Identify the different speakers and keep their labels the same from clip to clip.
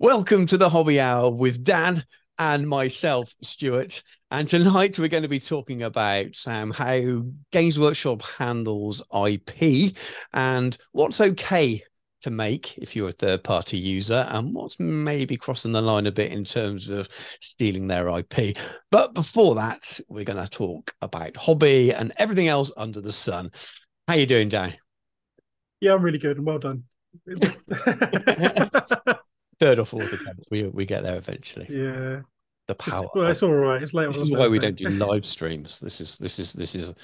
Speaker 1: Welcome to the Hobby Hour with Dan and myself, Stuart. And tonight we're going to be talking about how Games Workshop handles IP and what's okay to make if you're a third-party user and what's maybe crossing the line a bit in terms of stealing their IP. But before that, we're going to talk about hobby and everything else under the sun. How you doing, Dan?
Speaker 2: Yeah, I'm really good and well done.
Speaker 1: Third or fourth attempt, we get there eventually.
Speaker 2: Yeah,
Speaker 1: The power of
Speaker 2: it's all right. It's late on
Speaker 1: This
Speaker 2: a
Speaker 1: is why we
Speaker 2: Thursday.
Speaker 1: don't do live streams. This is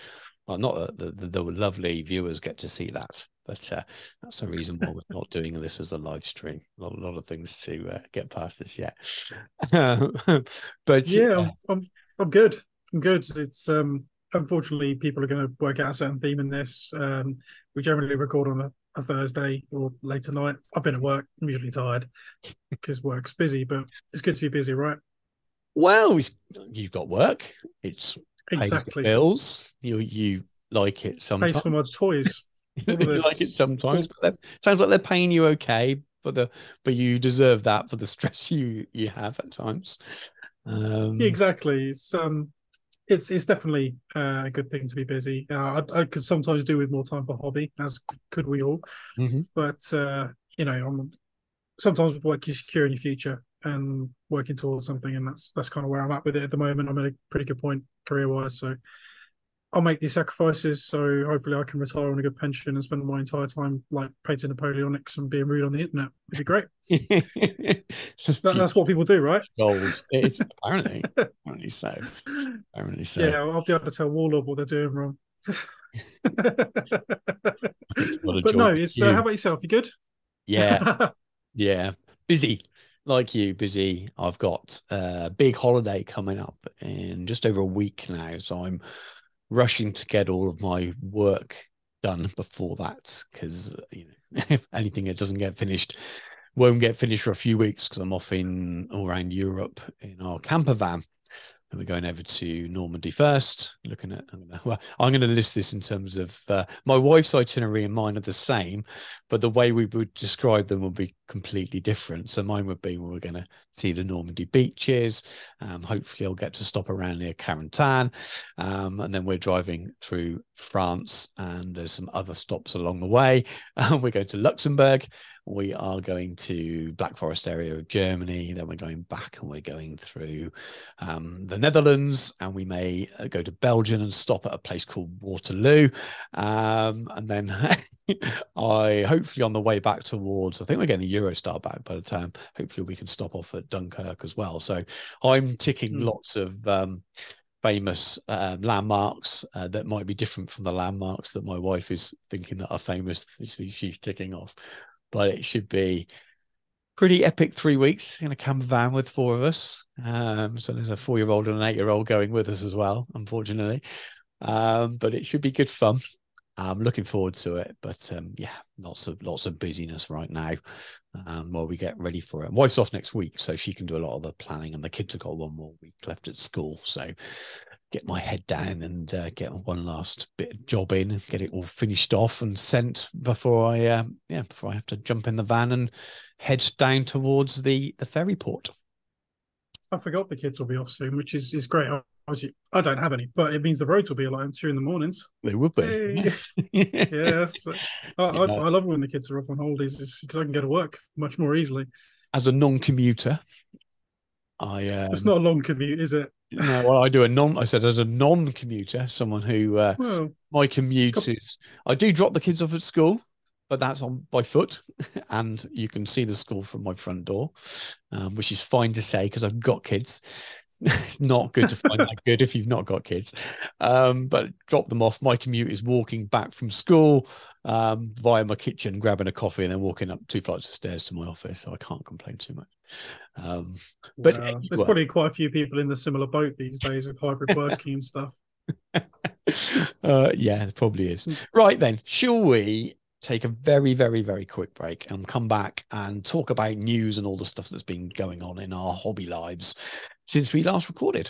Speaker 1: well, not that the lovely viewers get to see that, but that's the reason why we're not doing this as a live stream. A lot of things to get past this yet. But
Speaker 2: Yeah, I'm good. I'm good. It's unfortunately people are going to work out a certain theme in this. We generally record on a Thursday or later night. I've been at work. I'm usually tired because work's busy, but it's good to be busy, right?
Speaker 1: well, you've got work. It's pays the
Speaker 2: Exactly.
Speaker 1: bills. You like it
Speaker 2: Pays for my
Speaker 1: sometimes.
Speaker 2: toys. All of
Speaker 1: You like it
Speaker 2: this.
Speaker 1: sometimes,
Speaker 2: All,
Speaker 1: but sounds like they're paying you okay for but you deserve that for the stress you have at times.
Speaker 2: yeah,
Speaker 1: Um,
Speaker 2: exactly. It's definitely a good thing to be busy. I could sometimes do with more time for hobby, as could we all.
Speaker 1: mhm.
Speaker 2: But sometimes with work, you're securing your future and working towards something, and that's kind of where I'm at with it at the moment. I'm at a pretty good point career wise, so I'll make these sacrifices. So hopefully, I can retire on a good pension and spend my entire time like painting Napoleonics and being rude on the internet. It'd be great. That's
Speaker 1: Future
Speaker 2: what people do, right?
Speaker 1: goals. It's apparently so. Apparently so.
Speaker 2: Yeah, I'll be able to tell Warlord what they're doing wrong.
Speaker 1: It's got to
Speaker 2: But
Speaker 1: join
Speaker 2: no,
Speaker 1: the
Speaker 2: it's how
Speaker 1: queue.
Speaker 2: about yourself? You good?
Speaker 1: Yeah, yeah. Busy, like you, busy. I've got a big holiday coming up in just over a week now, so I'm rushing to get all of my work done before that because if anything that doesn't get finished won't get finished for a few weeks because I'm off in all around Europe in our camper van. And we're going over to Normandy first. Looking at, I'm going to list this in terms of my wife's itinerary and mine are the same, but the way we would describe them will be completely different. So mine would be we're going to see the Normandy beaches. Hopefully, I'll get to stop around near Carentan, and then we're driving through France, and there's some other stops along the way. We're going to Luxembourg. We are going to Black Forest area of Germany. Then we're going back and we're going through the Netherlands, and we may go to Belgium and stop at a place called Waterloo. And then I hopefully on the way back towards, I think we're getting the Eurostar back by the time, hopefully we can stop off at Dunkirk as well. So I'm ticking
Speaker 2: Hmm.
Speaker 1: lots of famous landmarks that might be different from the landmarks that my wife is thinking that are famous. She's ticking off, but it should be pretty epic 3 weeks in a camper van with four of us. So there's a 4-year-old and an 8-year-old going with us as well, unfortunately. But it should be good fun. I'm looking forward to it. But yeah, lots of busyness right now while we get ready for it. Wife's off next week, so she can do a lot of the planning, and the kids have got one more week left at school. So get my head down and get one last bit of job in, get it all finished off and sent before I have to jump in the van and head down towards the ferry port.
Speaker 2: I forgot the kids will be off soon, which is great. Obviously, I don't have any, but it means the roads will be alive too in the mornings.
Speaker 1: They would be,
Speaker 2: Hey,
Speaker 1: yes.
Speaker 2: yes,
Speaker 1: Yeah.
Speaker 2: I love when the kids are off on holidays because I can go to work much more easily.
Speaker 1: As a non-commuter, I
Speaker 2: It's not a long commute, is it?
Speaker 1: no, well, I do a non. I said as a non-commuter, someone who
Speaker 2: Well,
Speaker 1: my commute
Speaker 2: couple,
Speaker 1: is. I do drop the kids off at school, but that's on by foot, and you can see the school from my front door, which is fine to say because I've got kids. It's not good to find that good if you've not got kids. But drop them off. My commute is walking back from school via my kitchen, grabbing a coffee, and then walking up 2 flights of stairs to my office. So I can't complain too much. Um, but
Speaker 2: yeah, there's
Speaker 1: anyway.
Speaker 2: probably quite a few people in the similar boat these days with hybrid working and stuff.
Speaker 1: Yeah, it probably is. Right then, shall we take a very, very, very quick break and come back and talk about news and all the stuff that's been going on in our hobby lives since we last recorded?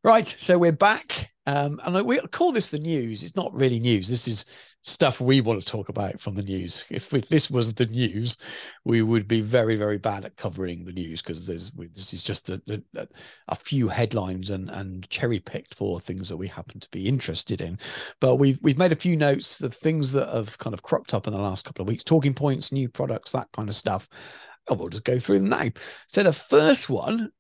Speaker 1: Right, so we're back And we call this the news. It's not really news. This is stuff we want to talk about from the news. If this was the news, we would be very, very bad at covering the news, because this is just a few headlines and cherry picked for things that we happen to be interested in. But we've made a few notes of things that have kind of cropped up in the last couple of weeks, talking points, new products, that kind of stuff. And we'll just go through them now. So the first one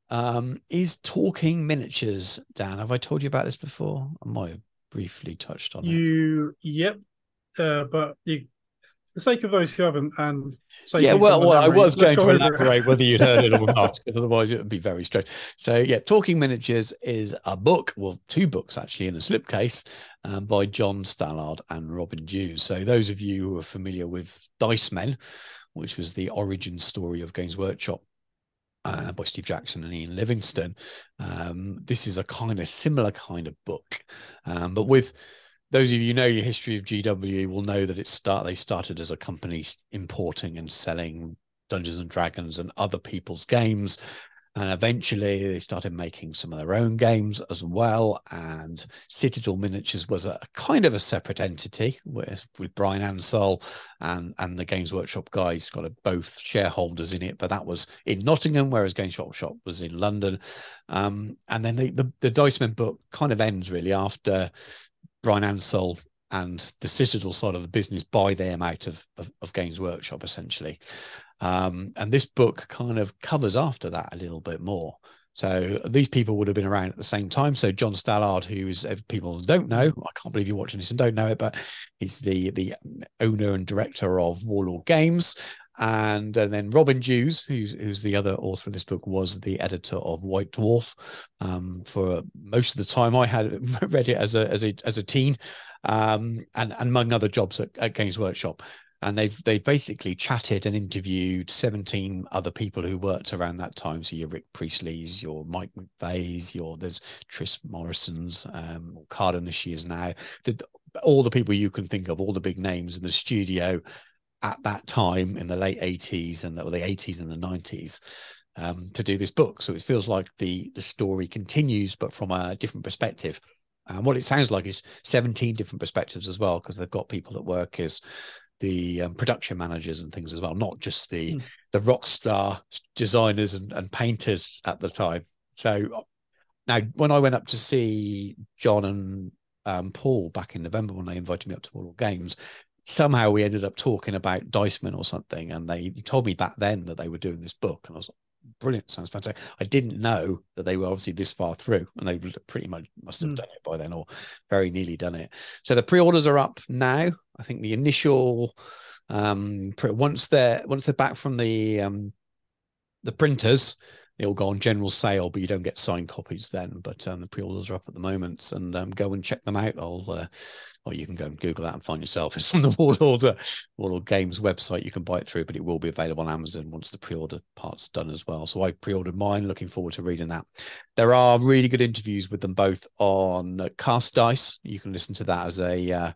Speaker 1: is talking miniatures. Dan, have I told you about this before? I might have briefly touched on it.
Speaker 2: Yep. But for the sake of those who haven't, and save
Speaker 1: Yeah,
Speaker 2: me from the
Speaker 1: I
Speaker 2: memory,
Speaker 1: was
Speaker 2: let's
Speaker 1: going
Speaker 2: go
Speaker 1: to
Speaker 2: over
Speaker 1: elaborate whether you'd heard it or
Speaker 2: it.
Speaker 1: not, because otherwise it would be very strange. So yeah, Talking Miniatures is a book, well, two books actually in a slipcase, by John Stallard and Robin Dews. So those of you who are familiar with Dice Men, which was the origin story of Games Workshop, by Steve Jackson and Ian Livingstone. This is a kind of similar kind of book, but with those of you who know your history of GW will know that they started as a company importing and selling Dungeons and Dragons and other people's games. And eventually they started making some of their own games as well. And Citadel Miniatures was a kind of a separate entity with Brian Ansell and the Games Workshop guys, got both shareholders in it, but that was in Nottingham, whereas Games Workshop was in London. And then the Dice Men book kind of ends really after Brian Ansell and the Citadel side of the business buy them out of Games Workshop, essentially. And this book kind of covers after that a little bit more. So these people would have been around at the same time. So John Stallard, who is, if people don't know, I can't believe you're watching this and don't know it, but he's the owner and director of Warlord Games. And then Robin Dews, who's the other author of this book, was the editor of White Dwarf for most of the time. I had read it as a teen, and among other jobs at Games Workshop. And they basically chatted and interviewed 17 other people who worked around that time. So your Rick Priestley's, your Mike McVeigh's, there's Tris Morrison's, Carden-Shears is now, all the people you can think of, all the big names in the studio at that time in the late 80s and the 80s and the 90s, to do this book. So it feels like the story continues, but from a different perspective. And what it sounds like is 17 different perspectives as well, because they've got people that work as the production managers and things as well, not just the rock star designers and painters at the time. So now, when I went up to see John and Paul back in November, when they invited me up to Warlord Games, somehow we ended up talking about Dice Men or something, and they told me back then that they were doing this book, and I was like, brilliant, sounds fantastic. I didn't know that they were obviously this far through, and they pretty much must have done it by then, or very nearly done it. So the pre-orders are up now. I think the initial once they're back from the printers, they'll go on general sale, but you don't get signed copies then. But the pre-orders are up at the moment, and go and check them out. Or you can go and Google that and find yourself. It's on the Warlord Games website. You can buy it through, but it will be available on Amazon once the pre-order part's done as well. So I pre-ordered mine. Looking forward to reading that. There are really good interviews with them both on Cast Dice. You can listen to that as a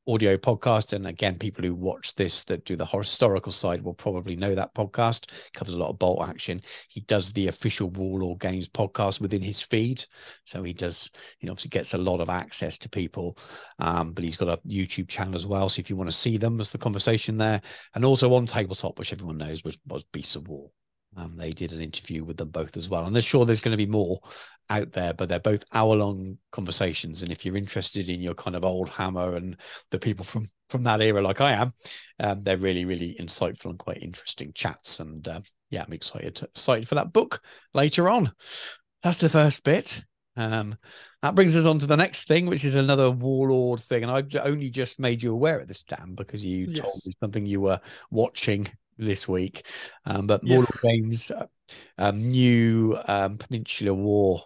Speaker 1: audio podcast, and again, people who watch this that do the historical side will probably know that podcast. It covers a lot of bolt action. He does the official Warlord Games podcast within his feed, so he obviously gets a lot of access to people, but he's got a YouTube channel as well, so if you want to see them, there's the conversation there. And also on Tabletop, which everyone knows was Beasts of War, they did an interview with them both as well. And they're sure there's going to be more out there, but they're both hour-long conversations. And if you're interested in your kind of old Hammer and the people from that era, like I am, they're really, really insightful and quite interesting chats. And yeah, I'm excited for that book later on. That's the first bit. That brings us on to the next thing, which is another Warlord thing. And I've only just made you aware of this, Dan, because you told me something you were watching this week. But Warlord Games, new Peninsular War,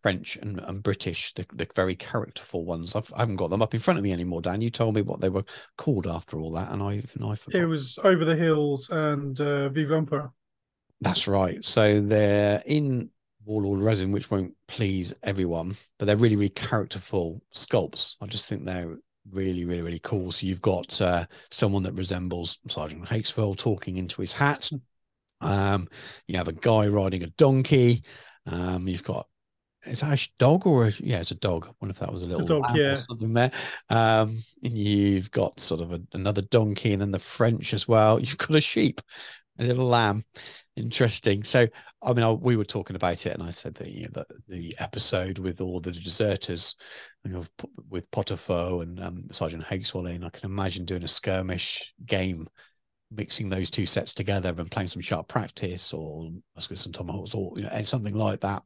Speaker 1: French and British, the very characterful ones. I haven't got them up in front of me anymore, Dan. You told me what they were called after all that, and I forgot.
Speaker 2: It was Over the Hills and Vive l'Empereur.
Speaker 1: That's right. So they're in Warlord resin, which won't please everyone, but they're really, really characterful sculpts. I just think they're really, really, really cool. So you've got someone that resembles Sergeant Hakeswell talking into his hat. You have a guy riding a donkey. You've got Is that a dog or yeah, it's a dog. I wonder if that was a
Speaker 2: It's a
Speaker 1: little
Speaker 2: dog,
Speaker 1: lamb or
Speaker 2: yeah.
Speaker 1: something there. And you've got sort of another donkey, and then the French as well. You've got a sheep, a little lamb. Interesting. So, I mean, we were talking about it, and I said that, that the episode with all the deserters, with Potterfoe and Sergeant Hageswalling, I can imagine doing a skirmish game, mixing those two sets together and playing some sharp practice, or let's get some tomahawks, or and something like that,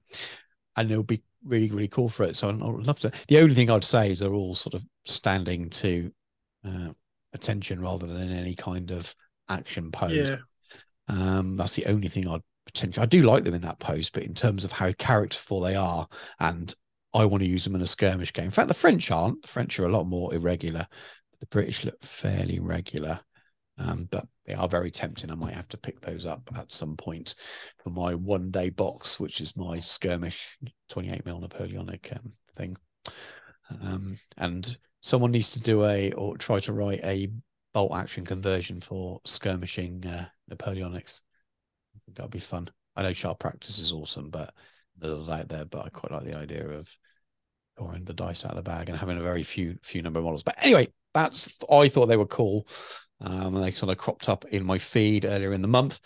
Speaker 1: and it'll be really, really cool for it. So I'd love to. The only thing I'd say is they're all sort of standing to attention rather than any kind of action pose.
Speaker 2: Yeah.
Speaker 1: That's the only thing I'd potentially. I do like them in that pose, but in terms of how characterful they are, and I want to use them in a skirmish game. In fact, the French aren't. The French are a lot more irregular. The British look fairly regular. But they are very tempting. I might have to pick those up at some point for my 1 day box, which is my skirmish 28mm Napoleonic thing. And someone needs to do or try to write a bolt action conversion for skirmishing Napoleonics. I think that'll be fun. I know sharp practice is awesome, but there's out there. But I quite like the idea of drawing the dice out of the bag and having a very few number of models. But anyway, I thought they were cool. And they sort of cropped up in my feed earlier in the month.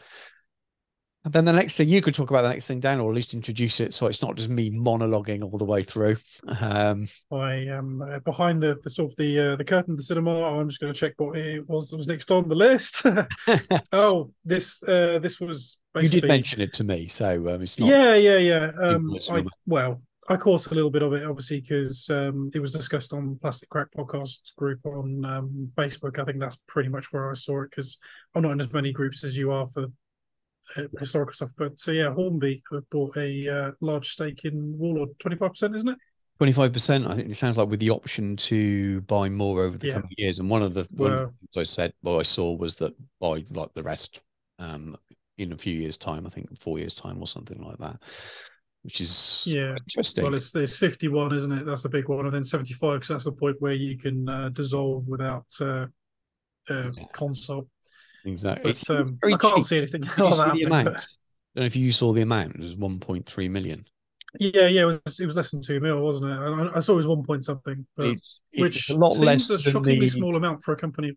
Speaker 1: And then the next thing, you could talk about the next thing, Dan, or at least introduce it, so it's not just me monologuing all the way through.
Speaker 2: I am behind the sort of the curtain of the cinema. I'm just going to check what it was next on the list. Oh, this was
Speaker 1: You did
Speaker 2: basically,
Speaker 1: mention it to me, so it's not.
Speaker 2: yeah.
Speaker 1: Personal.
Speaker 2: I caught a little bit of it, obviously, because it was discussed on Plastic Crack Podcast group on Facebook. I think that's pretty much where I saw it, because I'm not in as many groups as you are for historical stuff. But so yeah, Hornby have bought a large stake in Warlord, 25%, isn't it?
Speaker 1: 25%. I think it sounds like with the option to buy more over the
Speaker 2: Yeah.
Speaker 1: coming years. And one of the
Speaker 2: Well,
Speaker 1: things I said, I saw was that buy like the rest in a few years' time. I think 4 years' time or something like that, which is
Speaker 2: yeah.
Speaker 1: interesting.
Speaker 2: Well, it's 51, isn't it? That's the big one, and then 75, because that's the point where you can dissolve without
Speaker 1: Yeah,
Speaker 2: console.
Speaker 1: exactly. It's
Speaker 2: But
Speaker 1: very
Speaker 2: I can't
Speaker 1: cheap.
Speaker 2: see anything
Speaker 1: Did you
Speaker 2: like that
Speaker 1: see the
Speaker 2: happening. But
Speaker 1: amount? I don't know if you saw the amount. It was 1.3 million.
Speaker 2: yeah, it was less than 2 mil, wasn't it? I saw it was 1 point something, but
Speaker 1: It's a
Speaker 2: which
Speaker 1: lot
Speaker 2: seems
Speaker 1: less
Speaker 2: a
Speaker 1: than
Speaker 2: shockingly
Speaker 1: the.
Speaker 2: small amount for a company.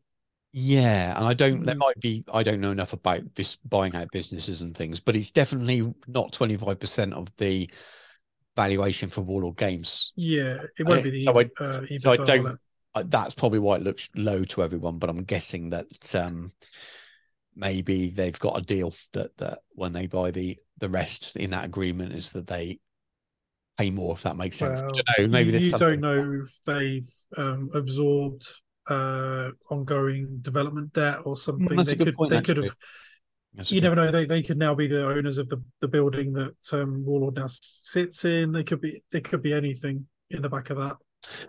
Speaker 1: Yeah, and
Speaker 2: Mm,
Speaker 1: I don't know enough about this buying out businesses and things, but it's definitely not 25% of the valuation for Warlord Games.
Speaker 2: yeah, it won't be
Speaker 1: So
Speaker 2: the
Speaker 1: I
Speaker 2: EBITDA, will
Speaker 1: don't.
Speaker 2: it?
Speaker 1: That's probably why it looks low to everyone, but I'm guessing that maybe they've got a deal that when they buy the rest in that agreement is that they pay more, if that makes sense. I
Speaker 2: Well,
Speaker 1: don't know.
Speaker 2: you
Speaker 1: Maybe there's
Speaker 2: you
Speaker 1: something
Speaker 2: don't
Speaker 1: like that.
Speaker 2: know if they've absorbed ongoing development debt or something.
Speaker 1: That's a
Speaker 2: They
Speaker 1: good
Speaker 2: could
Speaker 1: point,
Speaker 2: they could
Speaker 1: actually.
Speaker 2: have.
Speaker 1: That's a
Speaker 2: You
Speaker 1: good.
Speaker 2: never know. They could now be the owners of the building that Warlord now sits in. They could be anything in the back of that.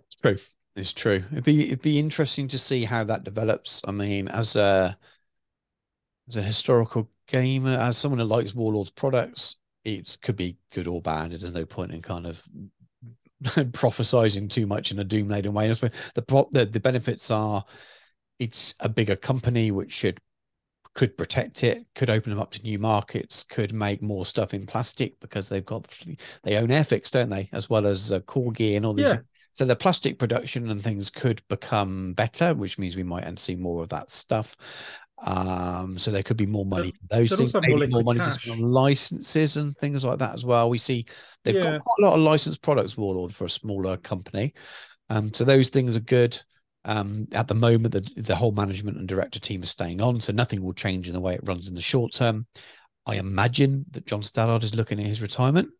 Speaker 1: It's true. It's true. It'd be interesting to see how that develops. I mean, as a historical gamer, as someone who likes Warlord's products, it could be good or bad. There's no point in kind of prophesizing too much in a doom laden way. The benefits are it's a bigger company which could protect it, could open them up to new markets, could make more stuff in plastic because they own Airfix, don't they, as well as Core Gear and all these
Speaker 2: Yeah,
Speaker 1: things. So the plastic production and things could become better, which means we might end see more of that stuff. So there could be more money for those
Speaker 2: they'd
Speaker 1: things,
Speaker 2: also have more
Speaker 1: maybe more
Speaker 2: liquid
Speaker 1: money to spend
Speaker 2: cash.
Speaker 1: on licenses and things like that as well. We see they've got
Speaker 2: Yeah,
Speaker 1: quite a lot of licensed products, Warlord, for a smaller company. So those things are good. At the moment, the whole management and director team is staying on, so nothing will change in the way it runs in the short term. I imagine that John Stallard is looking at his retirement.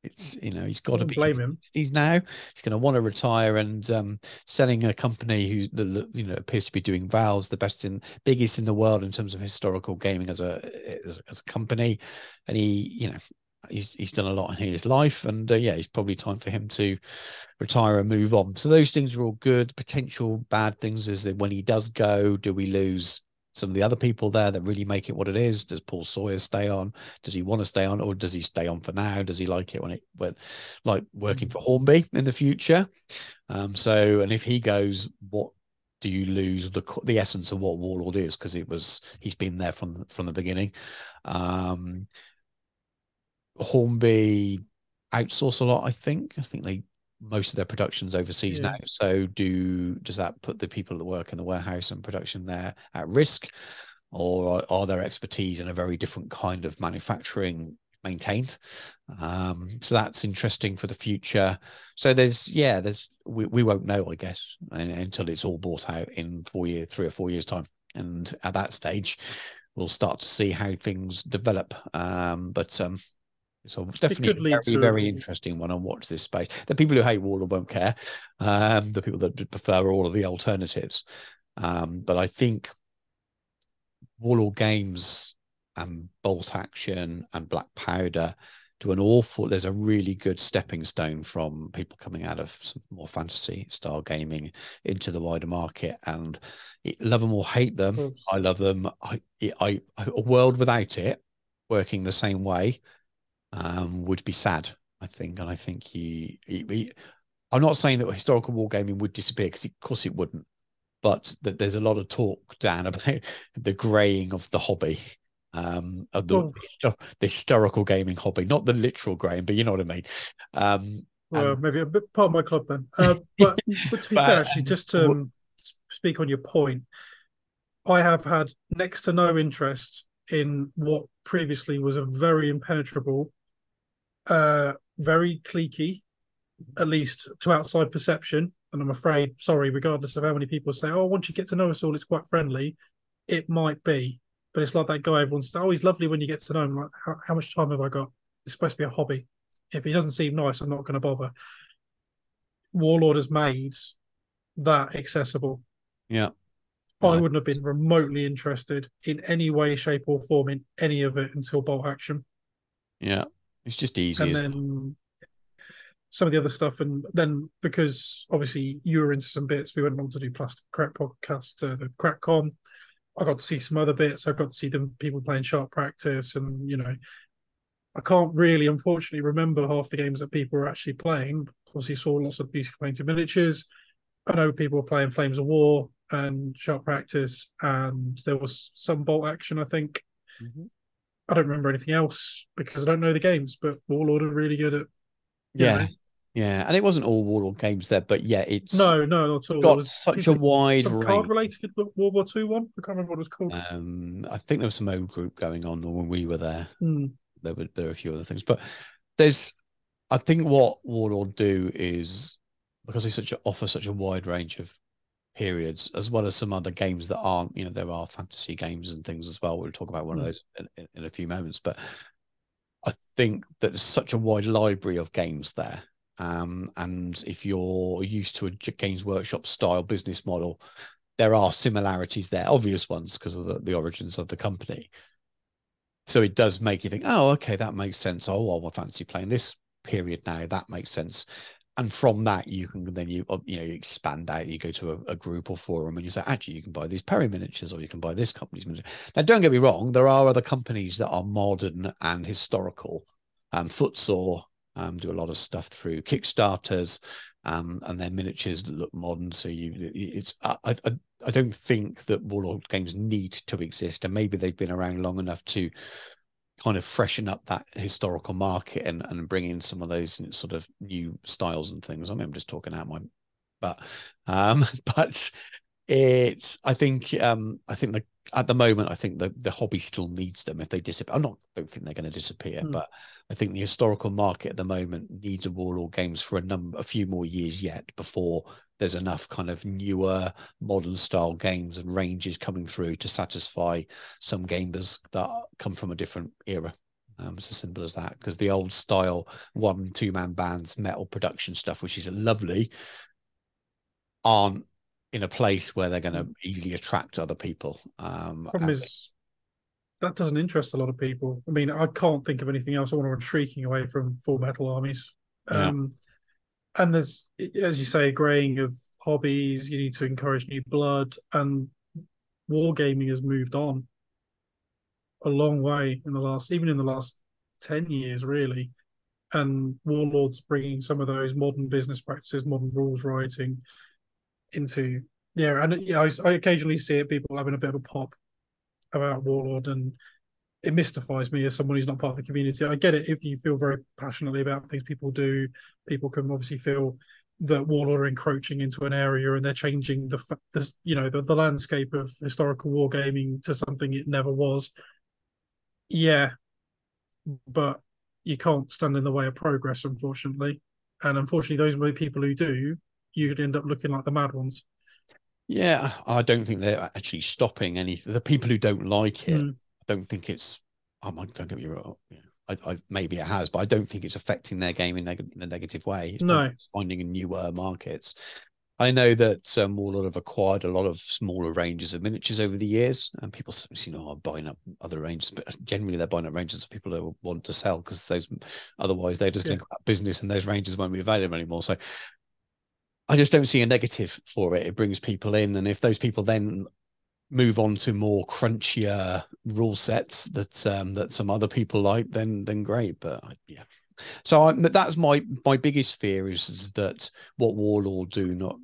Speaker 1: It's he's
Speaker 2: I
Speaker 1: got to
Speaker 2: wouldn't
Speaker 1: be in
Speaker 2: blame
Speaker 1: his
Speaker 2: him.
Speaker 1: 60s now. He's going to want to retire, and selling a company who appears to be doing Valve's the biggest in the world in terms of historical gaming as a company, and he's done a lot in his life, and yeah, it's probably time for him to retire and move on. So those things are all good. Potential bad things is that when he does go, do we lose some of the other people there that really make it what it is? Does Paul Sawyer stay on? Does he want to stay on, or does he stay on for now? Does he like it when like working for Hornby in the future? And if he goes, what do you lose the essence of what Warlord is? Because he's been there from the beginning. Hornby outsource a lot. I think they most of their production's overseas now.
Speaker 2: Yeah.
Speaker 1: So does that put the people that work in the warehouse and production there at risk, or are their expertise in a very different kind of manufacturing maintained? So that's interesting for the future. So we won't know, I guess, until it's all bought out in 4 years, 3 or 4 years time, and at that stage, we'll start to see how things develop. But so
Speaker 2: It
Speaker 1: definitely
Speaker 2: could
Speaker 1: a
Speaker 2: lead
Speaker 1: very,
Speaker 2: to
Speaker 1: very interesting one on watch this space. The people who hate Warlord won't care. The people that prefer all of the alternatives. But I think Warlord Games and Bolt Action and Black Powder do an awful. There's a really good stepping stone from people coming out of some more fantasy style gaming into the wider market. And love them or hate them,
Speaker 2: jobs.
Speaker 1: I love them. A world without it working the same way would be sad, I think. And I think I'm not saying that historical wargaming would disappear, because of course it wouldn't, but that there's a lot of talk, Dan, about the greying of the hobby, of
Speaker 2: Oh,
Speaker 1: the historical gaming hobby, not the literal greying, but you know what I mean.
Speaker 2: well,
Speaker 1: And
Speaker 2: maybe a bit part of my club then. But to be fair,
Speaker 1: but
Speaker 2: actually, just to speak on your point, I have had next to no interest in what previously was a very impenetrable, very cliquey, at least to outside perception. And I'm afraid, sorry, regardless of how many people say, "Oh, once you get to know us all, it's quite friendly," it might be. But it's like that guy everyone says, "Oh, he's lovely when you get to know him." Like, how much time have I got? It's supposed to be a hobby. If he doesn't seem nice, I'm not going to bother. Warlord has made that accessible.
Speaker 1: yeah,
Speaker 2: I
Speaker 1: no,
Speaker 2: wouldn't have been remotely interested in any way, shape, or form in any of it until Bolt Action.
Speaker 1: yeah, it's just easy
Speaker 2: And
Speaker 1: as well.
Speaker 2: then some of the other stuff. And then because obviously you were into some bits, we went on to do Plastic Crack podcast, the CrackCon. I got to see some other bits. I got to see them people playing Sharp Practice, and I can't really, unfortunately, remember half the games that people were actually playing. Obviously, saw lots of beautiful painted miniatures. I know people were playing Flames of War and Sharp Practice, and there was some Bolt Action, I think.
Speaker 1: Mhm.
Speaker 2: I don't remember anything else because I don't know the games, but Warlord are really good at, you
Speaker 1: Yeah,
Speaker 2: know,
Speaker 1: yeah, and it wasn't all Warlord games there, but yeah, it's
Speaker 2: no, no, not at all. There
Speaker 1: got
Speaker 2: was
Speaker 1: such a
Speaker 2: people,
Speaker 1: wide
Speaker 2: some card
Speaker 1: range.
Speaker 2: related World War II one. I can't remember what it was called.
Speaker 1: I think there was some old group going on when we were there.
Speaker 2: Mm.
Speaker 1: There were a few other things, but there's I think what Warlord do is, because they offer such a wide range of periods, as well as some other games that aren't, there are fantasy games and things as well. We'll talk about one of
Speaker 2: Mm.
Speaker 1: those in a few moments, but I think that there's such a wide library of games there. And if you're used to a Games Workshop style business model, there are similarities there, obvious ones because of the origins of the company. So it does make you think, oh, okay, that makes sense. Oh, well, I fancy playing this period now. That makes sense. And from that, you can then you expand out. You go to a group or forum, and you say, actually, you can buy these Perry miniatures, or you can buy this company's miniatures. Now, don't get me wrong, there are other companies that are modern and historical. Footsore do a lot of stuff through Kickstarters, and their miniatures that look modern. So I don't think that Warlord games need to exist, and maybe they've been around long enough to kind of freshen up that historical market and bring in some of those sort of new styles and things. I mean, I'm just talking out my, but but it's I think the at the moment I think the hobby still needs them. If they disappear, don't think they're going to disappear,
Speaker 2: Mm.
Speaker 1: but I think the historical market at the moment needs a Warlord games for a few more years yet before there's enough kind of newer modern style games and ranges coming through to satisfy some gamers that come from a different era. It's as simple as that, because the old style 1-2 man bands metal production stuff, which is lovely, aren't in a place where they're going to
Speaker 2: Mm.
Speaker 1: easily attract other people.
Speaker 2: Problem is that doesn't interest a lot of people. I mean, I can't think of anything else. I want to run shrieking away from Full Metal Armies.
Speaker 1: Yeah,
Speaker 2: And there's, as you say, a graying of hobbies. You need to encourage new blood, and wargaming has moved on a long way even in the last 10 years, really. And Warlords bringing some of those modern business practices, modern rules writing into yeah, and yeah, I occasionally see it people having a bit of a pop about Warlord, and it mystifies me as someone who's not part of the community. I get it if you feel very passionately about things people do. People can obviously feel that Warlord are encroaching into an area and they're changing the landscape of historical wargaming to something it never was. Yeah, but you can't stand in the way of progress, unfortunately. And unfortunately, those are the people who do, you'd end up looking like the mad ones.
Speaker 1: Yeah, I don't think they're actually stopping anything. The people who don't like it,
Speaker 2: Mm.
Speaker 1: I don't think it's. Don't get me wrong. Maybe it has, but I don't think it's affecting their game in a negative way. It's probably
Speaker 2: No,
Speaker 1: finding newer markets. I know that Warlord have acquired a lot of smaller ranges of miniatures over the years, and people, are buying up other ranges, but generally they're buying up ranges of people who want to sell because those, otherwise they're just
Speaker 2: yeah,
Speaker 1: going to go out of business and those ranges won't be available anymore. So I just don't see a negative for it. It brings people in, and if those people then move on to more crunchier rule sets that some other people like, then great. But yeah, so that's my biggest fear is that what Warlord do not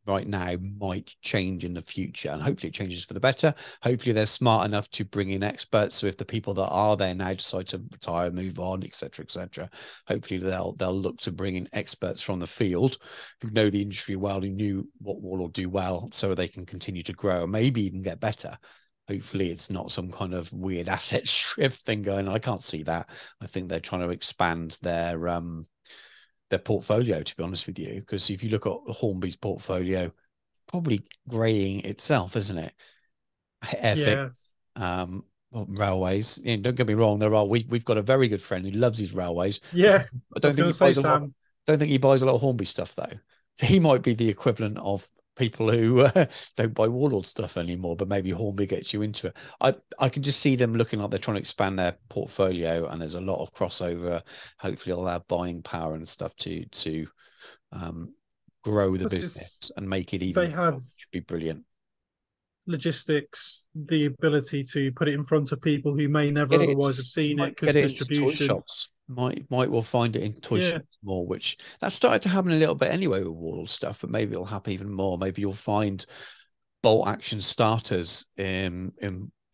Speaker 1: right now might change in the future, and hopefully it changes for the better. Hopefully they're smart enough to bring in experts. So if the people that are there now decide to retire, move on, etc., hopefully they'll look to bring in experts from the field who know the industry well, who knew what Warlord do well, so they can continue to grow and maybe even get better. Hopefully it's not some kind of weird asset strip thing going on. I can't see that. I think they're trying to expand their portfolio, to be honest with you, because if you look at Hornby's portfolio, probably greying itself, isn't it? Airfix,
Speaker 2: yeah,
Speaker 1: railways. Don't get me wrong, we've got a very good friend who loves his railways.
Speaker 2: yeah.
Speaker 1: I
Speaker 2: I
Speaker 1: don't
Speaker 2: was
Speaker 1: think
Speaker 2: going
Speaker 1: he
Speaker 2: to say,
Speaker 1: buys a lot.
Speaker 2: Sam.
Speaker 1: Don't think he buys a lot of Hornby stuff though. So he might be the equivalent of people who don't buy Warlord stuff anymore, but maybe Hornby gets you into it. I can just see them looking like they're trying to expand their portfolio, and there's a lot of crossover. Hopefully, they'll have buying power and stuff to um, grow the
Speaker 2: Plus,
Speaker 1: business and make it
Speaker 2: they
Speaker 1: even
Speaker 2: have
Speaker 1: be brilliant.
Speaker 2: logistics, the ability to put it in front of people who may never
Speaker 1: Get it,
Speaker 2: otherwise have seen it
Speaker 1: might
Speaker 2: because
Speaker 1: get it into toy
Speaker 2: distribution.
Speaker 1: shops. Might well find it in toy
Speaker 2: Yeah,
Speaker 1: shops more, which that started to happen a little bit anyway with Warlord stuff, but maybe it'll happen even more. Maybe you'll find bolt action starters in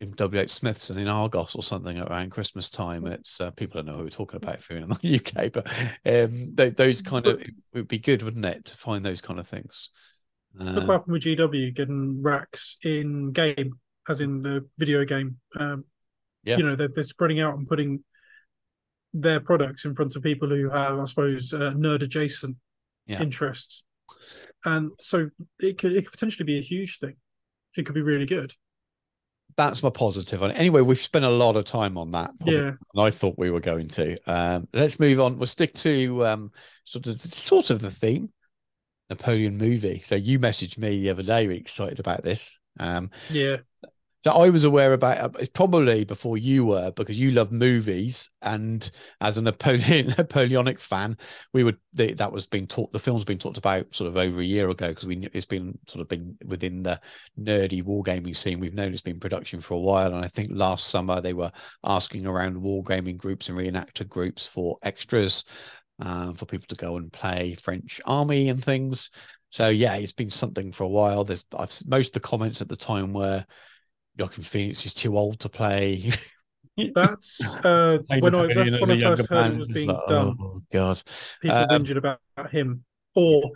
Speaker 1: WH Smiths and in Argos or something around Christmas time. It's people don't know who we're talking about if you're in the UK, but those kind of,
Speaker 2: but
Speaker 1: it would be good, wouldn't it, to find those kind of things.
Speaker 2: look
Speaker 1: Uh,
Speaker 2: what happened with GW getting racks in game, as in the video game.
Speaker 1: yeah,
Speaker 2: They're spreading out and putting their products in front of people who have, I suppose, nerd adjacent
Speaker 1: yeah.
Speaker 2: interests, and so it could potentially be a huge thing. It could be really good.
Speaker 1: That's my positive on it. Anyway, we've spent a lot of time on that, probably
Speaker 2: Yeah,
Speaker 1: than I thought we were going to. Let's move on. We'll stick to sort of the theme, Napoleon movie. So you messaged me the other day, you're excited about this.
Speaker 2: yeah,
Speaker 1: So I was aware about it's probably before you were, because you love movies, and as a Napoleonic fan, that was being taught. The film's been talked about sort of over a year ago, because it's been sort of been within the nerdy wargaming scene. We've known it's been in production for a while, and I think last summer they were asking around wargaming groups and reenactor groups for extras, for people to go and play French army and things. So yeah, it's been something for a while. Most of the comments at the time were, Joaquin Phoenix is too old to play.
Speaker 2: that's
Speaker 1: Play
Speaker 2: when I
Speaker 1: Napoleon
Speaker 2: that's
Speaker 1: as
Speaker 2: when
Speaker 1: a
Speaker 2: I
Speaker 1: younger
Speaker 2: first heard
Speaker 1: man.
Speaker 2: it
Speaker 1: It's
Speaker 2: was
Speaker 1: just like,
Speaker 2: being done.
Speaker 1: oh god.
Speaker 2: People whinging about him, or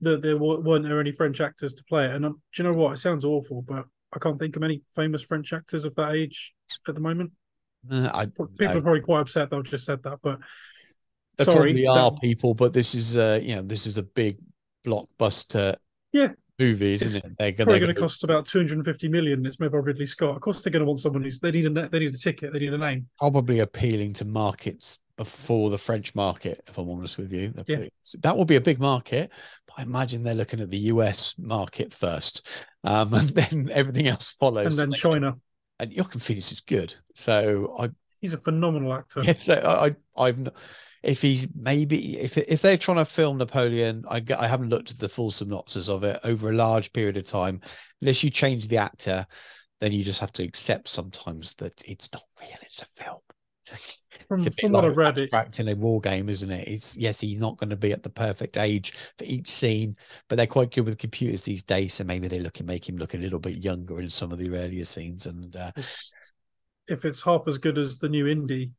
Speaker 2: that there weren't there any French actors to play it. And do you know what? It sounds awful, but I can't think of any famous French actors of that age at the moment.
Speaker 1: I
Speaker 2: People
Speaker 1: no,
Speaker 2: are probably quite upset that I've just said that, but
Speaker 1: there
Speaker 2: sorry.
Speaker 1: probably
Speaker 2: That
Speaker 1: are people, but this is a big blockbuster
Speaker 2: yeah,
Speaker 1: movie, isn't
Speaker 2: it's
Speaker 1: it? They're
Speaker 2: probably going to
Speaker 1: going to
Speaker 2: cost about 250 million. It's made by Ridley Scott. Of course, they're going to want someone who's they need a ticket, they need a name.
Speaker 1: probably appealing to markets before the French market, if I'm honest with you.
Speaker 2: Yeah,
Speaker 1: That will be a big market, but I imagine they're looking at the US market first, and then everything else follows.
Speaker 2: and
Speaker 1: So
Speaker 2: then China.
Speaker 1: and Joaquin Phoenix is good. So
Speaker 2: He's a phenomenal actor.
Speaker 1: yeah, so I've if he's maybe if they're trying to film Napoleon, I haven't looked at the full synopsis of it over a large period of time. Unless you change the actor, then you just have to accept sometimes that it's not real. It's a film. It's a bit
Speaker 2: From what
Speaker 1: like
Speaker 2: I've read,
Speaker 1: abstracting a war game, isn't it? It's yes, he's not going to be at the perfect age for each scene, but they're quite good with computers these days. So maybe they make him look a little bit younger in some of the earlier scenes, and
Speaker 2: if it's half as good as the new indie,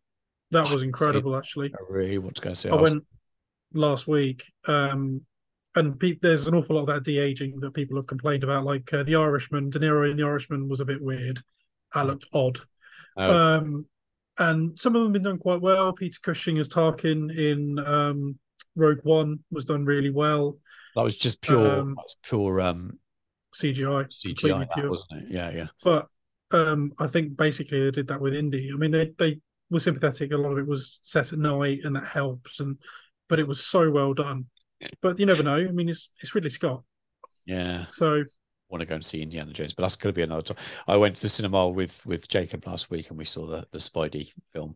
Speaker 2: that was
Speaker 1: I
Speaker 2: incredible. Actually,
Speaker 1: really want to go see
Speaker 2: I
Speaker 1: us.
Speaker 2: went last week, and there's an awful lot of that de aging that people have complained about. Like the Irishman, De Niro in the Irishman was a bit weird. That looked odd.
Speaker 1: Okay.
Speaker 2: Um, and some of them have been done quite well. Peter Cushing as Tarkin in Rogue One was done really well.
Speaker 1: That was just pure.
Speaker 2: Um,
Speaker 1: That's pure
Speaker 2: CGI,
Speaker 1: CGI.
Speaker 2: completely
Speaker 1: That
Speaker 2: pure.
Speaker 1: wasn't it? Yeah, yeah,
Speaker 2: But I think basically they did that with Indy. I mean, they were sympathetic. A lot of it was set at night, and that helps. And but it was so well done. But you never know. I mean, it's Ridley Scott,
Speaker 1: yeah.
Speaker 2: so
Speaker 1: Want to go and see Indiana Jones, but that's going to be another time. I went to the cinema with Jacob last week, and we saw the Spidey film.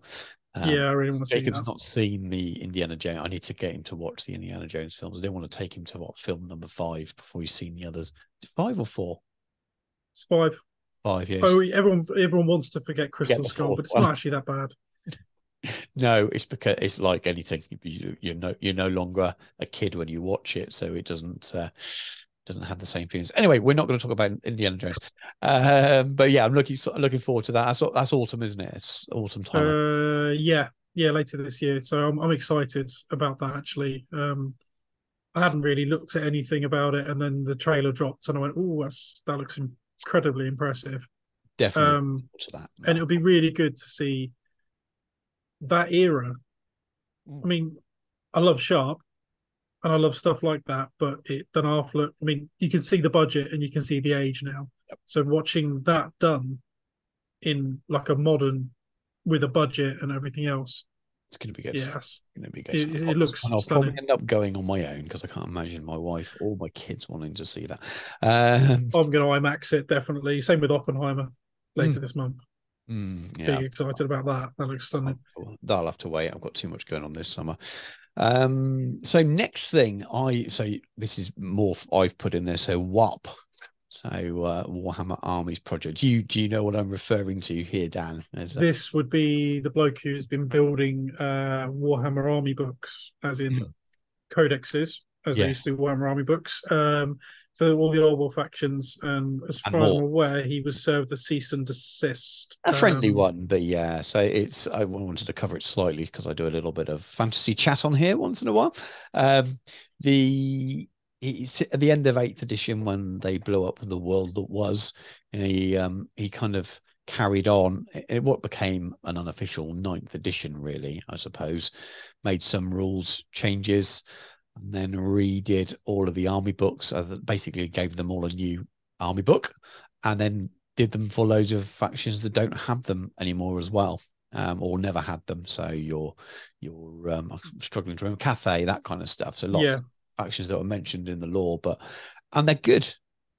Speaker 2: yeah,
Speaker 1: Um,
Speaker 2: I really want to see
Speaker 1: Jacob's
Speaker 2: that.
Speaker 1: not seen the Indiana Jones. I need to get him to watch the Indiana Jones films. I don't want to take him to what film number 5 before he's seen the others. Is it 5 or 4?
Speaker 2: It's 5.
Speaker 1: 5
Speaker 2: Oh,
Speaker 1: years.
Speaker 2: everyone wants to forget
Speaker 1: Forget
Speaker 2: Crystal
Speaker 1: the
Speaker 2: Skull,
Speaker 1: fourth
Speaker 2: but it's
Speaker 1: one.
Speaker 2: not actually that bad.
Speaker 1: No, it's because it's like anything. You're no longer a kid when you watch it, so it doesn't have the same feelings. Anyway, we're not going to talk about Indiana Jones, but yeah, I'm looking forward to that. That's autumn, isn't it? It's autumn time.
Speaker 2: Yeah, yeah, later this year. So I'm excited about that actually. I hadn't really looked at anything about it, and then the trailer dropped, and I went, "Oh, that looks incredibly impressive."
Speaker 1: Definitely
Speaker 2: Um,
Speaker 1: to that.
Speaker 2: and
Speaker 1: No.
Speaker 2: it'll be really good to see that era. I mean, I love Sharp and I love stuff like that, but Ben Affleck. I mean, you can see the budget and you can see the age now. So watching that done in like a modern with a budget and everything else,
Speaker 1: It's going to be good. It's
Speaker 2: yes,
Speaker 1: going to be good.
Speaker 2: it looks
Speaker 1: And I'll probably
Speaker 2: stunning.
Speaker 1: end up going on my own because I can't imagine my wife or my kids wanting to see that.
Speaker 2: I'm going to IMAX it definitely. Same with Oppenheimer later
Speaker 1: Mm,
Speaker 2: this month.
Speaker 1: yeah,
Speaker 2: Big excited about that. That looks stunning.
Speaker 1: that'll have to wait. I've got too much going on this summer. So next thing so this is more I've put in there. So WAP. So Warhammer Armies Project. Do you know what I'm referring to here, Dan?
Speaker 2: This would be the bloke who's been building Warhammer Army books, as in
Speaker 1: Mm.
Speaker 2: codexes, as they used
Speaker 1: Yes,
Speaker 2: to be Warhammer Army books, for all the old war factions. And as
Speaker 1: and
Speaker 2: far as I'm
Speaker 1: more.
Speaker 2: aware, he was served a cease and desist.
Speaker 1: A friendly one, but yeah. So I wanted to cover it slightly because I do a little bit of fantasy chat on here once in a while. Um, the it's at the end of 8th edition when they blew up the world that was. He kind of carried on what became an unofficial 9th edition, really, I suppose. Made some rules changes and then redid all of the army books. Basically, gave them all a new army book, and then did them for loads of factions that don't have them anymore as well, or never had them. So I'm struggling to remember Cathay, that kind of stuff. So lots
Speaker 2: Yeah,
Speaker 1: of factions that were mentioned in the lore, and they're good.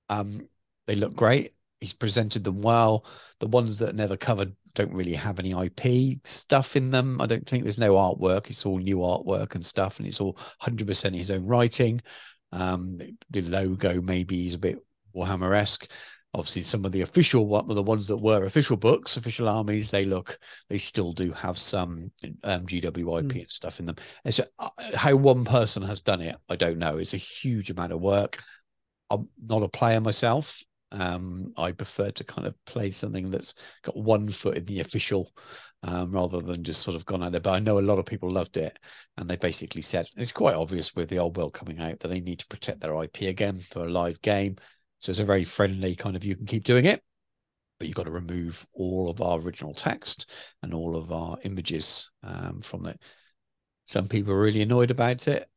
Speaker 1: Um, they look great. He's presented them well. The ones that are never covered don't really have any IP stuff in them. I don't think there's no artwork. It's all new artwork and stuff, and it's all 100% his own writing. The logo maybe is a bit Warhammer-esque. Obviously, some of the the ones that were official books, official armies, they still do have some GWIP
Speaker 2: mm.
Speaker 1: and stuff in them. It's how one person has done it, I don't know. It's a huge amount of work. I'm not a player myself. I prefer to kind of play something that's got one foot in the official, rather than just sort of gone out there. But I know a lot of people loved it, and they basically said it's quite obvious with the old world coming out that they need to protect their IP again for a live game. So it's a very friendly kind of, you can keep doing it, but you've got to remove all of our original text and all of our images from it. Some people are really annoyed about it.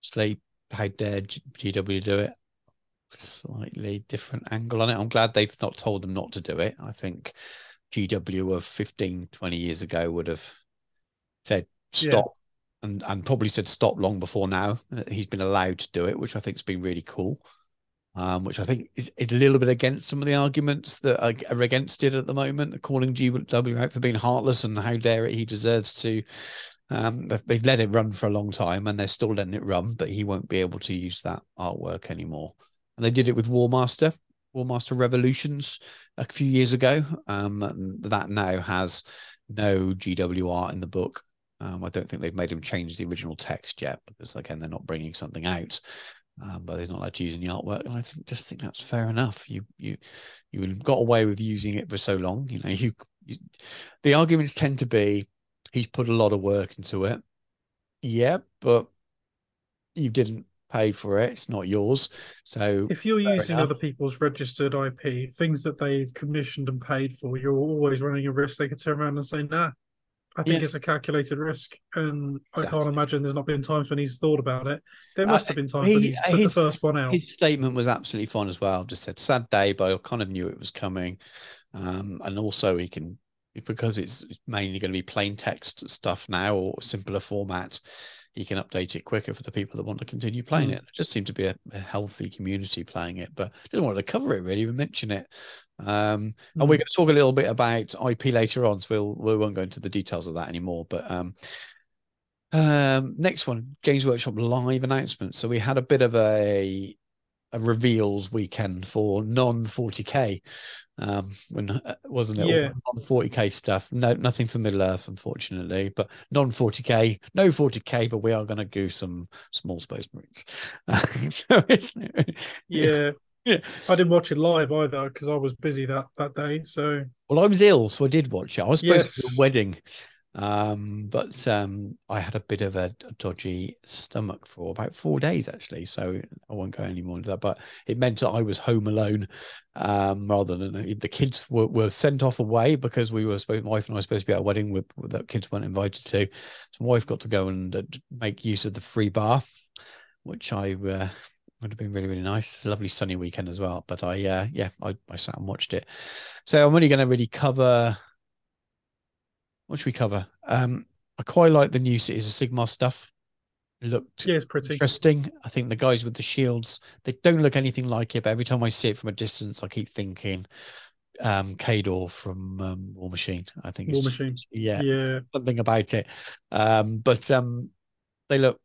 Speaker 1: So they, how dare GW do it? Slightly different angle on it. I'm glad they've not told them not to do it. I think GW of 15, 20 years ago would have said
Speaker 2: Yeah,
Speaker 1: stop, and probably said stop long before now. He's been allowed to do it, which I think has been really cool. Which I think is a little bit against some of the arguments that are against it at the moment, calling GW out for being heartless and how dare it, he deserves to. They've let it run for a long time and they're still letting it run, but he won't be able to use that artwork anymore. And they did it with Warmaster Revolutions a few years ago. That now has no GWR in the book. I don't think they've made him change the original text yet because, again, they're not bringing something out. But they're not allowed to use any artwork, and I just think that's fair enough. You got away with using it for so long. You the arguments tend to be he's put a lot of work into it. Yeah, but you didn't pay for it. It's not yours. So
Speaker 2: If you're
Speaker 1: fair
Speaker 2: using
Speaker 1: enough.
Speaker 2: other people's registered IP, things that they've commissioned and paid for, you're always running a risk they could turn around and say, nah, I think
Speaker 1: Yeah,
Speaker 2: it's a calculated risk. And I can't
Speaker 1: exactly.
Speaker 2: imagine there's not been times when he's thought about it. There
Speaker 1: Uh,
Speaker 2: must have been times when
Speaker 1: he
Speaker 2: he's put the
Speaker 1: his
Speaker 2: first one out.
Speaker 1: his statement was absolutely fine as well. Just said sad day, but I kind of knew it was coming. And also he can, because it's mainly going to be plain text stuff now or simpler format, he can update it quicker for the people that want to continue playing it.
Speaker 2: Mm,
Speaker 1: It just seemed to be a healthy community playing it, but didn't want to cover it really, even mention it. And we're
Speaker 2: mm.
Speaker 1: going to talk a little bit about IP later on, so we won't go into the details of that anymore. But next one, Games Workshop live announcement. So we had a bit of a reveals weekend for non 40k, when wasn't it all
Speaker 2: Yeah,
Speaker 1: on 40k stuff? No, nothing for Middle Earth, unfortunately, but non 40k, no 40k, but we are going to do some small space marines. So it's yeah,
Speaker 2: yeah.
Speaker 1: yeah.
Speaker 2: I didn't watch it live either because I was busy that day. So
Speaker 1: Well, I was ill, so I did watch it. I was supposed to be at a
Speaker 2: yes,
Speaker 1: wedding, but I had a bit of a dodgy stomach for about 4 days actually, so I won't go any more into that. But it meant that I was home alone, rather than the kids were sent off away because we were supposed, my wife and I were supposed to be at a wedding with that kids weren't invited to. So my wife got to go and make use of the free bar, which I would have been really, really nice. It's a lovely sunny weekend as well. But I sat and watched it. So I'm only going to really cover. What should we cover? I quite like the new Cities of Sigmar stuff. It looked
Speaker 2: yeah, it's pretty.
Speaker 1: interesting. I think the guys with the shields, they don't look anything like it, but every time I see it from a distance, I keep thinking Kador from War Machine. I think it's
Speaker 2: War
Speaker 1: just,
Speaker 2: Machine.
Speaker 1: yeah,
Speaker 2: Yeah,
Speaker 1: something about it. But they look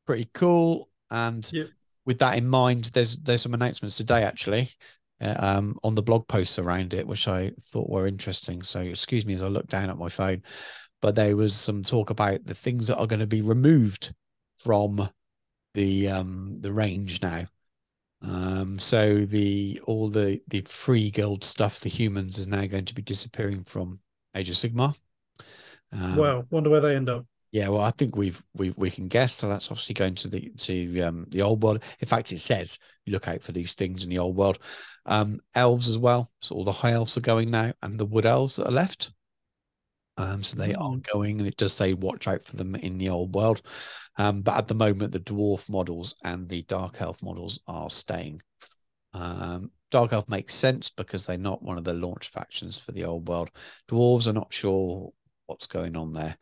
Speaker 1: pretty cool. And
Speaker 2: yeah.
Speaker 1: with that in mind, there's some announcements today actually, on the blog posts around it, which I thought were interesting. So excuse me as I look down at my phone, but there was some talk about the things that are going to be removed from the range now. So the all the free guild stuff, the humans, is now going to be disappearing from Age of Sigmar. Um,
Speaker 2: Well, wonder where they end up.
Speaker 1: yeah, well, I think we can guess. So that's obviously going to the old world. In fact, it says you look out for these things in the old world. Elves as well. So all the high elves are going now, and the wood elves that are left. So they are
Speaker 2: Mm,
Speaker 1: going, and it does say watch out for them in the old world. But at the moment, the dwarf models and the dark elf models are staying. Dark elf makes sense because they're not one of the launch factions for the old world. Dwarves are not sure what's going on there.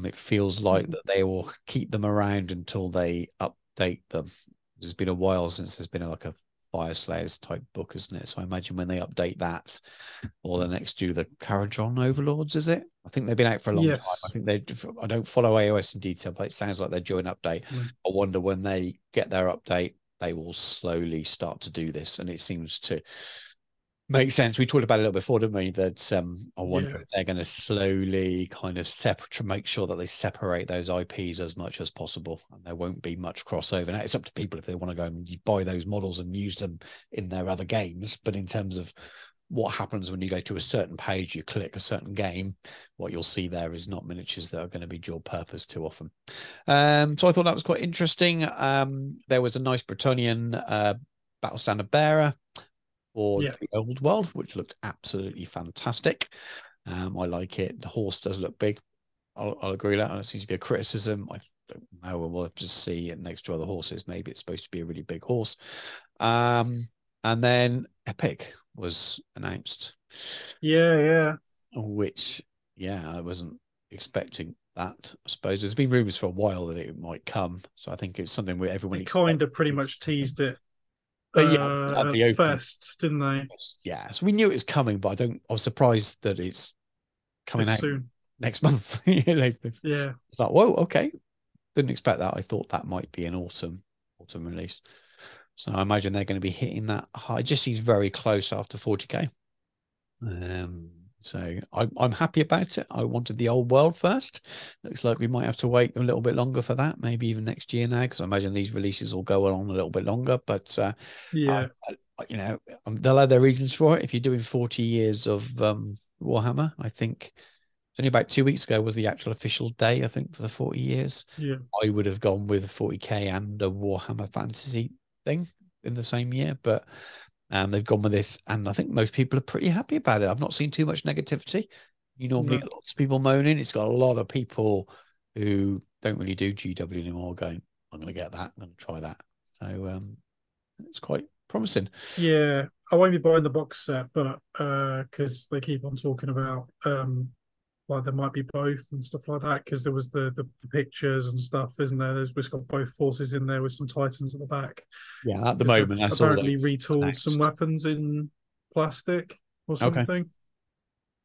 Speaker 1: It feels like
Speaker 2: mm.
Speaker 1: that they will keep them around until they update them. It's been a while since there's been like a Fire Slayers type book, isn't it? So I imagine when they update that, or the next do the Caradron Overlords, is it? I think they've been out for a long time. I
Speaker 2: Yes.
Speaker 1: think they. I don't follow AOS in detail, but it sounds like they're due an update.
Speaker 2: Mm.
Speaker 1: I wonder when they get their update, they will slowly start to do this, and it seems to makes sense. We talked about it a little before, didn't we? That I wonder
Speaker 2: Yeah.
Speaker 1: if they're going to slowly kind of separate to make sure that they separate those IPs as much as possible, and there won't be much crossover. Now it's up to people if they want to go and buy those models and use them in their other games. But in terms of what happens when you go to a certain page, you click a certain game, what you'll see there is not miniatures that are going to be dual purpose too often. So I thought that was quite interesting. There was a nice Bretonian battle standard bearer for
Speaker 2: Yeah.
Speaker 1: the old world, which looked absolutely fantastic. I like it. The horse does look big. I'll agree with that. And it seems to be a criticism. I don't know. We'll have to see it next to other horses. Maybe it's supposed to be a really big horse. And then Epic was announced,
Speaker 2: Yeah. Yeah.
Speaker 1: which, yeah, I wasn't expecting that. I suppose there's been rumors for a while that it might come. So I think it's something where everyone
Speaker 2: They
Speaker 1: expects.
Speaker 2: kind of pretty much teased it
Speaker 1: Yeah, at
Speaker 2: at
Speaker 1: the opening.
Speaker 2: first, didn't they?
Speaker 1: Yeah, so we knew it was coming, but I was surprised that it's coming
Speaker 2: This
Speaker 1: out
Speaker 2: soon.
Speaker 1: next month. It's
Speaker 2: Yeah.
Speaker 1: like, whoa, okay. Didn't expect that. I thought that might be an autumn release. So I imagine they're going to be hitting that high. It just seems very close after 40k. Um, so I'm happy about it. I wanted the old world first. Looks like we might have to wait a little bit longer for that, maybe even next year now, because I imagine these releases will go on a little bit longer. But
Speaker 2: Yeah.
Speaker 1: they'll have their reasons for it. If you're doing 40 years of Warhammer. I think only about 2 weeks ago was the actual official day, I think, for the 40 years.
Speaker 2: Yeah,
Speaker 1: I would have gone with 40k and a Warhammer fantasy thing in the same year, but they've gone with this, and I think most people are pretty happy about it. I've not seen too much negativity. You normally
Speaker 2: no,
Speaker 1: get lots of people moaning. It's got a lot of people who don't really do GW anymore going, I'm going to get that. I'm going to try that. So it's quite promising.
Speaker 2: yeah. I won't be buying the box set, but because they keep on talking about like there might be both and stuff like that. Because there was the pictures and stuff, isn't there? It's got both forces in there with some Titans at the back.
Speaker 1: Yeah, at the
Speaker 2: Because they've
Speaker 1: moment, that's all
Speaker 2: apparently
Speaker 1: they've
Speaker 2: retooled some
Speaker 1: announced.
Speaker 2: weapons in plastic or
Speaker 1: Okay.
Speaker 2: something.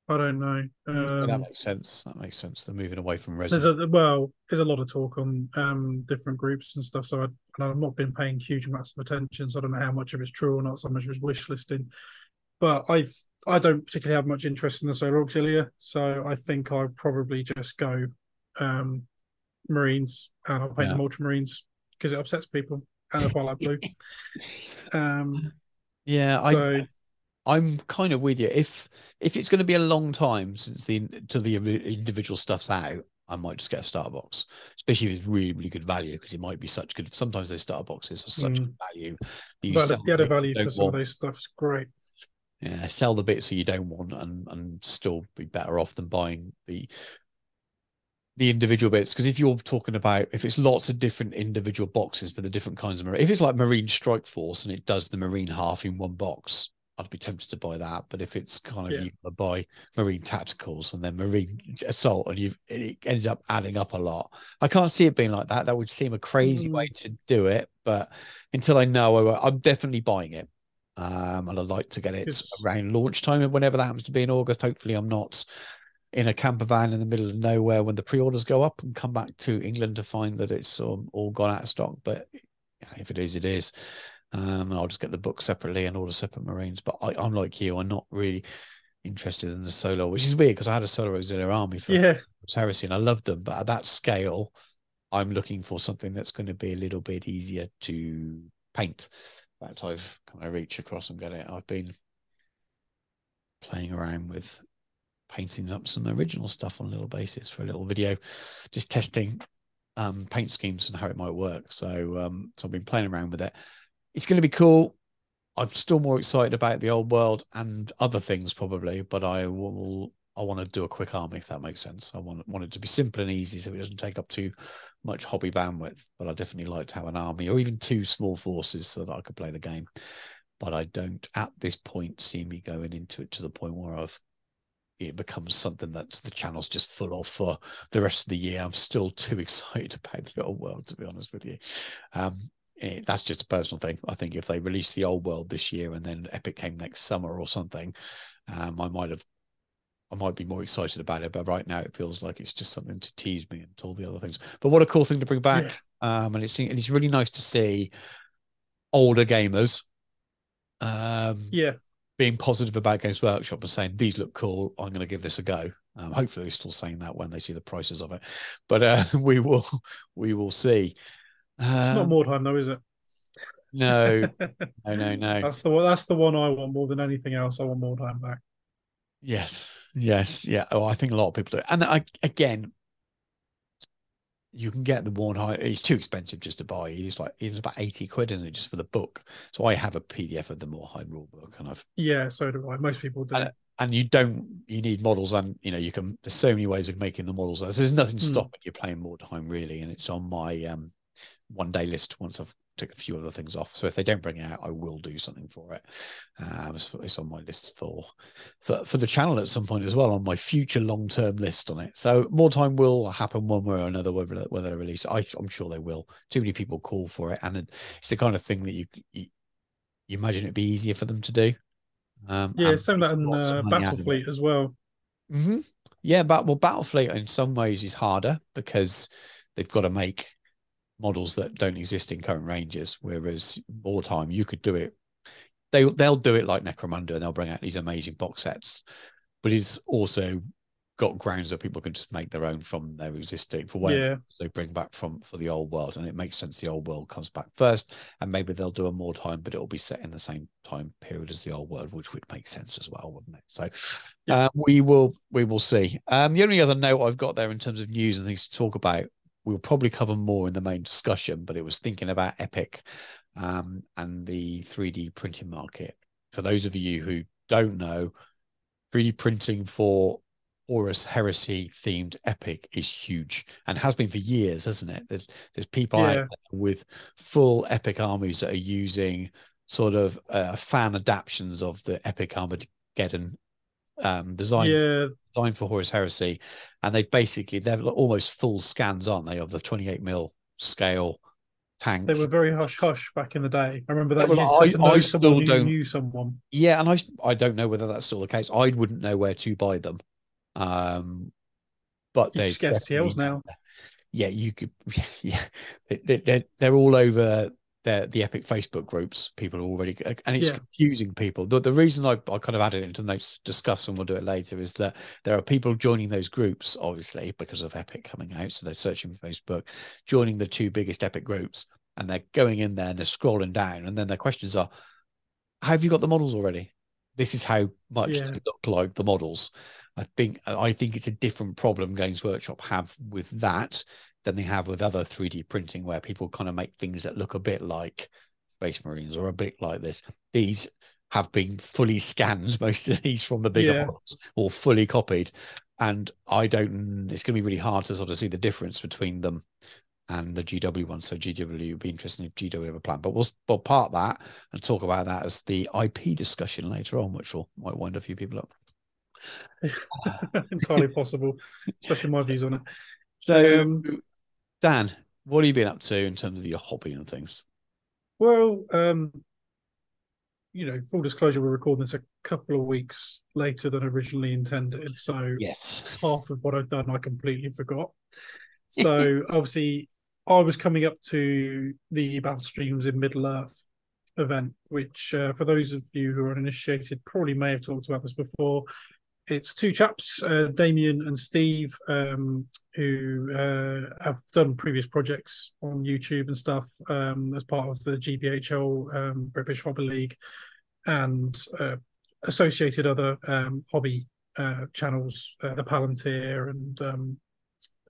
Speaker 2: I don't know.
Speaker 1: Yeah, that makes sense. That makes sense. They're moving away from
Speaker 2: There's
Speaker 1: resin.
Speaker 2: a lot of talk on different groups and stuff. So I've not been paying huge amounts of attention. So I don't know how much of it's true or not. So much of it's wish listing. But I don't particularly have much interest in the Solar Auxilia. So I think I'll probably just go um, Marines and I'll paint
Speaker 1: Yeah.
Speaker 2: them Ultramarines because it upsets people and I quite like blue. Um,
Speaker 1: Yeah,
Speaker 2: so
Speaker 1: I'm kind of with you. If it's going to be a long time since the till the individual stuff's out, I might just get a starter box, especially if it's really, really good value, because it might be such good. Sometimes those starter boxes are such good value. You
Speaker 2: but
Speaker 1: sell
Speaker 2: the
Speaker 1: the
Speaker 2: added
Speaker 1: bit you
Speaker 2: value for
Speaker 1: don't
Speaker 2: some of
Speaker 1: want.
Speaker 2: those stuff's great.
Speaker 1: Yeah, sell the bits that you don't want, and still be better off than buying the individual bits. Because if you're talking about, if it's lots of different individual boxes for the different kinds of marine, if it's like Marine Strike Force and it does the Marine half in one box, I'd be tempted to buy that. But if it's kind of
Speaker 2: Yeah.
Speaker 1: you buy Marine Tacticals and then Marine Assault, and it ended up adding up a lot, I can't see it being like that. That would seem a crazy way
Speaker 2: Mm,
Speaker 1: to do it. But until I know, I'm definitely buying it. And I'd like to get it
Speaker 2: because
Speaker 1: around launch time, and whenever that happens to be in August. Hopefully, I'm not in a camper van in the middle of nowhere when the pre-orders go up and come back to England to find that it's all gone out of stock. But yeah, if it is, it is. And I'll just get the book separately and order separate Marines. But I'm like you, I'm not really interested in the solo, which is weird because I had a solo auxiliary army for
Speaker 2: yeah,
Speaker 1: Heresy and I loved them. But at that scale, I'm looking for something that's going to be a little bit easier to paint. In fact, I've kind of reach across and get it. I've been playing around with painting up some original stuff on a little basis for a little video, just testing paint schemes and how it might work. So I've been playing around with it. It's going to be cool. I'm still more excited about the old world and other things probably, but I want to do a quick army, if that makes sense. I want it to be simple and easy so it doesn't take up too much hobby bandwidth. But I definitely like to have an army or even two small forces so that I could play the game. But I don't at this point see me going into it to the point where it becomes something that the channel's just full of for the rest of the year. I'm still too excited about the old world, to be honest with you. That's just a personal thing. I think if they released the old world this year and then Epic came next summer or something, I might be more excited about it. But right now, it feels like it's just something to tease me until the other things. But what a cool thing to bring
Speaker 2: yeah,
Speaker 1: back! And it's really nice to see older gamers um,
Speaker 2: yeah.
Speaker 1: being positive about Games Workshop and saying these look cool. I'm going to give this a go. Hopefully, they're still saying that when they see the prices of it, but we will see.
Speaker 2: It's not
Speaker 1: Um,
Speaker 2: Mordheim though, is it?
Speaker 1: no, no.
Speaker 2: That's the one I want more than anything else. I want Mordheim back.
Speaker 1: Yes, yeah. Oh, I think a lot of people do. And again, you can get the Warhammer. It's too expensive just to buy. It's about 80 quid, isn't it, just for the book? So I have a PDF of the Warhammer rule book, and
Speaker 2: Yeah, so do I. Most people do.
Speaker 1: and you need models, and there's so many ways of making the models. So there's nothing
Speaker 2: Hmm.
Speaker 1: stopping you playing Mordheim really, and it's on my 1 day list once I've took a few other things off. So if they don't bring it out, I will do something for it. It's on my list for the channel at some point as well, on my future long-term list on it. So more time will happen one way or another, whether they release it. I'm sure they will. Too many people call for it, and it's the kind of thing that you imagine it'd be easier for them to do,
Speaker 2: Yeah,
Speaker 1: and
Speaker 2: same
Speaker 1: make
Speaker 2: that in
Speaker 1: lots of money out of it.
Speaker 2: Battlefleet as well.
Speaker 1: Yeah, but Battlefleet in some ways is harder because they've got to make models that don't exist in current ranges. Whereas Wartime, you could do it. They'll do it like Necromunda, and they'll bring out these amazing box sets. But it's also got grounds that people can just make their own from their existing for whatever
Speaker 2: Yeah,
Speaker 1: they bring back from for the old world, and it makes sense the old world comes back first, and maybe they'll do a more time, but it'll be set in the same time period as the old world, which would make sense as well, wouldn't it? So
Speaker 2: yeah,
Speaker 1: we will see. The only other note I've got there in terms of news and things to talk about, we'll probably cover more in the main discussion, but it was thinking about Epic and the 3D printing market. For those of you who don't know, 3D printing for Horus Heresy themed Epic is huge and has been for years, hasn't it? There's people out
Speaker 2: yeah,
Speaker 1: there with full Epic armies that are using sort of fan adaptations of the Epic Armageddon design
Speaker 2: yeah.
Speaker 1: for Horus Heresy, and they're almost full scans, aren't they, of the 28 mm scale
Speaker 2: They
Speaker 1: tanks.
Speaker 2: were very hush hush back in the day. I remember
Speaker 1: Yeah,
Speaker 2: that you
Speaker 1: well,
Speaker 2: just had to
Speaker 1: I
Speaker 2: know someone
Speaker 1: still
Speaker 2: who
Speaker 1: don't.
Speaker 2: knew someone.
Speaker 1: Yeah, and I don't know whether that's still the case. I wouldn't know where to buy them, um, but
Speaker 2: You
Speaker 1: they
Speaker 2: just get
Speaker 1: definitely
Speaker 2: STLs now.
Speaker 1: yeah, you could, yeah, they're all over the Epic Facebook groups. People are already, and it's
Speaker 2: Yeah,
Speaker 1: confusing people. The reason I kind of added it into the notes to discuss, and we'll do it later, is that there are people joining those groups, obviously, because of Epic coming out. So they're searching for Facebook, joining the two biggest Epic groups, and they're going in there and they're scrolling down, and then their questions are, have you got the models already? This is how much
Speaker 2: yeah,
Speaker 1: they look like the models. I think it's a different problem Games Workshop have with that than they have with other 3D printing, where people kind of make things that look a bit like Space Marines or a bit like this. These have been fully scanned, most of these from the bigger
Speaker 2: yeah.
Speaker 1: models, or fully copied. And I don't, it's going to be really hard to sort of see the difference between them and the GW one. So GW would be interesting if GW have a plan. But we'll part that and talk about that as the IP discussion later on, which might wind a few people up.
Speaker 2: Entirely possible, especially my views on it.
Speaker 1: So,
Speaker 2: Um,
Speaker 1: Dan, what have you been up to in terms of your hobby and things?
Speaker 2: well, full disclosure, we're recording this a couple of weeks later than originally intended. So
Speaker 1: Yes.
Speaker 2: half of what I've done, I completely forgot. So obviously, I was coming up to the Battle Streams in Middle Earth event, which for those of you who are uninitiated, probably may have talked about this before. It's two chaps, Damien and Steve, who have done previous projects on YouTube and stuff as part of the GBHL British Hobby League and associated other hobby channels, the Palantir and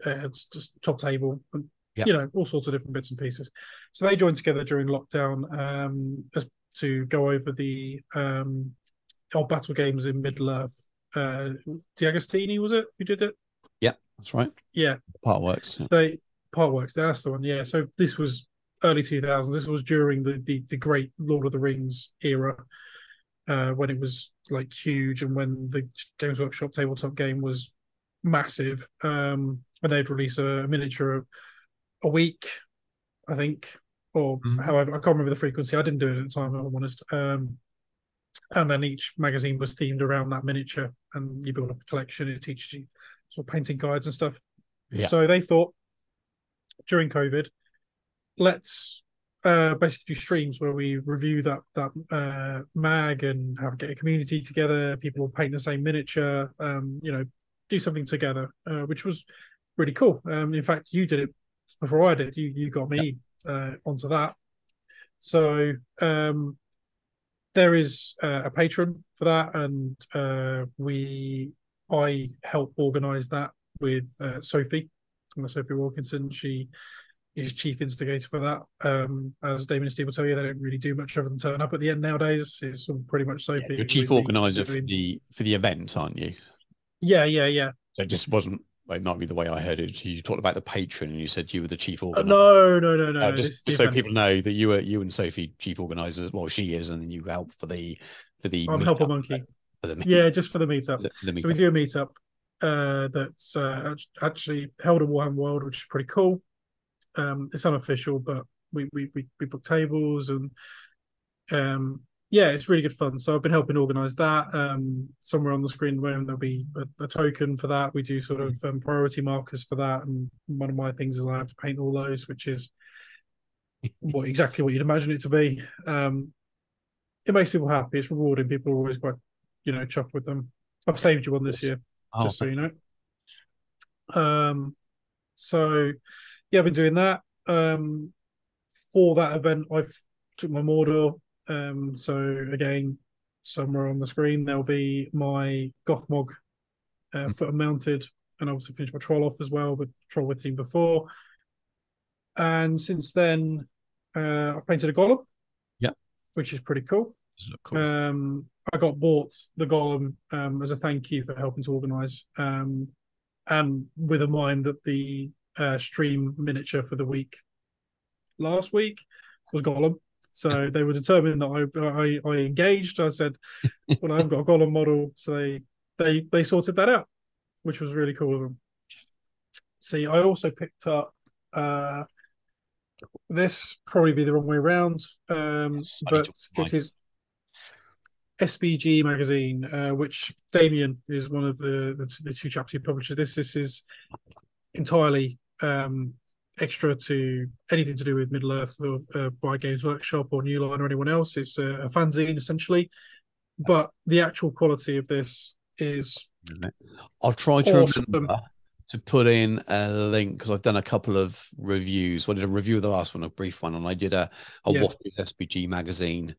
Speaker 2: it's just Top Table, and
Speaker 1: Yeah.
Speaker 2: all sorts of different bits and pieces. So they joined together during lockdown to go over the old battle games in Middle Earth. Diagostini, was it who did it?
Speaker 1: Yeah, that's right.
Speaker 2: Yeah,
Speaker 1: Part works. Yeah.
Speaker 2: they Partworks. That's the one. Yeah. So this was early 2000s. This was during the great Lord of the Rings era, when it was like huge and when the Games Workshop tabletop game was massive. And they'd release a miniature a week, I think, or
Speaker 1: Mhm.
Speaker 2: however, I can't remember the frequency. I didn't do it at the time, if I'm honest. And then each magazine was themed around that miniature, and you build up a collection. It teaches you sort of painting guides and stuff.
Speaker 1: Yeah.
Speaker 2: So they thought during COVID, let's basically do streams where we review that mag and get a community together. People will paint the same miniature. Do something together, which was really cool. In fact, you did it before I did. You got
Speaker 1: Yeah.
Speaker 2: me onto that. So there is a patron for that, and I help organise that with Sophie, Sophie Wilkinson. She is chief instigator for that. As Damien and Steve will tell you, they don't really do much other than turn up at the end nowadays. It's pretty much
Speaker 1: Yeah. You're
Speaker 2: Sophie
Speaker 1: chief
Speaker 2: with me
Speaker 1: organizer for
Speaker 2: doing.
Speaker 1: the event, aren't you?
Speaker 2: Yeah, yeah, yeah.
Speaker 1: So it just wasn't, it might be the way I heard it. You talked about the patron and you said you were the chief organizer.
Speaker 2: No, no, no, no, no.
Speaker 1: Just
Speaker 2: This is the
Speaker 1: so
Speaker 2: event.
Speaker 1: people know that you and Sophie chief organizers. Well, she is, and then you help for the
Speaker 2: I'm Helper
Speaker 1: meetup.
Speaker 2: Monkey.
Speaker 1: For the
Speaker 2: Yeah, just for the meetup.
Speaker 1: for the
Speaker 2: So we
Speaker 1: meetup.
Speaker 2: do a meetup that's actually held at Warhammer World, which is pretty cool. It's unofficial, but we book tables and yeah, it's really good fun. So I've been helping organise that. Somewhere on the screen when there'll be a token for that. We do sort of priority markers for that, and one of my things is I have to paint all those, which is exactly what you'd imagine it to be. It makes people happy. It's rewarding. People are always quite chuffed with them. I've saved you one this year,
Speaker 1: Oh,
Speaker 2: just so you know. Um, so yeah, I've been doing that. For that event, I've took my Mordor. So again, somewhere on the screen there'll be my Gothmog foot and mounted, and obviously finished my troll off as well with troll with team before. And since then, I've painted a golem,
Speaker 1: Yeah,
Speaker 2: which is pretty cool.
Speaker 1: does look cool.
Speaker 2: I got bought the golem as a thank you for helping to organise, and with a mind that the stream miniature for the week last week was golem. So they were determined that I engaged. I said, "Well, I've got a golem model," so they sorted that out, which was really cool of them. See, I also picked up this probably be the wrong way around,
Speaker 1: I need
Speaker 2: but
Speaker 1: to
Speaker 2: it
Speaker 1: mine.
Speaker 2: is SBG magazine, which Damien is one of the two chaps who publishes this. This is entirely extra to anything to do with Middle Earth or by Games Workshop or New Line or anyone else. It's a fanzine essentially, but the actual quality of this is
Speaker 1: Isn't it? I'll try to
Speaker 2: awesome.
Speaker 1: remember to put in a link because I've done a couple of reviews. I did a review of the last one, a brief one, and I did a
Speaker 2: Yeah,
Speaker 1: what is SBG magazine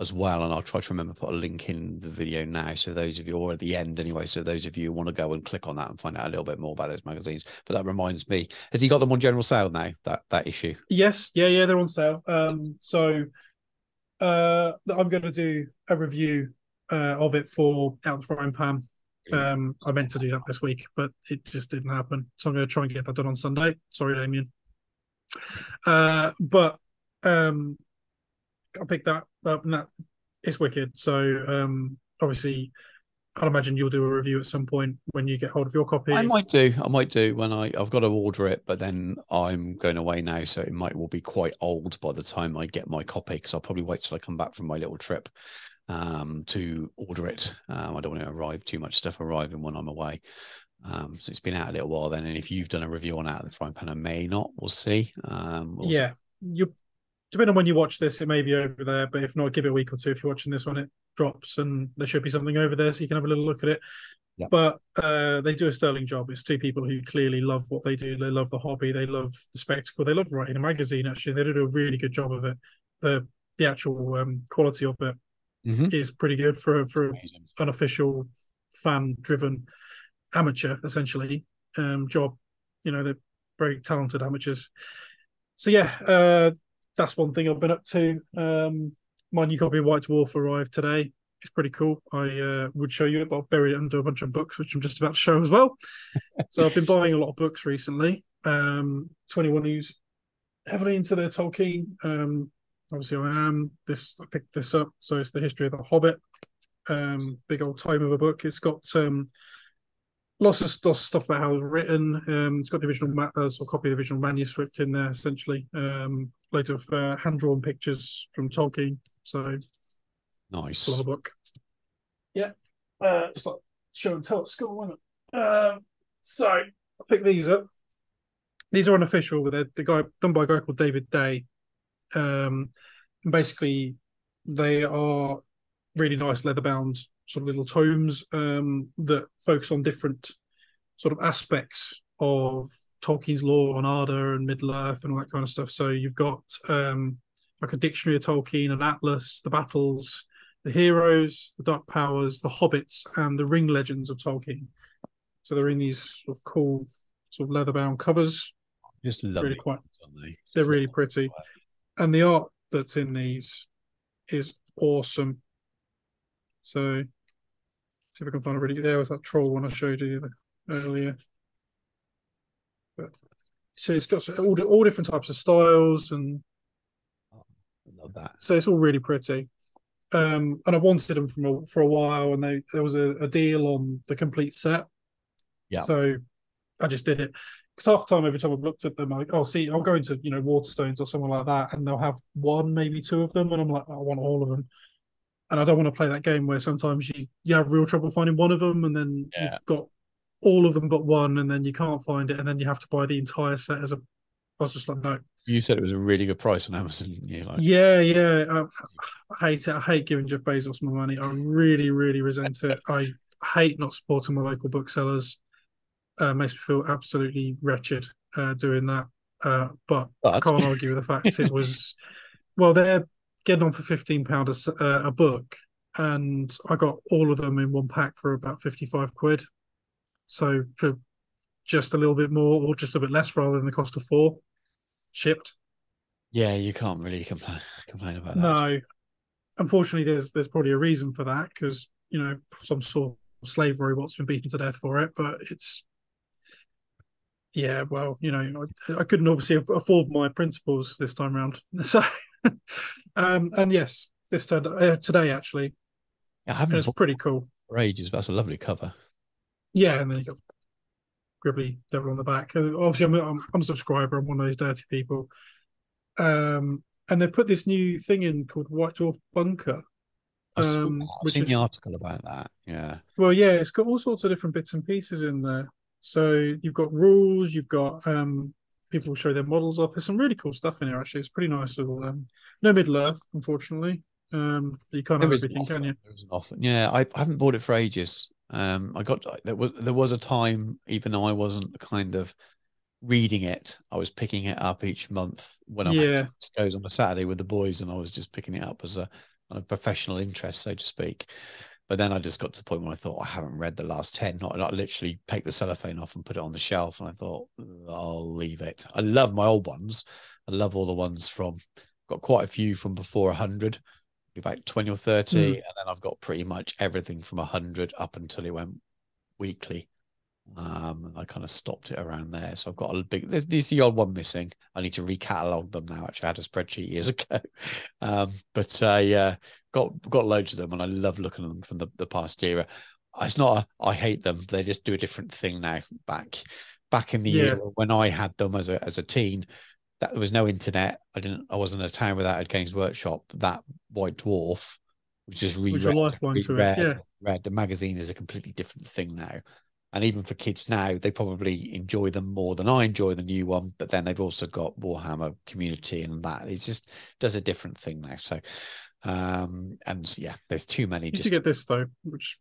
Speaker 1: as well. And I'll try to remember to put a link in the video now. So those of you, or at the end anyway, so those of you who want to go and click on that and find out a little bit more about those magazines. But that reminds me, has he got them on general sale now? That issue?
Speaker 2: yes, yeah, they're on sale. I'm going to do a review of it for Out the Frying Pan.
Speaker 1: Brilliant.
Speaker 2: I meant to do that this week, but it just didn't happen. So I'm going to try and get that done on Sunday. Sorry, Damien. But I picked that up, and that it's wicked. So obviously, I'd imagine you'll do a review at some point when you get hold of your
Speaker 1: I
Speaker 2: copy.
Speaker 1: might do. I might do when I've got to order it, but then I'm going away now, so it might will be quite old by the time I get my copy because I'll probably wait till I come back from my little trip to order it. I don't want to arrive too much stuff arriving when I'm away. So it's been out a little while then, and if you've done a review on Out of the Frying Pan, I may not. We'll see. We'll see.
Speaker 2: Yeah, you depending on when you watch this, it may be over there. But if not, give it a week or two. If you're watching this when it drops, and there should be something over there, so you can have a little look at it.
Speaker 1: Yeah.
Speaker 2: But they do a sterling job. It's two people who clearly love what they do. They love the hobby. They love the spectacle. They love writing a magazine. Actually, they do a really good job of it. The actual quality of it
Speaker 1: Mm-hmm.
Speaker 2: is pretty good for
Speaker 1: Amazing.
Speaker 2: an official fan driven amateur essentially job. You know, they're very talented amateurs. So yeah, that's one thing I've been up to. My new copy of White Dwarf arrived today. It's pretty cool. I would show you it, but I'll bury it under a bunch of books, which I'm just about to show as well. So I've been buying a lot of books recently. 21 who's heavily into their Tolkien. Obviously, I am. I picked this up, so it's the history of the Hobbit. Big old tome of a book. It's got lots of stuff about how it was written. It's got the original or copy of the original manuscript in there, essentially. Loads of hand drawn pictures from Tolkien. So, love a
Speaker 1: Nice.
Speaker 2: book. Yeah, it's like show and tell at school, wasn't it? So I picked these up. These are unofficial, but they're the guy done by a guy called David Day. And basically, they are really nice leather bound sort of little tomes that focus on different sort of aspects of Tolkien's lore on Arda and Middle Earth and all that kind of stuff. So you've got like a dictionary of Tolkien, an atlas, the battles, the heroes, the dark powers, the hobbits, and the ring legends of Tolkien. So they're in these sort of cool sort of leather bound covers.
Speaker 1: Just
Speaker 2: Really
Speaker 1: lovely,
Speaker 2: quite,
Speaker 1: aren't they?
Speaker 2: they're
Speaker 1: Just
Speaker 2: really
Speaker 1: little.
Speaker 2: pretty, and the art that's in these is awesome. So see if I can find a really. There was that troll one I showed you earlier. But so it's got all different types of styles, and
Speaker 1: Oh, I love that.
Speaker 2: so it's all really pretty. And I wanted them for a while, and there was a deal on the complete set,
Speaker 1: Yeah.
Speaker 2: so I just did it. Because half the time, every time I've looked at them, I'm like, oh, see, I'll go into Waterstones or something like that, and they'll have one, maybe two of them, and I'm like, I want all of them. And I don't want to play that game where sometimes you have real trouble finding one of them, and then
Speaker 1: Yeah.
Speaker 2: you've got all of them but one, and then you can't find it, and then you have to buy the entire set as a. I was just like, no.
Speaker 1: You said it was a really good price on Amazon. You're like,
Speaker 2: Yeah. I hate it. I hate giving Jeff Bezos my money. I really, really resent it. I hate not supporting my local booksellers. Makes me feel absolutely wretched doing that. But I
Speaker 1: But
Speaker 2: can't argue with the fact it was, well, they're getting on for £15 a book, and I got all of them in one pack for about 55 quid. So for just a little bit more, or just a bit less rather than the cost of four shipped.
Speaker 1: yeah, you can't really complain about that.
Speaker 2: No, unfortunately, there's probably a reason for that, because some sort of slave robot's been beaten to death for it. But it's, yeah, well, I couldn't obviously afford my principles this time around. So, and yes, this turned today actually,
Speaker 1: I
Speaker 2: and
Speaker 1: haven't
Speaker 2: it's
Speaker 1: thought
Speaker 2: pretty cool.
Speaker 1: for ages, but that's a lovely cover.
Speaker 2: Yeah, and then you got Gribbly Devil on the back. Obviously, I'm a subscriber. I'm one of those dirty people. And they've put this new thing in called White Dwarf Bunker,
Speaker 1: I saw that. I've
Speaker 2: which
Speaker 1: seen the
Speaker 2: is,
Speaker 1: article about that. Yeah.
Speaker 2: well, yeah, it's got all sorts of different bits and pieces in there. So you've got rules, you've got people show their models off. There's some really cool stuff in there. Actually, it's pretty nice. Little no Middle Earth, unfortunately. You can't have
Speaker 1: There is an
Speaker 2: everything, can
Speaker 1: offer.
Speaker 2: you?
Speaker 1: There is an offer. Yeah, I haven't bought it for ages. I got there was a time even though I wasn't kind of reading it, I was picking it up each month when I had
Speaker 2: Yeah,
Speaker 1: goes on a Saturday with the boys, and I was just picking it up as a professional interest, so to speak. But then I just got to the point where I thought I haven't read the last 10. Not literally take the cellophane off and put it on the shelf, and I thought I'll leave it. I love my old ones. I love all the ones from. Got quite a few from before 100, about 20 or 30,
Speaker 2: mm,
Speaker 1: and then I've got pretty much everything from 100 up until it went weekly. And I kind of stopped it around there. So I've got a big, there's the odd one missing. I need to recatalog them now. Actually, I had a spreadsheet years ago. But yeah, got loads of them, and I love looking at them from the past era. It's not I hate them. They just do a different thing now. Back in the
Speaker 2: yeah.
Speaker 1: era when I had them as a teen, that there was no internet. I wasn't in a town without a Games Workshop. That White Dwarf, which is
Speaker 2: Was your lifeline to it? Yeah,
Speaker 1: reread. The magazine is a completely different thing now. And even for kids now, they probably enjoy them more than I enjoy the new one. But then they've also got Warhammer community, and that it just does a different thing now. So, and yeah, there's too many.
Speaker 2: you need to
Speaker 1: Just
Speaker 2: get this though, which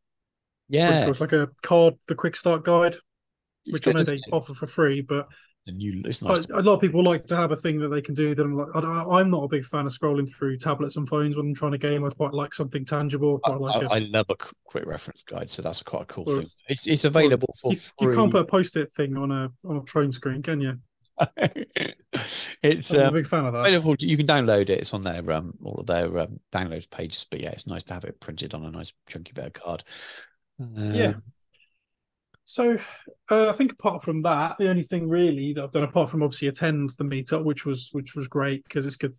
Speaker 2: pretty
Speaker 1: yeah,
Speaker 2: cool. It's like a card, the quick start guide,
Speaker 1: it's
Speaker 2: which I
Speaker 1: good.
Speaker 2: know
Speaker 1: Isn't
Speaker 2: they
Speaker 1: it?
Speaker 2: offer for free, but
Speaker 1: The new, it's nice to.
Speaker 2: a lot of people like to have a thing that they can do. That I'm not a big fan of scrolling through tablets and phones when I'm trying to game. I quite like something tangible. Quite like
Speaker 1: I love a quick reference guide, so that's quite a cool
Speaker 2: well,
Speaker 1: thing. It's
Speaker 2: well,
Speaker 1: available for
Speaker 2: you can't
Speaker 1: free.
Speaker 2: put a post-it thing on a phone screen, can you?
Speaker 1: It's
Speaker 2: I'm not a big fan of that.
Speaker 1: available. You can download it. It's on their all of their downloads pages. But yeah, it's nice to have it printed on a nice chunky bit of card.
Speaker 2: Yeah.
Speaker 1: Um,
Speaker 2: So I think apart from that, the only thing really that I've done, apart from obviously attend the meetup, which was great because it's good.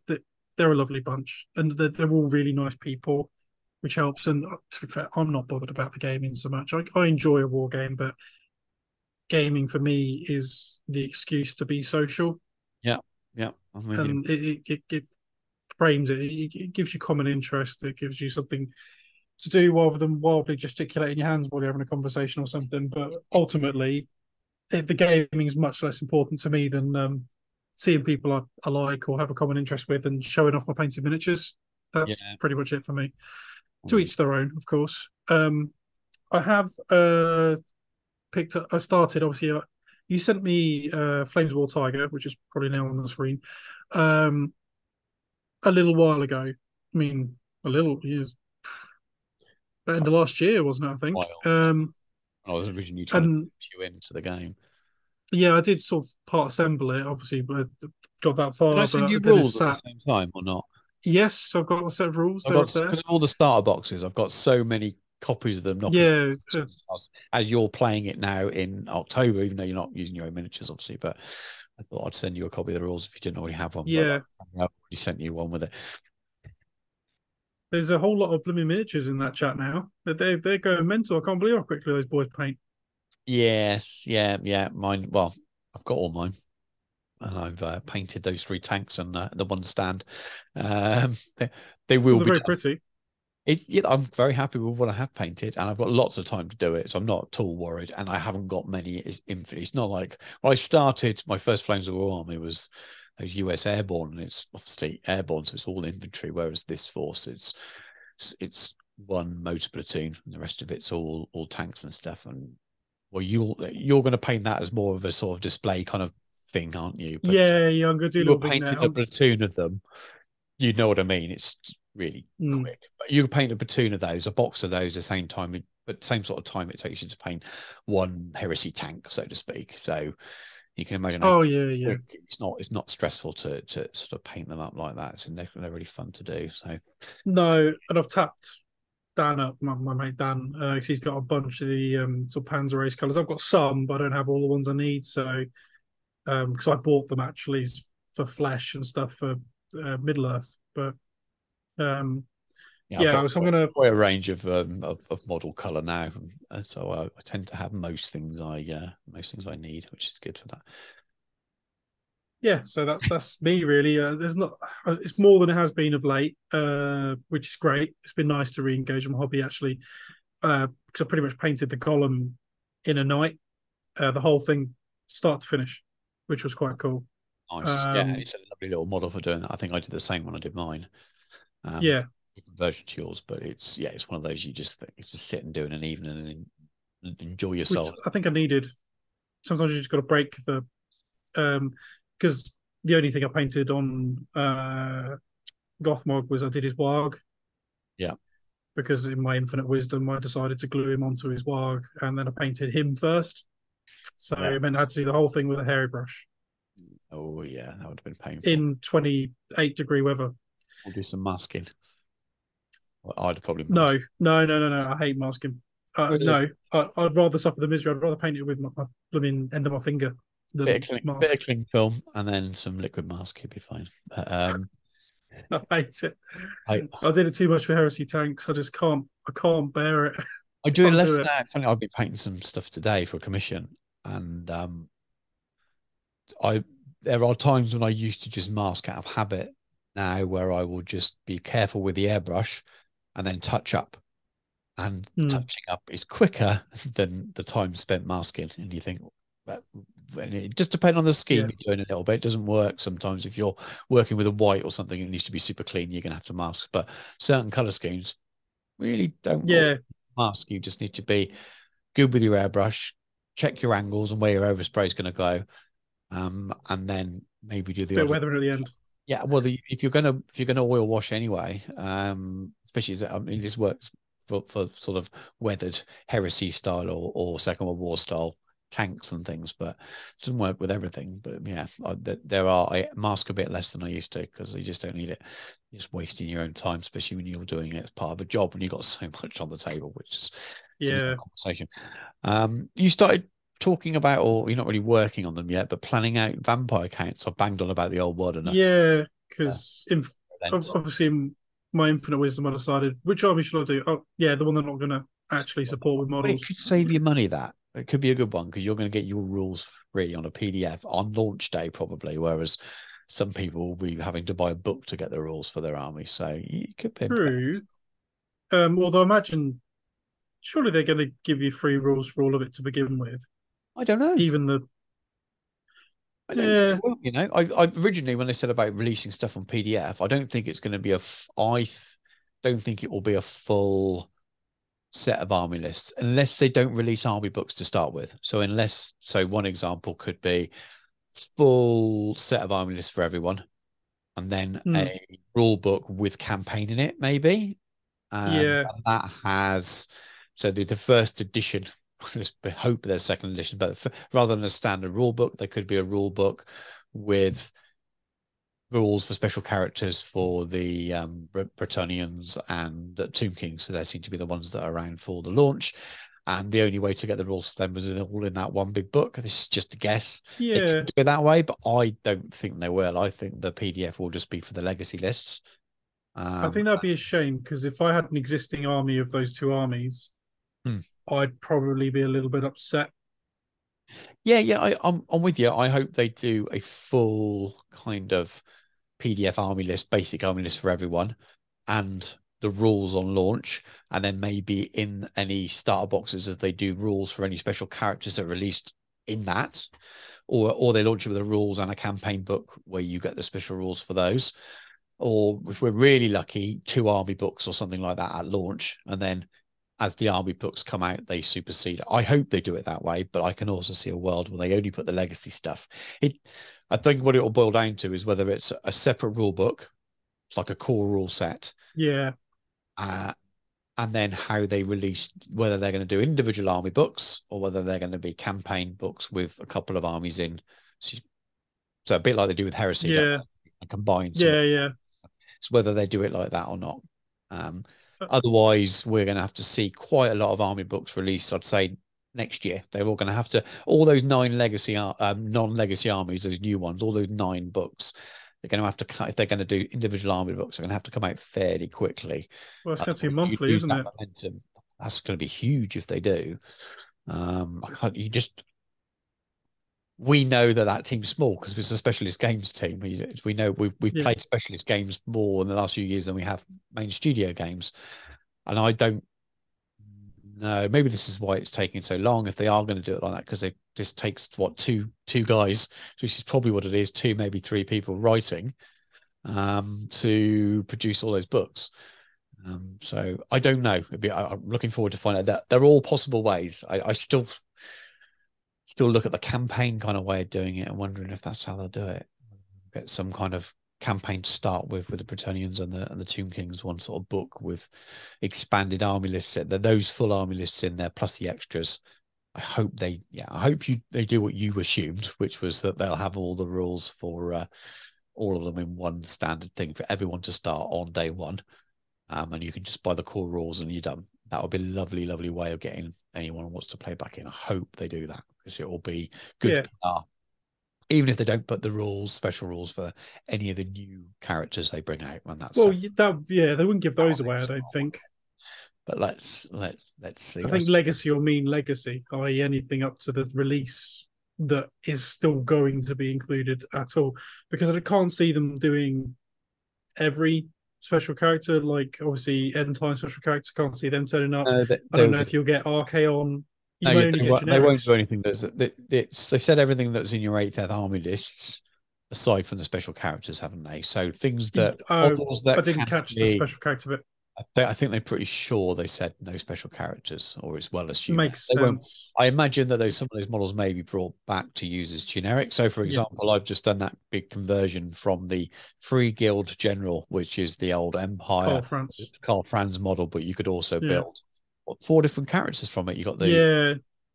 Speaker 2: They're a lovely bunch, and they're all really nice people, which helps. And to be fair, I'm not bothered about the gaming so much. I enjoy a war game, but gaming for me is the excuse to be social,
Speaker 1: yeah, yeah, I'm with you.
Speaker 2: and it frames it. It gives you common interest. It gives you something to do rather than wildly gesticulating your hands while you're having a conversation or something. But ultimately, the gaming is much less important to me than seeing people I like or have a common interest with and showing off my painted miniatures. That's
Speaker 1: Yeah,
Speaker 2: pretty much it for me.
Speaker 1: I'm
Speaker 2: To
Speaker 1: with you.
Speaker 2: each their own, of course. I have picked up. I started obviously. You sent me Flames of War Tiger, which is probably now on the screen, um, a little while ago. I mean, a little years, end of last year, wasn't it? I think.
Speaker 1: Wild, yeah. I was originally trying to
Speaker 2: And
Speaker 1: get you into the game.
Speaker 2: yeah, I did sort of part assemble it, obviously, but got that
Speaker 1: Did I
Speaker 2: far,
Speaker 1: send you
Speaker 2: but then it's
Speaker 1: rules at the
Speaker 2: sat.
Speaker 1: same time or not?
Speaker 2: Yes, I've got a set of rules.
Speaker 1: I've
Speaker 2: They're
Speaker 1: got
Speaker 2: up there.
Speaker 1: because of all the starter boxes. I've got so many copies of them knocking
Speaker 2: Yeah,
Speaker 1: as you're playing it now in October, even though you're not using your own miniatures, obviously. But I thought I'd send you a copy of the rules if you didn't already have one. But
Speaker 2: yeah.
Speaker 1: I've already sent you one with it.
Speaker 2: There's a whole lot of blooming miniatures in that chat now. They're going mental. I can't believe how quickly those boys paint.
Speaker 1: Yes, yeah, yeah. Mine. Well, I've got all mine, and I've painted those three tanks and the one stand. They
Speaker 2: Well,
Speaker 1: will
Speaker 2: they're
Speaker 1: be
Speaker 2: very
Speaker 1: done.
Speaker 2: pretty.
Speaker 1: Yeah, I'm very happy with what I have painted, and I've got lots of time to do it, so I'm not at all worried. And I haven't got many. It's infinite. It's not like when I started my first Flames of War army was US airborne, and it's obviously airborne, so it's all infantry. Whereas this force, it's one motor platoon, and the rest of it's all tanks and stuff. And Well, you're going to paint that as more of a sort of display kind of thing, aren't you? But
Speaker 2: Yeah, yeah, I'm gonna do a
Speaker 1: you were
Speaker 2: little vignette.
Speaker 1: painting a platoon of them. You know what I mean? It's really
Speaker 2: Mm.
Speaker 1: quick. But you paint a platoon of those, a box of those, the same time, but same sort of time it takes you to paint one heresy tank, so to speak. So you can imagine how
Speaker 2: Oh yeah, yeah.
Speaker 1: quick it's not stressful to sort of paint them up like that. So they're really fun to do. So
Speaker 2: No, and I've tapped Dan up, my mate Dan, because he's got a bunch of the sort of Panzer Race colours. I've got some, but I don't have all the ones I need. So because I bought them actually for Flesh and stuff for Middle Earth, but um,
Speaker 1: yeah, I've
Speaker 2: yeah,
Speaker 1: got
Speaker 2: so I'm gonna.
Speaker 1: quite a range of model color now, and so I tend to have most things I need, which is good for that.
Speaker 2: Yeah, so that's me really. There's not. It's more than it has been of late, which is great. It's been nice to re-engage in my hobby actually, because I pretty much painted the golem in a night, the whole thing, start to finish, which was quite cool.
Speaker 1: Nice, yeah,
Speaker 2: Um,
Speaker 1: it's a lovely little model for doing that. I think I did the same when I did mine.
Speaker 2: yeah,
Speaker 1: Different version to yours, but it's one of those you just think it's just sit and do in an evening and enjoy
Speaker 2: which
Speaker 1: yourself.
Speaker 2: I think I needed. Sometimes you just got to break the because the only thing I painted on Gothmog was I did his warg
Speaker 1: Yeah,
Speaker 2: because in my infinite wisdom I decided to glue him onto his warg and then I painted him first. So
Speaker 1: yeah.
Speaker 2: it meant I had to do the whole thing with a hairy brush
Speaker 1: Oh yeah, that would have been painful.
Speaker 2: in 28-degree weather.
Speaker 1: We'll do some masking. Well, I'd probably mask.
Speaker 2: No, no, no, no, no. I hate masking.
Speaker 1: Really?
Speaker 2: No, I'd rather suffer the misery. I'd rather paint it with my blooming end of my finger than
Speaker 1: Bit
Speaker 2: mask.
Speaker 1: of cling film, and then some liquid mask. You'd be fine. But,
Speaker 2: I hate it.
Speaker 1: I
Speaker 2: I did it too much for heresy tanks. I just can't. I can't bear it.
Speaker 1: I do it
Speaker 2: Can't do
Speaker 1: less
Speaker 2: it.
Speaker 1: now. Funny, I've been painting some stuff today for a commission, and I there are times when I used to just mask out of habit now where I will just be careful with the airbrush and then touch up. And
Speaker 2: Hmm.
Speaker 1: touching up is quicker than the time spent masking. And you think, well, it just depends on the scheme
Speaker 2: Yeah.
Speaker 1: you're doing a little bit. It doesn't work sometimes. If you're working with a white or something, it needs to be super clean, you're going to have to mask. But certain color schemes really don't all
Speaker 2: Yeah.
Speaker 1: mask. You just need to be good with your airbrush, check your angles and where your overspray is going to go. And then maybe do the
Speaker 2: Bit of
Speaker 1: odd.
Speaker 2: weathering at the end.
Speaker 1: Yeah, well, if you're gonna oil wash anyway, especially as I mean, this works for sort of weathered heresy style or Second World War style tanks and things, but it doesn't work with everything. But yeah, I mask a bit less than I used to because you just don't need it. You're just wasting your own time, especially when you're doing it as part of a job and you've got so much on the table, which is it's another
Speaker 2: Yeah.
Speaker 1: conversation. You started talking about, or you're not really working on them yet, but planning out vampire counts. I've banged on about the old world enough.
Speaker 2: Yeah.
Speaker 1: Uh,
Speaker 2: Because
Speaker 1: event.
Speaker 2: obviously in my infinite wisdom, I decided which army should I do? Oh, yeah, the one they're not going to actually support with
Speaker 1: Well, it
Speaker 2: models.
Speaker 1: could save you money. That it could be a good one because you're going to get your rules free on a PDF on launch day, probably. Whereas some people will be having to buy a book to get the rules for their army. So you could be.
Speaker 2: True. Although I imagine surely they're going to give you free rules for all of it to begin with.
Speaker 1: I don't know.
Speaker 2: Even the
Speaker 1: I don't know.
Speaker 2: yeah,
Speaker 1: Well, I originally when they said about releasing stuff on PDF, I don't think it's going to be don't think it will be a full set of army lists unless they don't release army books to start with. So one example could be full set of army lists for everyone, and then
Speaker 2: mm,
Speaker 1: a rule book with campaign in it, maybe.
Speaker 2: yeah,
Speaker 1: And that has so the first edition. Just hope there's second edition, but rather than a standard rule book, there could be a rule book with rules for special characters for the Bretonnians and Tomb Kings. So they seem to be the ones that are around for the launch. And the only way to get the rules for them was all in that one big book. This is just a guess. They
Speaker 2: yeah.
Speaker 1: could do it that way, but I don't think they will. I think the PDF will just be for the legacy lists.
Speaker 2: I
Speaker 1: Um,
Speaker 2: think that'd be a shame because if I had an existing army of those two armies,
Speaker 1: hmm.
Speaker 2: I'd probably be a little bit upset.
Speaker 1: Yeah, I'm with you. I hope they do a full kind of PDF army list, basic army list for everyone, and the rules on launch, and then maybe in any starter boxes if they do rules for any special characters that are released in that, or they launch it with the rules and a campaign book where you get the special rules for those, or if we're really lucky, two army books or something like that at launch, and then as the army books come out, they supersede. I hope they do it that way, but I can also see a world where they only put the legacy stuff. I think what it will boil down to is whether it's a separate rule book, like a core rule set,
Speaker 2: Yeah,
Speaker 1: uh, and then how they release, whether they're going to do individual army books or whether they're going to be campaign books with a couple of armies in. So a bit like they do with Heresy, don't
Speaker 2: yeah,
Speaker 1: they? And combine some.
Speaker 2: yeah.
Speaker 1: It's whether they do it like that or not. Um,
Speaker 2: Uh,
Speaker 1: Otherwise, we're going to have to see quite a lot of army books released, I'd say, next year. They're all going to have to, all those 9 legacy, non-legacy armies, those new ones, all those 9 books, they're going to have to, if they're going to do individual army books, they're going to have to come out fairly quickly.
Speaker 2: Well, it's going to be
Speaker 1: You
Speaker 2: monthly,
Speaker 1: lose
Speaker 2: isn't
Speaker 1: that
Speaker 2: it?
Speaker 1: momentum. That's going to be huge if they do. You just, we know that team's small because it's a specialist games team. We know we've
Speaker 2: Yeah.
Speaker 1: played specialist games more in the last few years than we have main studio games. And I don't know. Maybe this is why it's taking so long. If they are going to do it like that, because it just takes what two guys, which is probably what it is, 2 maybe 3 people writing to produce all those books. So I don't know. I'm looking forward to find out that they're all possible ways. I still look at the campaign kind of way of doing it and wondering if that's how they'll do it. Get some kind of campaign to start with the Bretonnians and the Tomb Kings, one sort of book with expanded army lists. Those full army lists in there plus the extras. I hope they do what you assumed, which was that they'll have all the rules for all of them in one standard thing for everyone to start on day one. And you can just buy the core rules and you're done. That would be a lovely, lovely way of getting anyone who wants to play back in. I hope they do that because it will be good
Speaker 2: Yeah.
Speaker 1: PR. Even if they don't put the rules, special rules for any of the new characters they bring out, and that's
Speaker 2: Well, they wouldn't give those away, I don't
Speaker 1: smart.
Speaker 2: think.
Speaker 1: But let's see.
Speaker 2: I think legacy will mean legacy, i.e., anything up to the release that is still going to be included at all. Because I can't see them doing every special character, like obviously end time special characters, can't see them turning up.
Speaker 1: No,
Speaker 2: I don't know if you'll get Archaon.
Speaker 1: no,
Speaker 2: You may only get
Speaker 1: they won't do
Speaker 2: generics.
Speaker 1: anything. They've said everything that's in your 8th army lists, aside from the special characters, haven't they? So things that models
Speaker 2: I
Speaker 1: that
Speaker 2: didn't
Speaker 1: can
Speaker 2: catch the
Speaker 1: be.
Speaker 2: special character bit.
Speaker 1: I think they're pretty sure they said no special characters, or it's well assumed that
Speaker 2: Makes
Speaker 1: they won't.
Speaker 2: sense.
Speaker 1: I imagine that some of those models may be brought back to use as generic. So, for
Speaker 2: Yeah.
Speaker 1: example, I've just done that big conversion from the Free Guild General, which is the old Empire
Speaker 2: Carl France.
Speaker 1: Karl Franz model, but you could also
Speaker 2: Yeah.
Speaker 1: build 4 different characters from it. You got the
Speaker 2: Yeah.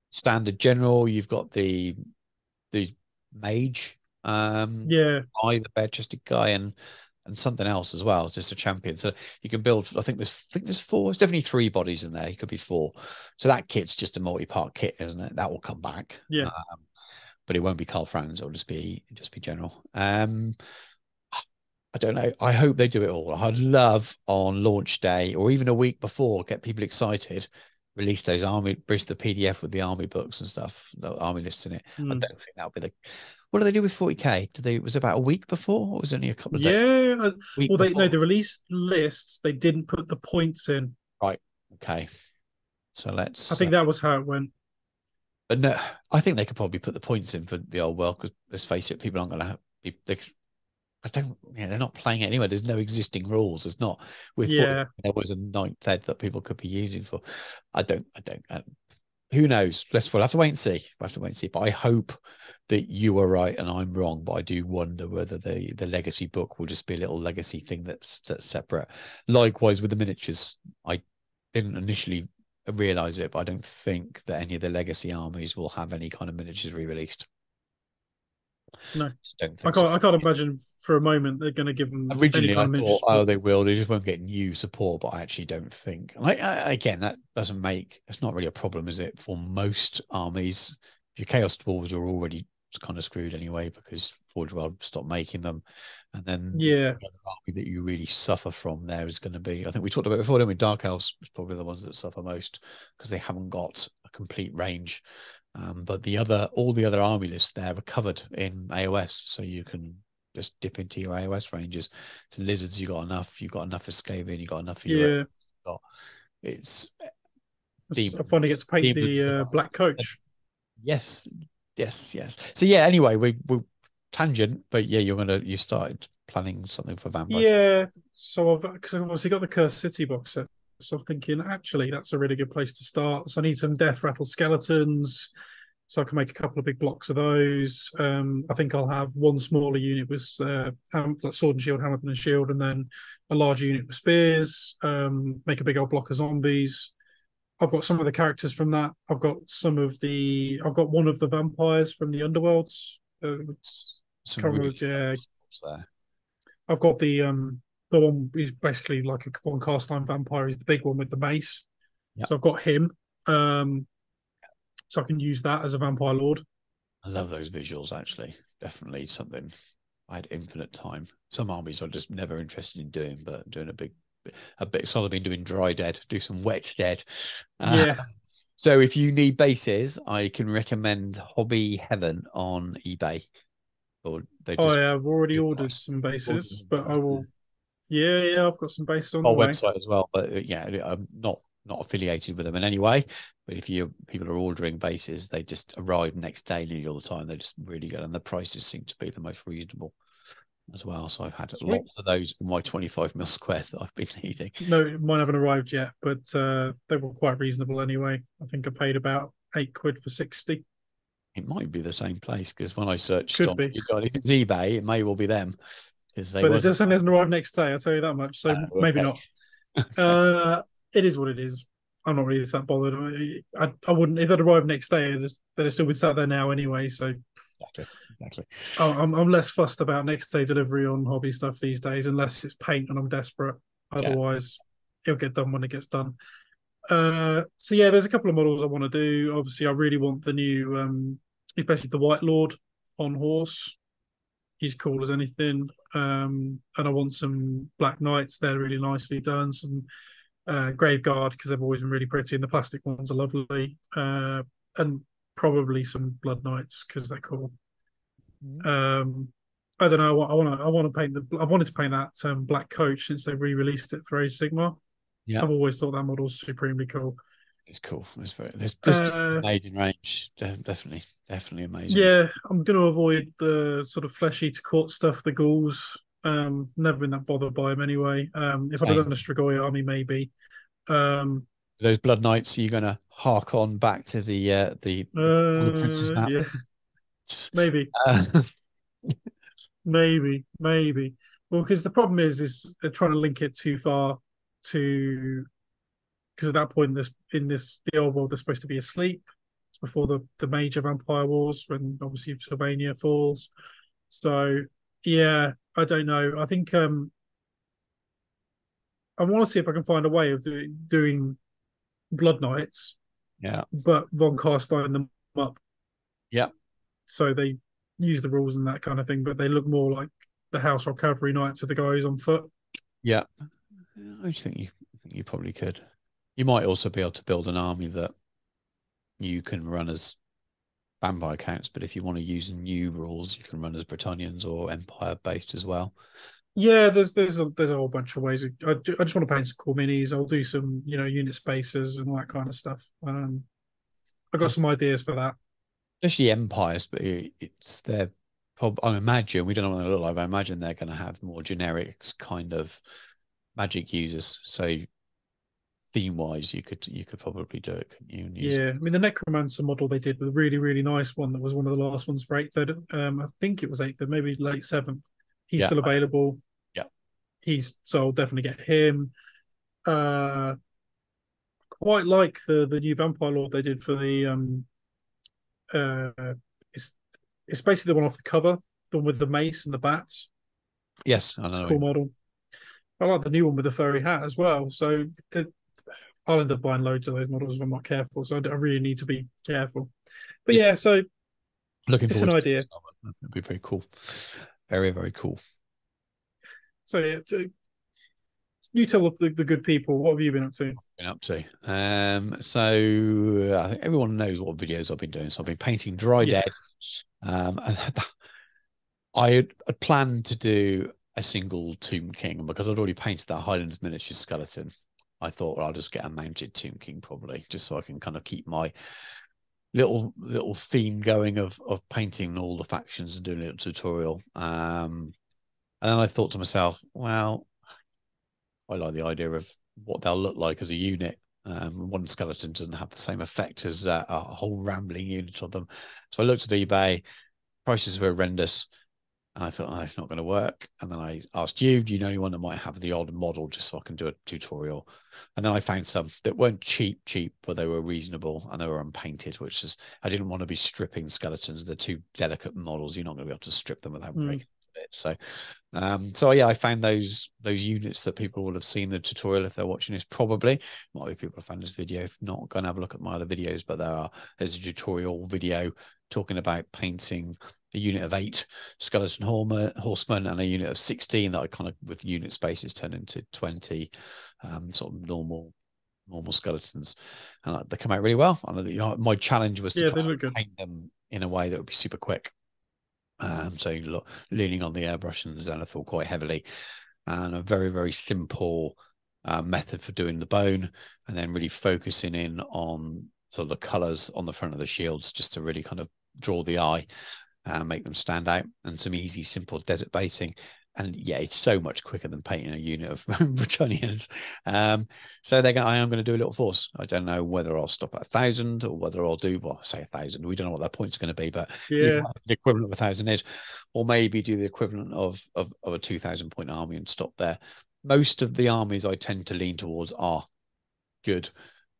Speaker 1: standard general, you've got the mage,
Speaker 2: Yeah.
Speaker 1: the bare-chested guy, and something else as well, just a champion. So you can build. I think there's 4. There's definitely 3 bodies in there. It could be 4. So that kit's just a multi-part kit, isn't it? That will come back.
Speaker 2: Yeah.
Speaker 1: But it won't be Karl Franz. It'll just be general. I don't know. I hope they do it all. I'd love on launch day or even a week before, get people excited, release the PDF with the army books and stuff, the army lists in it. I don't think that'll be the. What do they do with 40k? Was it about a week before, or was it only a couple of days?
Speaker 2: Yeah.
Speaker 1: Week
Speaker 2: Well,
Speaker 1: before.
Speaker 2: they released lists. They didn't put the points in.
Speaker 1: Right. Okay. So
Speaker 2: I
Speaker 1: let's.
Speaker 2: think that was how it went.
Speaker 1: But no, I think they could probably put the points in for the old world because let's face it, people aren't going to be. I don't. Yeah, they're not playing it anyway. There's no existing rules. There's not with
Speaker 2: Yeah.
Speaker 1: there was a 9th ed that people could be using for. I don't. Who knows? We'll have to wait and see. We'll have to wait and see. But I hope that you are right and I'm wrong. But I do wonder whether the legacy book will just be a little legacy thing that's separate. Likewise with the miniatures, I didn't initially realize it, but I don't think that any of the legacy armies will have any kind of miniatures re-released.
Speaker 2: No,
Speaker 1: Just don't
Speaker 2: I
Speaker 1: think so.
Speaker 2: can't imagine for a moment they're going to give them any
Speaker 1: Originally,
Speaker 2: kind
Speaker 1: I
Speaker 2: of miniature
Speaker 1: thought, oh,
Speaker 2: support.
Speaker 1: they will. They just won't get new support, but I actually don't think. Again, that doesn't make. It's not really a problem, is it? For most armies, your Chaos Dwarves are already kind of screwed anyway because Forge World stopped making them, and then the
Speaker 2: Yeah.
Speaker 1: other army that you really suffer from there is going to be. I think we talked about it before, didn't we? Dark Elves is probably the ones that suffer most because they haven't got a complete range. But all the other army lists there are covered in AOS, so you can just dip into your AOS ranges. So lizards, you got enough. You got enough for Skaven. You got enough for your.
Speaker 2: Yeah.
Speaker 1: It's
Speaker 2: I finally get to paint
Speaker 1: demons.
Speaker 2: the black coach.
Speaker 1: Yes, yes. So yeah. Anyway, we tangent, but yeah, you started planning something for Vanguard.
Speaker 2: Yeah. So because I've obviously got the Cursed City box set. So I'm thinking, actually, that's a really good place to start. So I need some death rattle skeletons, so I can make a couple of big blocks of those. I think I'll have one smaller unit with like sword and shield, hammer and shield, and then a larger unit with spears. Make a big old block of zombies. I've got some of the characters from that. I've got one of the vampires from the underworlds.
Speaker 1: Some
Speaker 2: Can't
Speaker 1: really
Speaker 2: remember.
Speaker 1: good
Speaker 2: Yeah,
Speaker 1: concepts there.
Speaker 2: I've got the one. He's basically like a one cast iron vampire. He's the big one with the mace.
Speaker 1: Yeah,
Speaker 2: So I've got him. Um, so I can use that as a vampire lord.
Speaker 1: I love those visuals. Actually, definitely something I had infinite time. Some armies I'm just never interested in doing, but doing a bit. So I've been doing dry dead, do some wet dead. Uh,
Speaker 2: Yeah.
Speaker 1: so if you need bases, I can recommend Hobby Heaven on eBay. Or they
Speaker 2: I
Speaker 1: just
Speaker 2: have already
Speaker 1: good
Speaker 2: ordered
Speaker 1: price.
Speaker 2: some
Speaker 1: Order
Speaker 2: bases,
Speaker 1: them
Speaker 2: but I
Speaker 1: from
Speaker 2: will. Yeah, yeah, I've got some bases on the
Speaker 1: our
Speaker 2: way.
Speaker 1: website as well. But yeah, I'm not affiliated with them in any way. But if you people are ordering bases, they just arrive next day nearly all the time. They're just really good, and the prices seem to be the most reasonable as well. So I've had
Speaker 2: Sweet.
Speaker 1: lots of those for my 25 mil squares that I've been needing.
Speaker 2: No, mine haven't arrived yet, but they were quite reasonable anyway. I think I paid about £8 for 60.
Speaker 1: It might be the same place because when I searched
Speaker 2: Could
Speaker 1: on,
Speaker 2: be,
Speaker 1: if it's eBay, it may well be them because they
Speaker 2: but it
Speaker 1: were.
Speaker 2: definitely hasn't arrived next day. I'll tell you that much. So maybe
Speaker 1: Okay.
Speaker 2: not.
Speaker 1: Okay.
Speaker 2: It is what it is. I'm not really that bothered. I wouldn't if they'd arrived next day. They'd still be sat there now anyway. So
Speaker 1: Exactly. Exactly.
Speaker 2: I'm less fussed about next day delivery on hobby stuff these days, unless it's paint and I'm desperate.
Speaker 1: Yeah.
Speaker 2: Otherwise, it'll get done when it gets done. So yeah, there's a couple of models I want to do. Obviously, I really want the new, especially the White Lord on horse. He's cool as anything. And I want some Black Knights. They're really nicely done. Some Grave Guard because they've always been really pretty, and the plastic ones are lovely. And probably some Blood Knights because they're cool. Um, I don't know. I want to paint the. I've wanted to paint that black coach since they re-released it for Age of Sigmar.
Speaker 1: Yeah.
Speaker 2: I've always thought that model's supremely cool.
Speaker 1: It's cool. It's very there's
Speaker 2: Uh,
Speaker 1: made in range. Definitely, definitely amazing.
Speaker 2: yeah, I'm going to avoid the sort of flesh eater court stuff. The ghouls. Never been that bothered by them anyway. If I'd have
Speaker 1: Same.
Speaker 2: done a Strigoi army, maybe. Um,
Speaker 1: Those blood knights, are you going to hark on back to the Prince's map?
Speaker 2: yeah, maybe,
Speaker 1: Uh,
Speaker 2: maybe. Well, because the problem is trying to link it too far to because at that point, this the old world, they're supposed to be asleep. It's before the major vampire wars when obviously Sylvania falls. So yeah, I don't know. I think I want to see if I can find a way of doing Blood Knights,
Speaker 1: yeah,
Speaker 2: but Von Carstein them up
Speaker 1: yeah,
Speaker 2: so they use the rules and that kind of thing, but they look more like the House of Cavalry Knights of the guys on foot.
Speaker 1: yeah. I just think you probably could. You might also be able to build an army that you can run as vampire counts, but if you want to use new rules, you can run as Britannians or Empire based as well.
Speaker 2: Yeah, there's a whole bunch of ways. I just want to paint some cool minis. I'll do some unit spaces and all that kind of stuff. I got some ideas for that.
Speaker 1: Especially empires, but it's their I imagine we don't know what they look like, but I imagine they're going to have more generics kind of magic users. So theme wise, you could probably do it, couldn't you? And use
Speaker 2: Yeah, I mean the Necromancer model they did was a really really nice one. That was one of the last ones for eighth. I think it was eighth, maybe late seventh. He's
Speaker 1: yeah,
Speaker 2: still available.
Speaker 1: yeah,
Speaker 2: So I'll definitely get him. Uh, quite like the new Vampire Lord they did for the uh, it's it's basically the one off the cover, the one with the mace and the bats.
Speaker 1: yes, I
Speaker 2: It's a
Speaker 1: know.
Speaker 2: cool model. I like the new one with the furry hat as well. So I'll end up buying loads of those models if I'm not careful. So I really need to be careful. But
Speaker 1: It's
Speaker 2: yeah, so
Speaker 1: looking
Speaker 2: it's an
Speaker 1: forward to
Speaker 2: idea.
Speaker 1: it. It'd be very cool, very very cool.
Speaker 2: So yeah, you tell the good people what have you been up to?
Speaker 1: Been up to. So I think everyone knows what videos I've been doing. So I've been painting dry
Speaker 2: Yeah,
Speaker 1: dead. And I had planned to do a single Tomb King because I'd already painted that Highlands miniature skeleton. I thought, well, I'll just get a mounted Tomb King probably, just so I can kind of keep my little theme going of painting all the factions and doing a little tutorial. And then I thought to myself, well, I like the idea of what they'll look like as a unit. One skeleton doesn't have the same effect as a whole rambling unit of them. So I looked at eBay, prices were horrendous. And I thought, oh, it's not going to work. And then I asked you, do you know anyone that might have the odd model just so I can do a tutorial? And then I found some that weren't cheap, but they were reasonable and they were unpainted, which is, I didn't want to be stripping skeletons. They're too delicate models. You're not going to be able to strip them without breaking it. So yeah, I found those units that people will have seen the tutorial if they're watching this. Probably might be people have found this video. If not, go and have a look at my other videos. But there's a tutorial video talking about painting a unit of 8 skeleton horsemen and a unit of 16 that I kind of, with unit spaces, turned into 20 sort of normal skeletons, and they come out really well. And my challenge was to try and paint them in a way that would be super quick. So leaning on the airbrush and Zenithal quite heavily, and a very, very simple method for doing the bone, and then really focusing in on sort of the colors on the front of the shields just to really kind of draw the eye and make them stand out, and some easy, simple desert basing. And yeah, it's so much quicker than painting a unit of Bretonians. So I am going to do a little force. I don't know whether I'll stop at 1,000 or whether I'll do, well, I say 1,000. We don't know what that point's going to be, but
Speaker 2: yeah,
Speaker 1: the equivalent of 1,000 is, or maybe do the equivalent of a 2,000 point army and stop there. Most of the armies I tend to lean towards are good,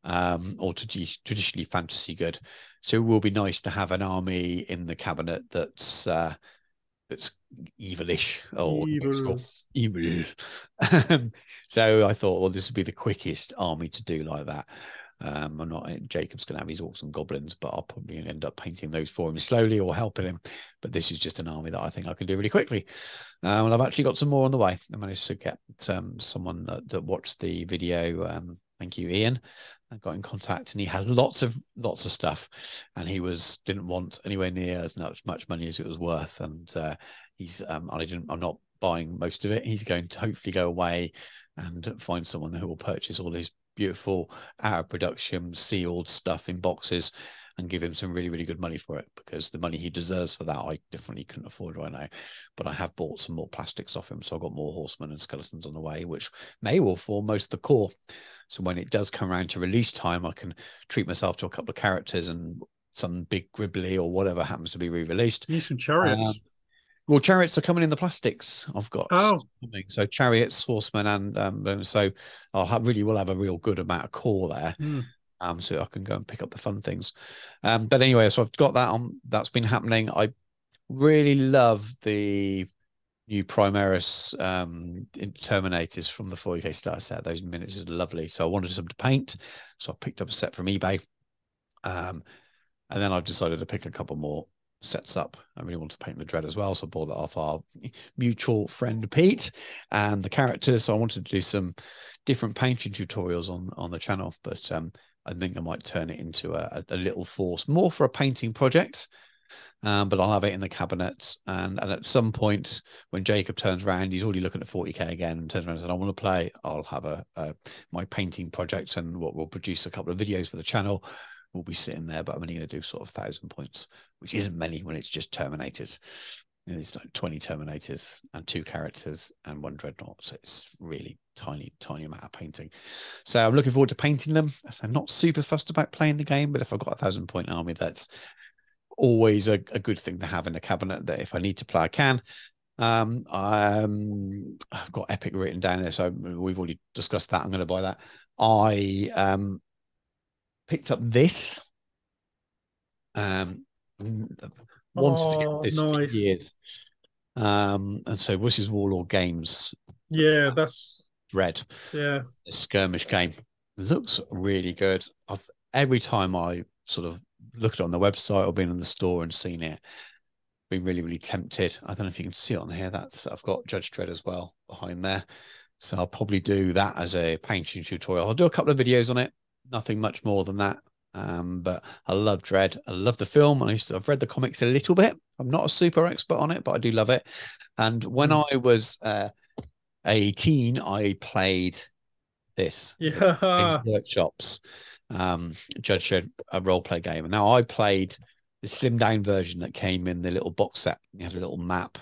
Speaker 1: or traditionally fantasy good. So it will be nice to have an army in the cabinet that's evilish or neutral. Evil. So I thought, well, this would be the quickest army to do like that. I'm not, Jacob's going to have his orcs and goblins, but I'll probably end up painting those for him slowly or helping him. But this is just an army that I think I can do really quickly. And I've actually got some more on the way. I managed to get someone that watched the video. Thank you, Ian. I got in contact, and he had lots of stuff, and he didn't want anywhere near as much money as it was worth. And I'm not buying most of it. He's going to hopefully go away and find someone who will purchase all his beautiful out of production sealed stuff in boxes and give him some really, really good money for it, because the money he deserves for that I definitely couldn't afford right now. But I have bought some more plastics off him, so I've got more horsemen and skeletons on the way, which will form most of the core. So when it does come around to release time, I can treat myself to a couple of characters and some big gribbly or whatever happens to be re-released.
Speaker 2: Use some chariots.
Speaker 1: Well, chariots are coming in the plastics. I've got so chariots, horsemen, and so will have a real good amount of core there. So I can go and pick up the fun things. But anyway, so I've got that on. That's been happening. I really love the new Primaris Terminators from the 40k starter set. Those miniatures are lovely. So I wanted some to paint. So I picked up a set from eBay. And then I've decided to pick a couple more sets up. I really want to paint the Dread as well. So I bought that off our mutual friend Pete and the characters. So I wanted to do some different painting tutorials on the channel. But I think I might turn it into a little force, more for a painting project. But I'll have it in the cabinet, and at some point when Jacob turns around, he's already looking at 40k again, and turns around and says, I want to play. I'll have my painting project, and we'll produce a couple of videos for the channel. We'll be sitting there, but I'm only going to do sort of 1,000 points, which isn't many when it's just Terminators. It's like 20 Terminators and 2 characters and 1 Dreadnought. So it's really tiny amount of painting. So I'm looking forward to painting them. I'm not super fussed about playing the game, but if I've got a 1,000 point army, that's always a good thing to have in the cabinet, that if I need to play, I can. I've got Epic written down there, so we've already discussed that. I'm going to buy that. I picked up this. Wanted to get this for years. And so this is Warlord Games.
Speaker 2: Yeah, that's
Speaker 1: Red.
Speaker 2: Yeah.
Speaker 1: A skirmish game. Looks really good. Every time I sort of looked on the website or been in the store and seen it, been really, really tempted. I don't know if you can see it on here. I've got Judge Dredd as well behind there. So I'll probably do that as a painting tutorial. I'll do a couple of videos on it. Nothing much more than that. But I love Dredd. I love the film. I've read the comics a little bit. I'm not a super expert on it, but I do love it. And when I was 18, I played this.
Speaker 2: Yeah.
Speaker 1: Workshops. Judge Dredd, a role play game. And now I played the slimmed down version that came in the little box set. You had a little map.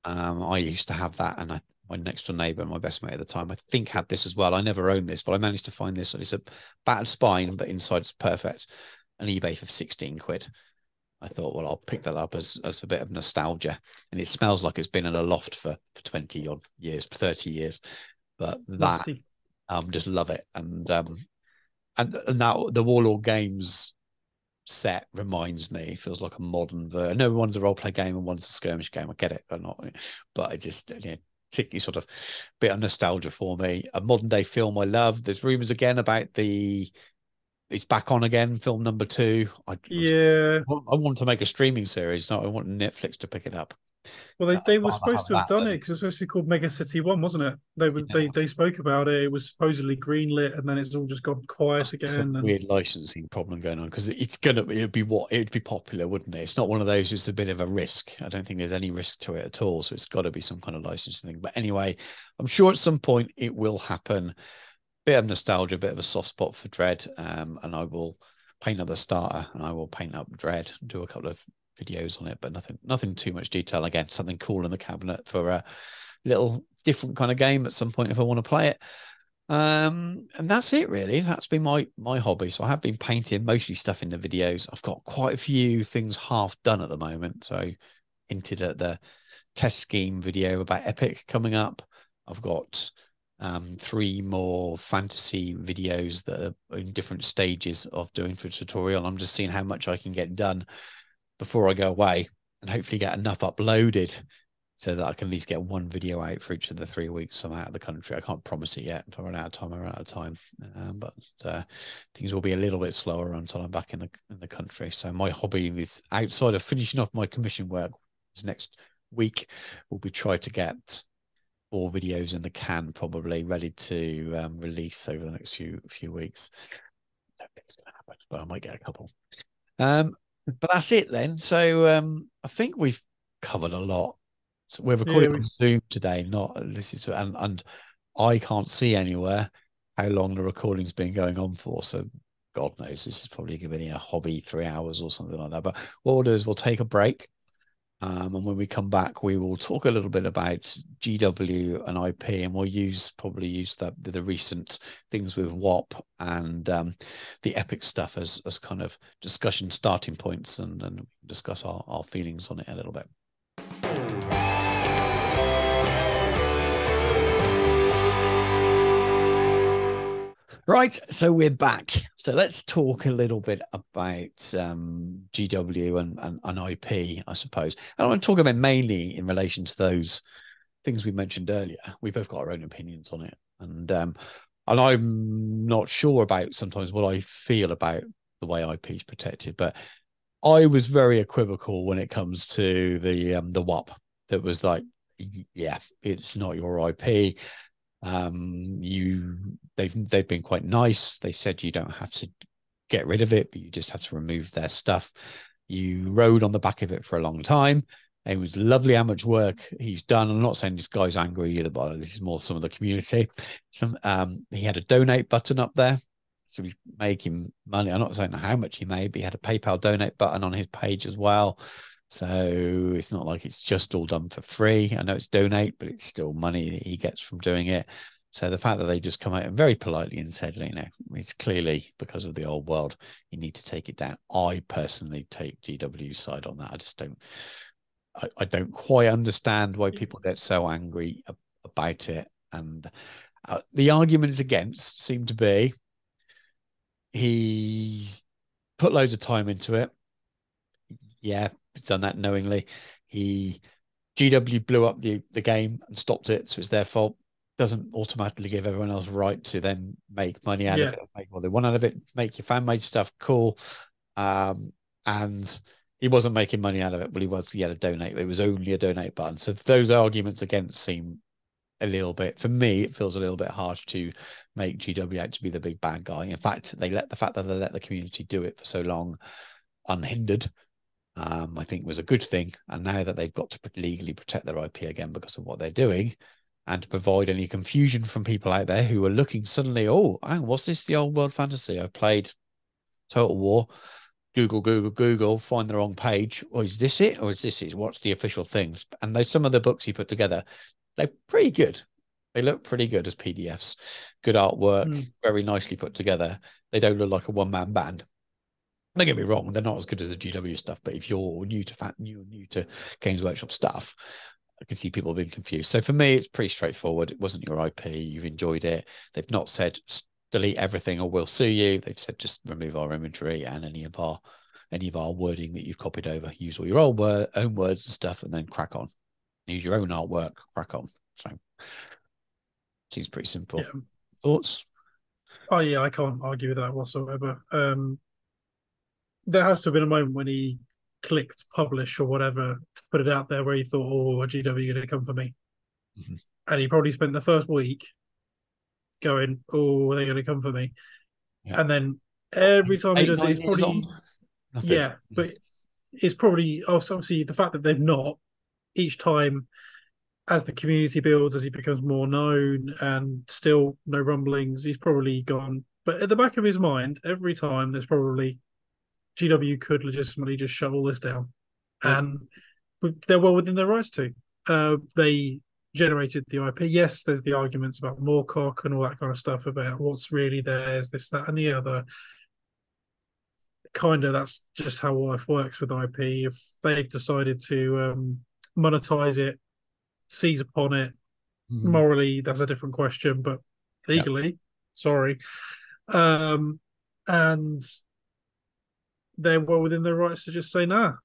Speaker 1: I used to have that, and my next door neighbor, my best mate at the time, I think had this as well. I never owned this, but I managed to find this. It's a battered spine, but inside it's perfect. On eBay for 16 quid. I thought, well, I'll pick that up as a bit of nostalgia. And it smells like it's been in a loft for 20 odd years, 30 years. But that,
Speaker 2: Musty.
Speaker 1: just love it. And that the Warlord Games set reminds me, it feels like a modern version. I know one's a role play game and one's a skirmish game. I get it, or not, but I just, particularly sort of bit of nostalgia for me. A modern day film I love. There's rumors again about it's back on again, film number 2. I
Speaker 2: Yeah.
Speaker 1: want to make a streaming series. No, I want Netflix to pick it up.
Speaker 2: Well,
Speaker 1: I'd
Speaker 2: they were
Speaker 1: rather
Speaker 2: supposed
Speaker 1: have
Speaker 2: to have
Speaker 1: that
Speaker 2: done it
Speaker 1: than,
Speaker 2: because it was supposed to be called Mega City One, wasn't it?
Speaker 1: yeah,
Speaker 2: They spoke about it. It was supposedly greenlit, and then it's all just gone quiet
Speaker 1: that's a
Speaker 2: again. And
Speaker 1: weird licensing problem going on because it'd be popular, wouldn't it? It's not one of those. It's a bit of a risk. I don't think there's any risk to it at all. So it's got to be some kind of licensing thing. But anyway, I'm sure at some point it will happen. Bit of nostalgia, bit of a soft spot for Dread, and I will paint up the starter and I will paint up Dread, do a couple of videos on it, but nothing too much detail. Again, something cool in the cabinet for a little different kind of game at some point if I want to play it. And that's it really. That's been my hobby. So I have been painting mostly stuff in the videos. I've got quite a few things half done at the moment. So hinted at the test scheme video about Epic coming up. I've got 3 more fantasy videos that are in different stages of doing for tutorial. I'm just seeing how much I can get done before I go away and hopefully get enough uploaded so that I can at least get one video out for each of the 3 weeks I'm out of the country. I can't promise it yet. If I run out of time, I run out of time. But things will be a little bit slower until I'm back in the country. So my hobby is, outside of finishing off my commission work, this next week will be try to get 4 videos in the can, probably ready to release over the next few weeks. I don't think it's going to happen, but I might get a couple. But that's it then. So I think we've covered a lot. So we're recording
Speaker 2: yeah,
Speaker 1: on Zoom today. And I can't see anywhere how long the recording's been going on for. So God knows, this is probably giving me a hobby 3 hours or something like that. But what we'll do is we'll take a break. And when we come back, we will talk a little bit about GW and IP, and we'll probably use the recent things with WOP and the Epic stuff as kind of discussion starting points, and discuss our feelings on it a little bit. Right, so we're back. So let's talk a little bit about GW and IP, I suppose. And I want to talk about mainly in relation to those things we mentioned earlier. We both got our own opinions on it, and I'm not sure about sometimes what I feel about the way IP is protected. But I was very equivocal when it comes to the WAP. That was like, yeah, it's not your IP. They've been quite nice. They said you don't have to get rid of it, but you just have to remove their stuff. You rode on the back of it for a long time. It was lovely how much work he's done. I'm not saying this guy's angry either, but this is more some of the community. He had a donate button up there, so he's making money. I'm not saying how much he made, but he had a PayPal donate button on his page as well. So it's not like it's just all done for free. I know it's donate, but it's still money that he gets from doing it. So the fact that they just come out and very politely and said, it's clearly because of the old world, you need to take it down. I personally take GW's side on that. I just don't. I don't quite understand why people get so angry about it. And the arguments against seem to be he's put loads of time into it. Yeah, done that knowingly. GW blew up the game and stopped it, so it's their fault. Doesn't automatically give everyone else right to then make money out of it, make what they want out of it, make your fan made stuff cool. And he wasn't making money out of it. Well, he had a donate. It was only a donate button. So those arguments against seem a little bit, for me, it feels a little bit harsh to make GW out to be the big bad guy. In fact, the fact that they let the community do it for so long unhindered, I think was a good thing. And now that they've got to legally protect their IP again because of what they're doing, and to provide any confusion from people out there who are looking suddenly, oh, hang on, what's this? The old world fantasy? I've played Total War. Google, find the wrong page. Or is this it? Or is this it? What's the official things? And some of the books he put together they're pretty good. They look pretty good as PDFs. Good artwork,
Speaker 2: Mm.
Speaker 1: very nicely put together. They don't look like a one-man band. Don't get me wrong, they're not as good as the GW stuff, but if you're new to Games Workshop stuff, I can see people being confused. So for me, it's pretty straightforward. It wasn't your IP. You've enjoyed it. They've not said delete everything or we'll sue you. They've said just remove our imagery and any of our wording that you've copied over. Use all your own words and stuff, and then crack on. Use your own artwork, crack on. So seems pretty simple.
Speaker 2: Yeah.
Speaker 1: Thoughts?
Speaker 2: Oh yeah, I can't argue with that whatsoever. There has to have been a moment when he clicked publish or whatever to put it out there where he thought, "Oh, are GW going to come for me?"
Speaker 1: Mhm.
Speaker 2: And he probably spent the first week going, "Oh, are they going to come for me?"
Speaker 1: Yeah.
Speaker 2: And then
Speaker 1: What,
Speaker 2: every time he
Speaker 1: eight,
Speaker 2: does it,
Speaker 1: nine
Speaker 2: it's
Speaker 1: years on?
Speaker 2: probably
Speaker 1: Nothing.
Speaker 2: yeah, but it's probably obviously the fact that they've not each time as the community builds, as he becomes more known, and still no rumblings, he's probably gone. But at the back of his mind, every time there's probably GW could legitimately just shut all this down,
Speaker 1: Yeah.
Speaker 2: and they're well within their rights to. They generated the IP. Yes, there's the arguments about Moorcock and all that kind of stuff about what's really theirs, this, that, and the other. Kind of, that's just how life works with IP. If they've decided to monetize it, seize upon it,
Speaker 1: Mhm.
Speaker 2: morally, that's a different question, but
Speaker 1: Yeah.
Speaker 2: legally, sorry. Um, and they're well within their rights to just say nah,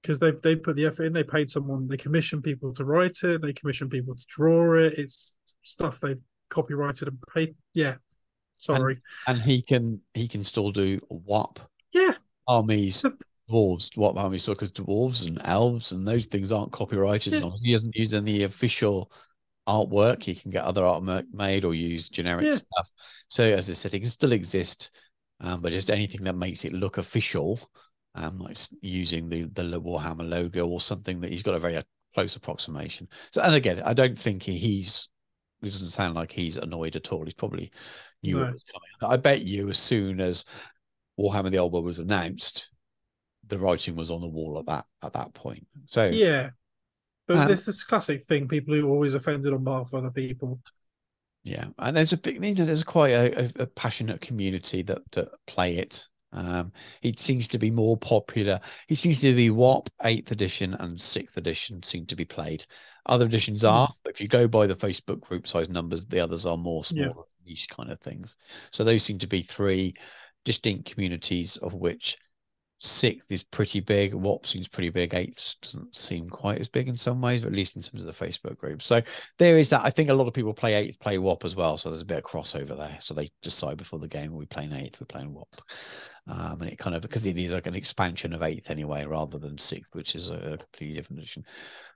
Speaker 2: because they put the effort in. They paid someone. They commissioned people to write it. They commissioned people to draw it. It's stuff they've copyrighted and paid. Yeah,
Speaker 1: And
Speaker 2: sorry.
Speaker 1: he can still do WAP
Speaker 2: Yeah,
Speaker 1: armies, dwarves, WAP armies, so because dwarves and elves and those things aren't copyrighted as
Speaker 2: yeah,
Speaker 1: long as he doesn't use any official artwork. He can get other artwork made or use generic
Speaker 2: yeah,
Speaker 1: stuff. So as I said, it can still exist, but just anything that makes it look official, like using the Warhammer logo or something that he's got a very close approximation. So, and again, I don't think he's. It doesn't sound like he's annoyed at all. He's probably knew it
Speaker 2: no,
Speaker 1: was coming. I bet you, as soon as Warhammer the Old World was announced, the writing was on the wall at that point. So,
Speaker 2: yeah. But
Speaker 1: and
Speaker 2: there's this classic thing: people who are always offended on behalf of other people.
Speaker 1: yeah, and there's a big, there's quite a passionate community that play it. It seems to be more popular. It seems to be WAP 8th edition and 6th edition seem to be played. Other editions
Speaker 2: Hmm.
Speaker 1: are, but if you go by the Facebook group size numbers, the others are more
Speaker 2: Yeah,
Speaker 1: smaller niche kind of things. So those seem to be three distinct communities, of which 6th is pretty big. WAP seems pretty big. 8th doesn't seem quite as big in some ways, but at least in terms of the Facebook group. So there is that. I think a lot of people play 8th, play WAP as well. So there's a bit of crossover there. So they decide before the game, are we playing 8th, we're playing WAP. And it kind of, because it is like an expansion of 8th anyway, rather than 6th, which is a completely different edition.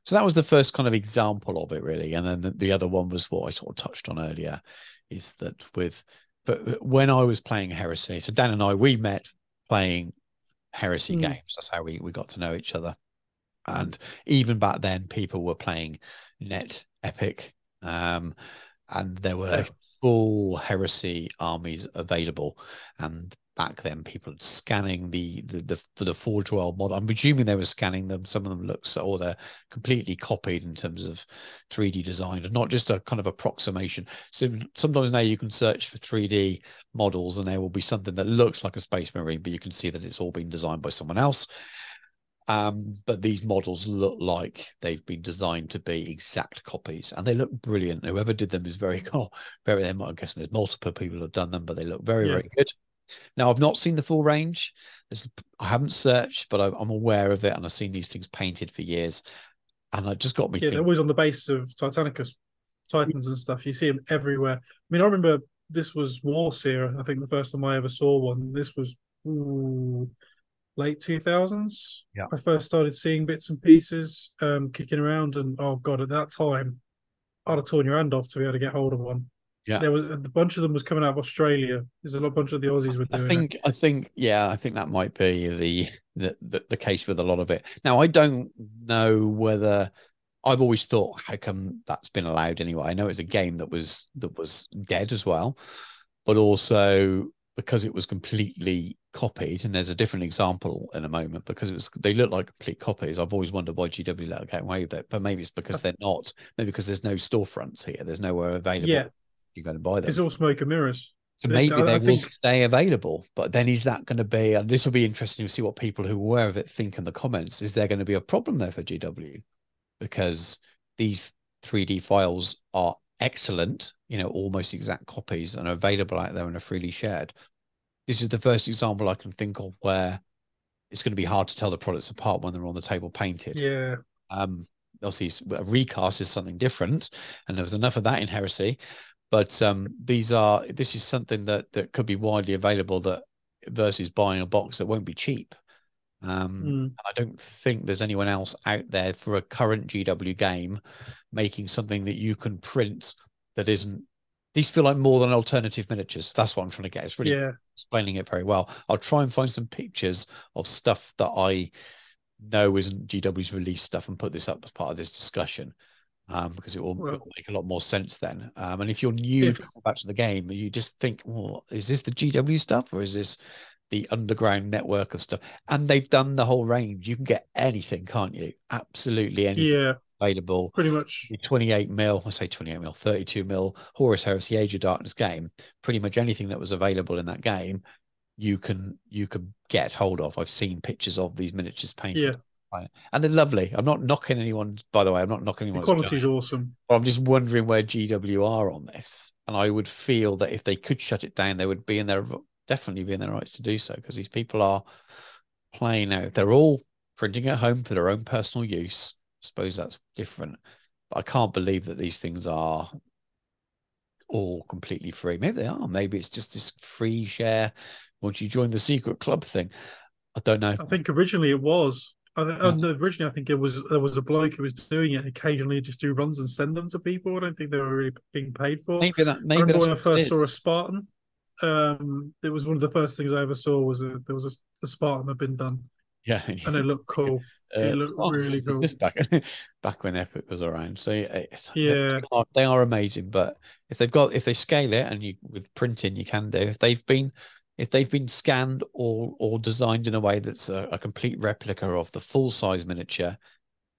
Speaker 1: So that was the first kind of example of it, really. And then the other one was what I sort of touched on earlier, is that but when I was playing Heresy, so Dan and I, we met playing Heresy
Speaker 2: hmm.
Speaker 1: games. That's how we got to know each other. And even back then, people were playing Net Epic, and there were
Speaker 2: Yeah,
Speaker 1: full Heresy armies available. And back then, people were scanning the Forge World model. I'm presuming they were scanning them. Some of them look so, or they're completely copied in terms of 3D design, and not just a kind of approximation. So sometimes now you can search for 3D models, and there will be something that looks like a Space Marine, but you can see that it's all been designed by someone else. But these models look like they've been designed to be exact copies, and they look brilliant. Whoever did them is very cool. Very, I'm guessing there's multiple people who've done them, but they look very,
Speaker 2: yeah,
Speaker 1: very good. Now, I've not seen the full range. I haven't searched, but I'm aware of it, and I've seen these things painted for years, and it just got me
Speaker 2: yeah. They're
Speaker 1: thinking.
Speaker 2: always on the basis of Titanicus Titans and stuff. You see them everywhere. I mean, I remember this was Warseer. I think the first time I ever saw one. This was ooh, late 2000s.
Speaker 1: Yeah.
Speaker 2: I first started seeing bits and pieces kicking around, and oh god, at that time, I'd have torn your hand off to be able to get hold of one.
Speaker 1: Yeah.
Speaker 2: There was a bunch of them was coming out of Australia. There's a lot bunch of the Aussies were
Speaker 1: I
Speaker 2: doing it.
Speaker 1: think, I think, yeah, I think that might be the case with a lot of it. Now, I don't know whether I've always thought, how come that's been allowed anyway? I know it's a game that was dead as well, but also because it was completely copied. And there's a different example in a moment because they look like complete copies. I've always wondered why GW let it get away with it, but maybe it's because they're not. Maybe because there's no storefronts here. There's nowhere available.
Speaker 2: Yeah,
Speaker 1: You go and buy
Speaker 2: it's
Speaker 1: them.
Speaker 2: all smoke and mirrors.
Speaker 1: So maybe
Speaker 2: I
Speaker 1: they will
Speaker 2: think,
Speaker 1: stay available, but then is that going to be, and this will be interesting to see what people who are aware of it think in the comments, is there going to be a problem there for GW? Because these 3D files are excellent, almost exact copies and are available out there and are freely shared. This is the first example I can think of where it's going to be hard to tell the products apart when they're on the table painted.
Speaker 2: yeah,
Speaker 1: Obviously, a recast is something different, and there was enough of that in Heresy. But this is something that could be widely available that versus buying a box that won't be cheap. I don't think there's anyone else out there for a current GW game making something that you can print that isn't. These feel like more than alternative miniatures. That's what I'm trying to get. It's really explaining it very well. I'll try and find some pictures of stuff that I know isn't GW's release stuff and put this up as part of this discussion. Because it will make a lot more sense then. And if you're new back to the game, you just think, well, is this the GW stuff or is this the underground network of stuff? And they've done the whole range. You can get anything, can't you? Absolutely anything available.
Speaker 2: Pretty much.
Speaker 1: 28 mil, I say 28 mil, 32 mil Horus Heresy Age of Darkness game. Pretty much anything that was available in that game, you can get hold of. I've seen pictures of these miniatures painted. And they're lovely. I'm not knocking anyone, by the way. I'm not knocking anyone.
Speaker 2: The quality is awesome.
Speaker 1: I'm just wondering where GW are on this. And I would feel that if they could shut it down, they would definitely be in their rights to do so, because these people are playing out. They're all printing at home for their own personal use. I suppose that's different. But I can't believe that these things are all completely free. Maybe they are. Maybe it's just this free share once you join the secret club thing. I don't know.
Speaker 2: I think originally it was. Originally, I think there was a bloke who was doing it. Occasionally, just do runs and send them to people. I don't think they were really being paid for.
Speaker 1: Maybe
Speaker 2: I remember when I first saw
Speaker 1: a
Speaker 2: Spartan. It was one of the first things I ever saw was there was a Spartan had been done.
Speaker 1: Yeah,
Speaker 2: and it looked cool. It looked really cool.
Speaker 1: This back when Epic was around. So they are amazing. But if they scale it and with printing you can do, if they've been scanned or designed in a way that's a complete replica of the full size miniature,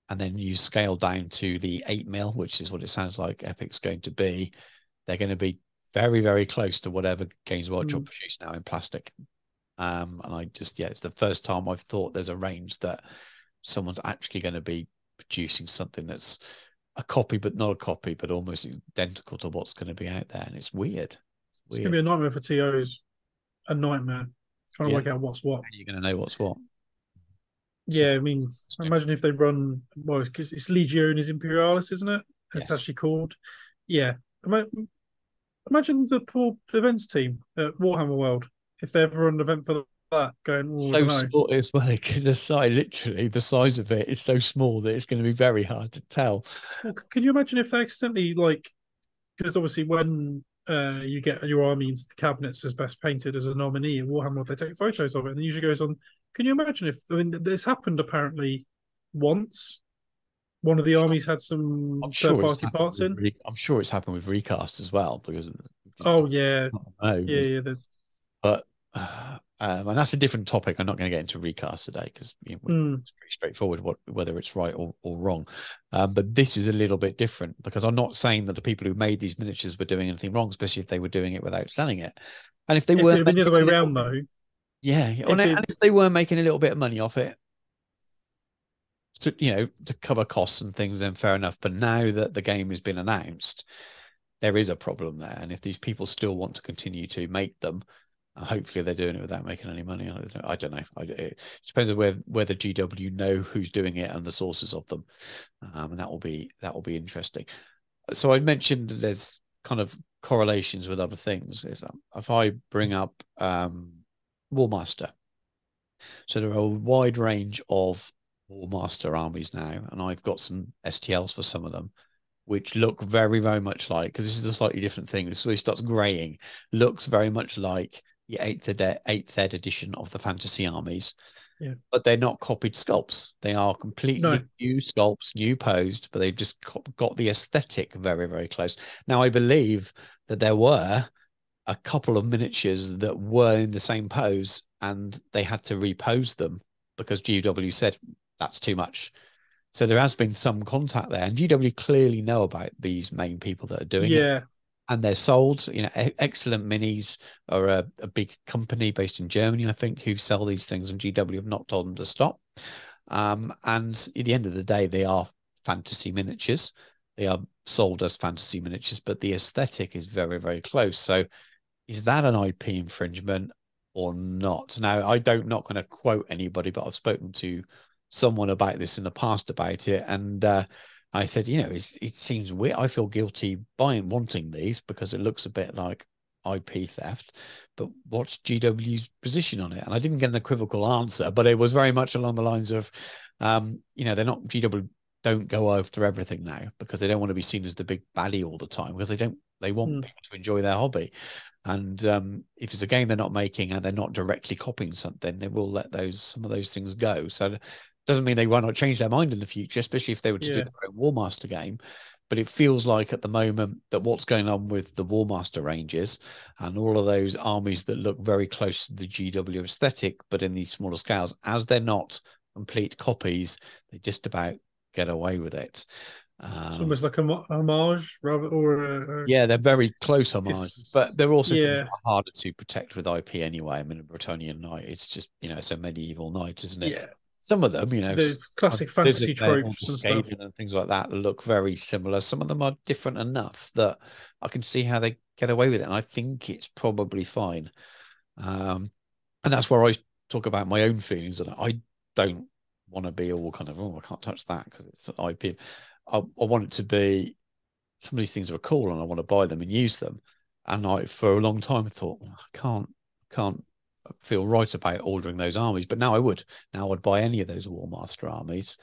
Speaker 1: and then you scale down to the 8 mil, which is what it sounds like Epic's going to be, they're going to be very, very close to whatever Games Workshop produce now in plastic. And it's the first time I've thought there's a range that someone's actually going to be producing something that's a copy, but not a copy, but almost identical to what's going to be out there. And it's weird.
Speaker 2: It's going to be a nightmare for TOs. A nightmare trying to work out what's what.
Speaker 1: You're going to know what's what.
Speaker 2: Yeah, I mean, imagine if they run, well, because it's Legionis Imperialis, isn't it? It's actually called. Yeah. Imagine the poor events team at Warhammer World if they ever run an event for that going.
Speaker 1: So small as well. The size, literally, the size of it is so small that it's going to be very hard to tell.
Speaker 2: Well, can you imagine if they accidentally because obviously when you get your army into the cabinets as best painted as a nominee in Warhammer, they take photos of it, and it usually goes on. Can you imagine if this happened apparently once? One of the armies had some third-party parts in.
Speaker 1: I'm sure it's happened with recast as well because.
Speaker 2: Yeah.
Speaker 1: But and that's a different topic. I'm not going to get into recast today because it's pretty straightforward whether it's right or wrong. But this is a little bit different because I'm not saying that the people who made these miniatures were doing anything wrong, especially if they were doing it without selling it. And if they were
Speaker 2: the other way around, though.
Speaker 1: Yeah, and if they were making a little bit of money off it, to cover costs and things, then fair enough. But now that the game has been announced, there is a problem there. And if these people still want to continue to make them, hopefully they're doing it without making any money. I don't know. It depends on whether GW know who's doing it and the sources of them, and that will be interesting. So I mentioned there's kind of correlations with other things. If I bring up Warmaster, so there are a wide range of Warmaster armies now, and I've got some STLs for some of them, which look very, very much like, because this is a slightly different thing. This really starts graying, looks very much like the eighth ed edition of the fantasy armies.
Speaker 2: Yeah.
Speaker 1: But they're not copied sculpts. They are completely new sculpts, new posed, but they've just got the aesthetic very, very close. Now, I believe that there were a couple of miniatures that were in the same pose, and they had to repose them because GW said that's too much. So there has been some contact there, and GW clearly know about these main people that are doing it,
Speaker 2: Yeah.
Speaker 1: and they're sold. Excellent minis are a big company based in Germany, I think, who sell these things, and GW have not told them to stop. And at the end of the day, they are fantasy miniatures. They are sold as fantasy miniatures, but the aesthetic is very, very close. So is that an IP infringement or not? Now, I don't not going to quote anybody, but I've spoken to someone about this in the past about it, and I said, it seems weird. I feel guilty buying wanting these because it looks a bit like IP theft. But what's GW's position on it? And I didn't get an equivocal answer, but it was very much along the lines of, they're not GW don't go after everything now because they don't want to be seen as the big baddie all the time because they want people to enjoy their hobby. And if it's a game they're not making and they're not directly copying something, they will let some of those things go. So it doesn't mean they won't not change their mind in the future, especially if they were to do their own Warmaster game. But it feels like at the moment that what's going on with the Warmaster ranges and all of those armies that look very close to the GW aesthetic, but in these smaller scales, as they're not complete copies, they just about get away with it.
Speaker 2: It's almost like a homage, rather, or
Speaker 1: yeah, they're very close homage, but
Speaker 2: it's
Speaker 1: they're also things that are harder to protect with IP anyway. I mean, a Bretonnian Knight, it's just it's a medieval knight, isn't it?
Speaker 2: yeah,
Speaker 1: Some of them,
Speaker 2: the classic fantasy
Speaker 1: the
Speaker 2: tropes and stuff.
Speaker 1: Skaven and things like that look very similar. Some of them are different enough that I can see how they get away with it, and I think it's probably fine. And that's where I talk about my own feelings on it. I don't want to be all kind of, I can't touch that because it's IP. I want it to be, some of these things are cool and I want to buy them and use them. And I, for a long time, thought, well, I can't feel right about ordering those armies. But now I would. Now I'd buy any of those Warmaster armies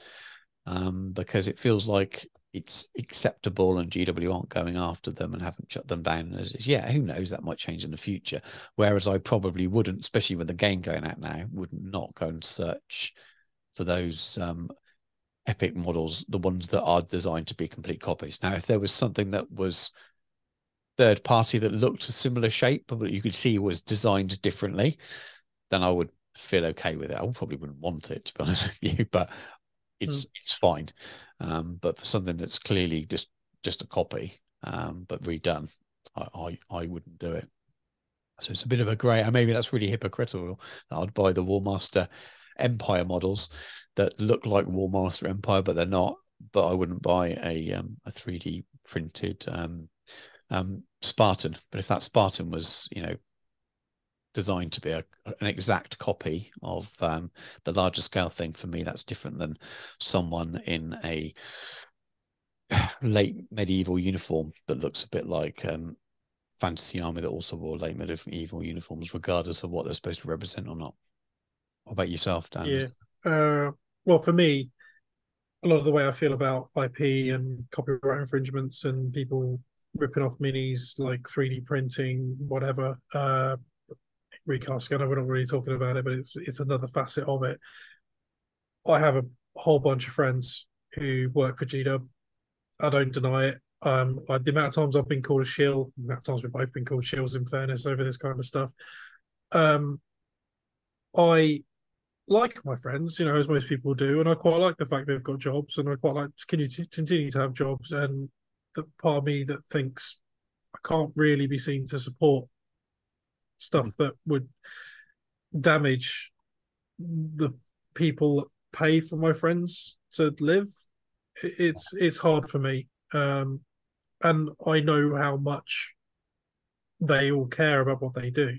Speaker 1: because it feels like it's acceptable and GW aren't going after them and haven't shut them down as is. Yeah, who knows? That might change in the future. Whereas I probably wouldn't, especially with the game going out now, would not go and search for those epic models, the ones that are designed to be complete copies. Now, if there was something that was third party that looked a similar shape, but you could see was designed differently, then I would feel okay with it. I probably wouldn't want it, to be honest with you, but it's fine. But for something that's clearly just a copy, but redone, I wouldn't do it. So it's a bit of a grey, and maybe that's really hypocritical that I'd buy the Warmaster Empire models that look like Warmaster Empire, but they're not. But I wouldn't buy a 3D printed Spartan. But if that Spartan was, designed to be an exact copy of the larger scale thing, for me, that's different than someone in a late medieval uniform that looks a bit like fantasy army that also wore late medieval uniforms, regardless of what they're supposed to represent or not. What about yourself, Dan?
Speaker 2: Yeah. Well, for me, a lot of the way I feel about IP and copyright infringements and people ripping off minis, like 3D printing, whatever, recasting. I know we're not really talking about it, but it's another facet of it. I have a whole bunch of friends who work for GW. I don't deny it. The amount of times I've been called a shill, the amount of times we've both been called shills, in fairness, over this kind of stuff. I like my friends, as most people do, and I quite like the fact they've got jobs, and I quite like to continue to have jobs. And the part of me that thinks I can't really be seen to support stuff that would damage the people that pay for my friends to live. It's hard for me, and I know how much they all care about what they do.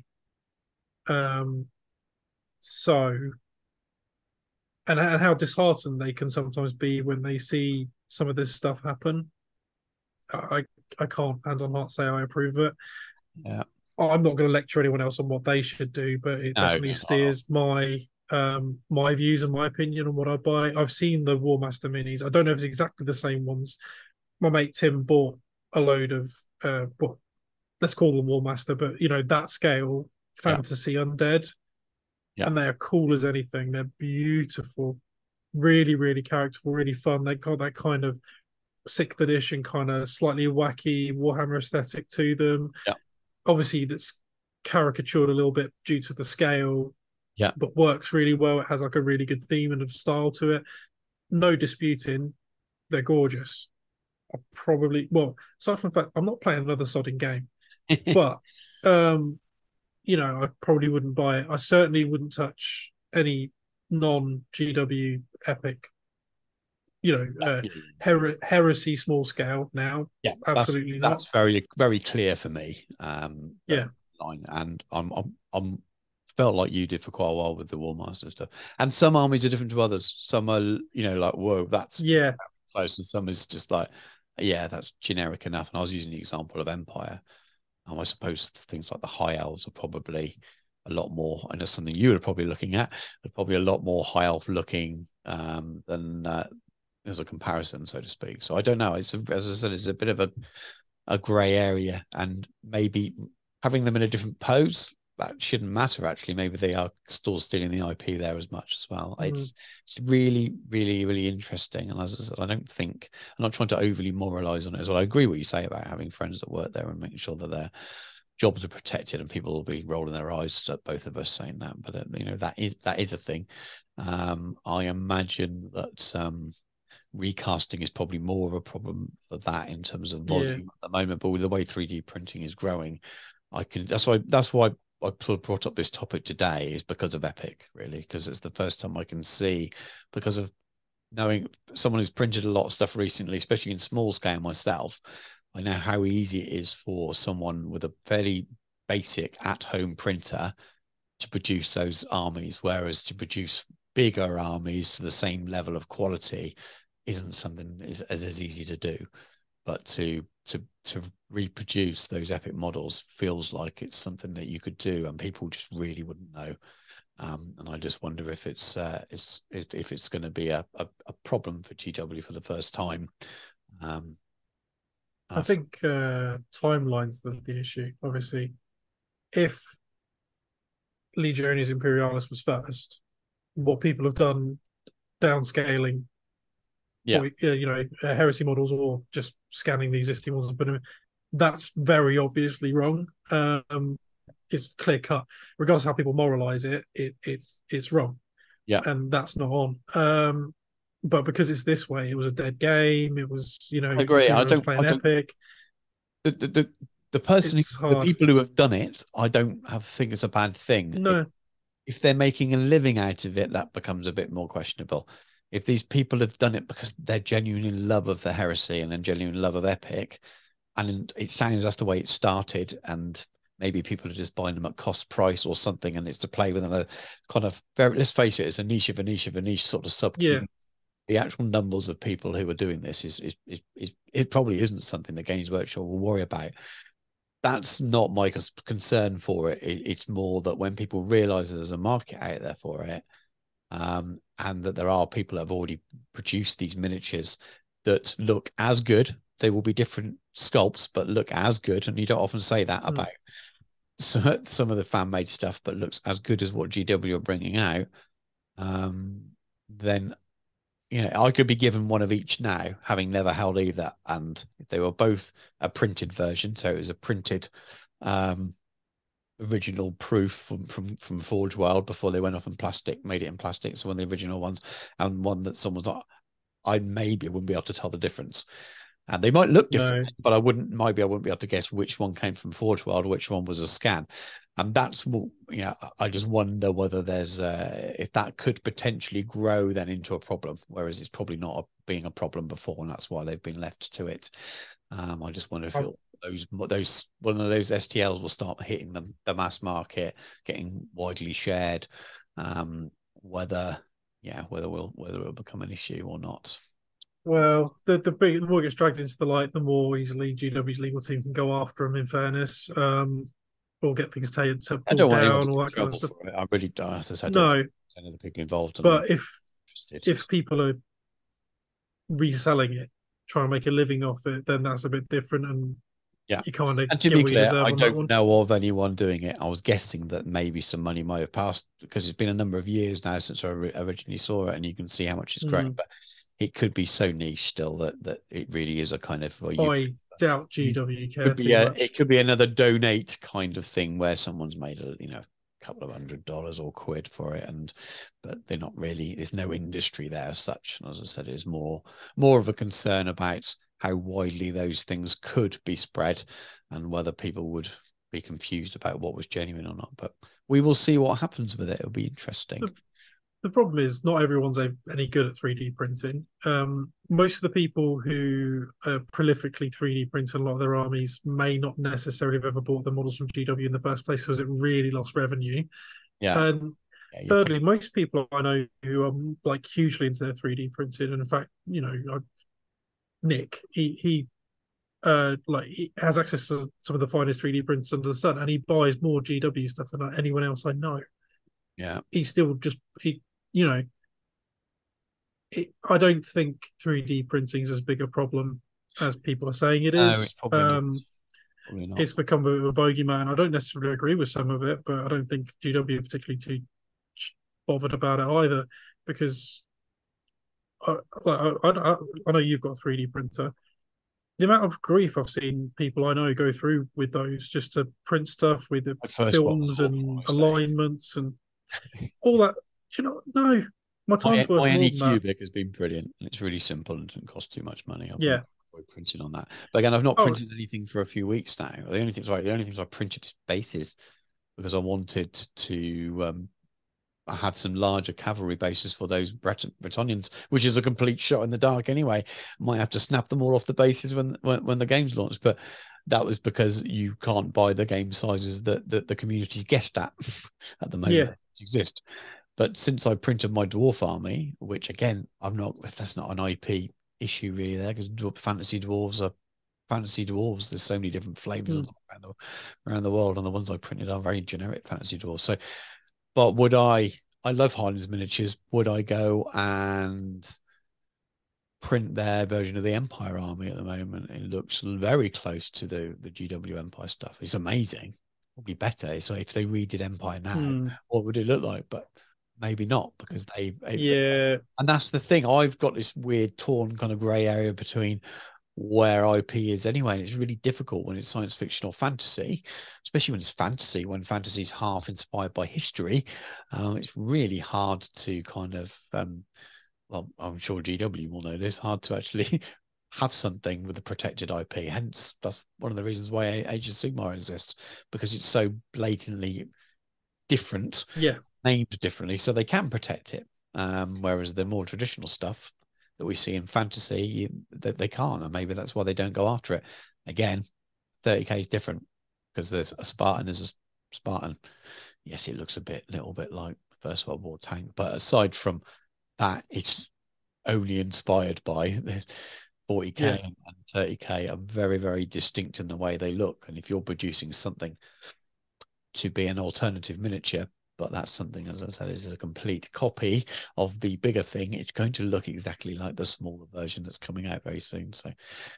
Speaker 2: So and how disheartened they can sometimes be when they see some of this stuff happen. I I can't hand on heart say I approve of it.
Speaker 1: Yeah.
Speaker 2: I'm not going to lecture anyone else on what they should do, but it definitely steers my views and my opinion on what I buy. I've seen the Warmaster minis. I don't know if it's exactly the same ones. My mate Tim bought a load of well, let's call them Warmaster, but that scale fantasy undead,
Speaker 1: Yeah.
Speaker 2: and they are cool as anything. They're beautiful, really, really characterful, really fun. They got that kind of sixth edition, kind of slightly wacky Warhammer aesthetic to them.
Speaker 1: Yeah.
Speaker 2: obviously that's caricatured a little bit due to the scale,
Speaker 1: Yeah.
Speaker 2: but works really well. It has like a really good theme and a style to it. No disputing, they're gorgeous. I probably, well, aside from the fact I'm not playing another sodding game, but um, I probably wouldn't buy it. I certainly wouldn't touch any non GW Epic, heresy small scale now.
Speaker 1: Yeah,
Speaker 2: Absolutely not.
Speaker 1: that's very very clear for me.
Speaker 2: Yeah,
Speaker 1: Line, and I'm felt like you did for quite a while with the Warmaster stuff. And some armies are different to others. Some are, like, whoa, that's
Speaker 2: yeah,
Speaker 1: close, and some is just like, yeah, that's generic enough. And I was using the example of Empire. I suppose things like the High Elves are probably a lot more, and that's something you were probably looking at, but probably a lot more High Elf looking than as a comparison, so to speak. So I don't know. As I said, it's a bit of a grey area, and maybe having them in a different pose, that shouldn't matter. Actually, maybe they are still stealing the IP there as much as well. It's really, really, really interesting. And as I said, I'm not trying to overly moralize on it as well. I agree what you say about having friends that work there and making sure that their jobs are protected, and people will be rolling their eyes at both of us saying that. But that is a thing. I imagine that recasting is probably more of a problem for that in terms of
Speaker 2: yeah.
Speaker 1: volume at the moment. But with the way 3D printing is growing, that's why I sort of brought up this topic today, is because of Epic, really, because it's the first time I can see, because of knowing someone who's printed a lot of stuff recently, especially in small scale myself. I know how easy it is for someone with a fairly basic at-home printer to produce those armies, whereas to produce bigger armies to the same level of quality isn't something as easy to do. But to reproduce those epic models feels like it's something that you could do, and people just really wouldn't know. And I just wonder if it's going to be a problem for GW for the first time.
Speaker 2: I think timeline's the issue. Obviously, if Legiones Imperialis was first, what people have done downscaling,
Speaker 1: Yeah,
Speaker 2: heresy models, or just scanning the existing ones and putting them in, that's very obviously wrong. It's clear cut. Regardless of how people moralize it's wrong,
Speaker 1: yeah,
Speaker 2: and that's not on. But because it's this way, it was a dead game. It was,
Speaker 1: I agree.
Speaker 2: everyone's playing Epic.
Speaker 1: The the the person,
Speaker 2: It's
Speaker 1: the
Speaker 2: hard.
Speaker 1: people who have done it, I don't have think it's a bad thing.
Speaker 2: No,
Speaker 1: If they're making a living out of it, that becomes a bit more questionable. If these people have done it because they're genuinely in love of the heresy and then genuine love of Epic, and it sounds that's the way it started, and maybe people are just buying them at cost price or something, and it's to play with a kind of very, let's face it, it's a niche of a niche of a niche sort of sub.
Speaker 2: yeah,
Speaker 1: The actual numbers of people who are doing this is it probably isn't something that Games Workshop will worry about. That's not my concern for it. It's more that when people realize there's a market out there for it, and that there are people that have already produced these miniatures that look as good. They will be different sculpts, but look as good. And you don't often say that about some of the fan-made stuff, but looks as good as what GW are bringing out. Then I could be given one of each now, having never held either. And if they were both a printed version, so it was a printed original proof from Forge World before they went off in plastic, made it in plastic. So one of the original ones, and one that someone's not, I wouldn't be able to tell the difference. And they might look different,
Speaker 2: no.
Speaker 1: but I wouldn't be able to guess which one came from Forge World, which one was a scan. And that's what, I just wonder whether there's if that could potentially grow then into a problem, whereas it's probably not being a problem before, and that's why they've been left to it. I just wonder if those one of those STLs will start hitting the mass market, getting widely shared. Whether it'll become an issue or not.
Speaker 2: Well, the more it gets dragged into the light, the more easily GW's legal team can go after them. In fairness, or get things taken to
Speaker 1: I
Speaker 2: pull
Speaker 1: don't want anyone
Speaker 2: down,
Speaker 1: to
Speaker 2: all
Speaker 1: get in
Speaker 2: that kind of
Speaker 1: trouble
Speaker 2: stuff.
Speaker 1: for it. I really don't. As I said, I don't
Speaker 2: No,
Speaker 1: know the people involved and
Speaker 2: but
Speaker 1: interested.
Speaker 2: if people are reselling it, trying to make a living off it, then that's a bit different, and
Speaker 1: Yeah.
Speaker 2: you kind of
Speaker 1: And to
Speaker 2: get
Speaker 1: be
Speaker 2: what you
Speaker 1: clear,
Speaker 2: deserve
Speaker 1: I
Speaker 2: on that
Speaker 1: don't
Speaker 2: one.
Speaker 1: know of anyone doing it. I was guessing that maybe some money might have passed, because it's been a number of years now since I originally saw it, and you can see how much it's grown. But it could be so niche still that it really is a kind of, well, you
Speaker 2: I doubt GW care
Speaker 1: Could be
Speaker 2: too much.
Speaker 1: it could be another donate kind of thing where someone's made a couple of $100 or quid for it, and but they're not really. There's no industry there as such. And as I said, it's more of a concern about how widely those things could be spread and whether people would be confused about what was genuine or not. But we will see what happens with it. It'll be interesting.
Speaker 2: The problem is not everyone's any good at 3D printing. Most of the people who prolifically 3D print a lot of their armies may not necessarily have ever bought the models from GW in the first place, because it really lost revenue.
Speaker 1: Yeah.
Speaker 2: And
Speaker 1: Yeah,
Speaker 2: thirdly, most people I know who are like hugely into their 3D printing, and in fact, Nick, he has access to some of the finest 3D prints under the sun, and he buys more GW stuff than anyone else I know.
Speaker 1: yeah.
Speaker 2: He's still just you know, I don't think 3D printing is as big a problem as people are saying it
Speaker 1: No, it's
Speaker 2: is.
Speaker 1: probably not. Probably not.
Speaker 2: It's become a bit of a bogeyman. I don't necessarily agree with some of it, but I don't think GW are particularly too bothered about it either, because I know you've got a 3D printer. The amount of grief I've seen people I know go through with those just to print stuff with the
Speaker 1: My first one was
Speaker 2: films
Speaker 1: awful,
Speaker 2: and
Speaker 1: I say.
Speaker 2: alignments and all that. Do you know? No, my time's worth
Speaker 1: My
Speaker 2: more
Speaker 1: any
Speaker 2: than that.
Speaker 1: cubic has been brilliant, and it's really simple and doesn't cost too much money. I've been
Speaker 2: Yeah.
Speaker 1: printing on that, but again, I've not
Speaker 2: Oh,
Speaker 1: printed anything for a few weeks now. The only things I printed is bases because I wanted to I had some larger cavalry bases for those Bretonians, which is a complete shot in the dark anyway. Might have to snap them all off the bases when the game's launched, but that was because you can't buy the game sizes that the community's guessed at the moment
Speaker 2: yeah.
Speaker 1: that exist. But since I printed my dwarf army, which again, that's not an IP issue really there, because fantasy dwarves are fantasy dwarves. There's so many different flavors
Speaker 2: Mm.
Speaker 1: around the world, and the ones I printed are very generic fantasy dwarves. So, but would I love Highlands miniatures. Would I go and print their version of the Empire Army at the moment? It looks very close to the GW Empire stuff. It's amazing. Probably better. So if they redid Empire now,
Speaker 2: Mm.
Speaker 1: what would it look like? But maybe not, because
Speaker 2: Yeah.
Speaker 1: and that's the thing. I've got this weird torn kind of grey area between where IP is anyway. And it's really difficult when it's science fiction or fantasy, especially when it's fantasy, when fantasy is half inspired by history. It's really hard to kind of, well, I'm sure GW will know this, hard to actually have something with a protected IP. Hence, that's one of the reasons why Age of Sigmar exists, because it's so blatantly different,
Speaker 2: Yeah.
Speaker 1: named differently, so they can protect it. Whereas the more traditional stuff that we see in fantasy, they can't, and maybe that's why they don't go after it. Again, 30k is different because there's a Spartan is a Spartan. Yes, it looks little bit like First World War tank, but aside from that, it's only inspired by this 40k
Speaker 2: Yeah.
Speaker 1: and 30k are very, very distinct in the way they look. And if you're producing something to be an alternative miniature, but that's something, as I said, is a complete copy of the bigger thing, it's going to look exactly like the smaller version that's coming out very soon. So it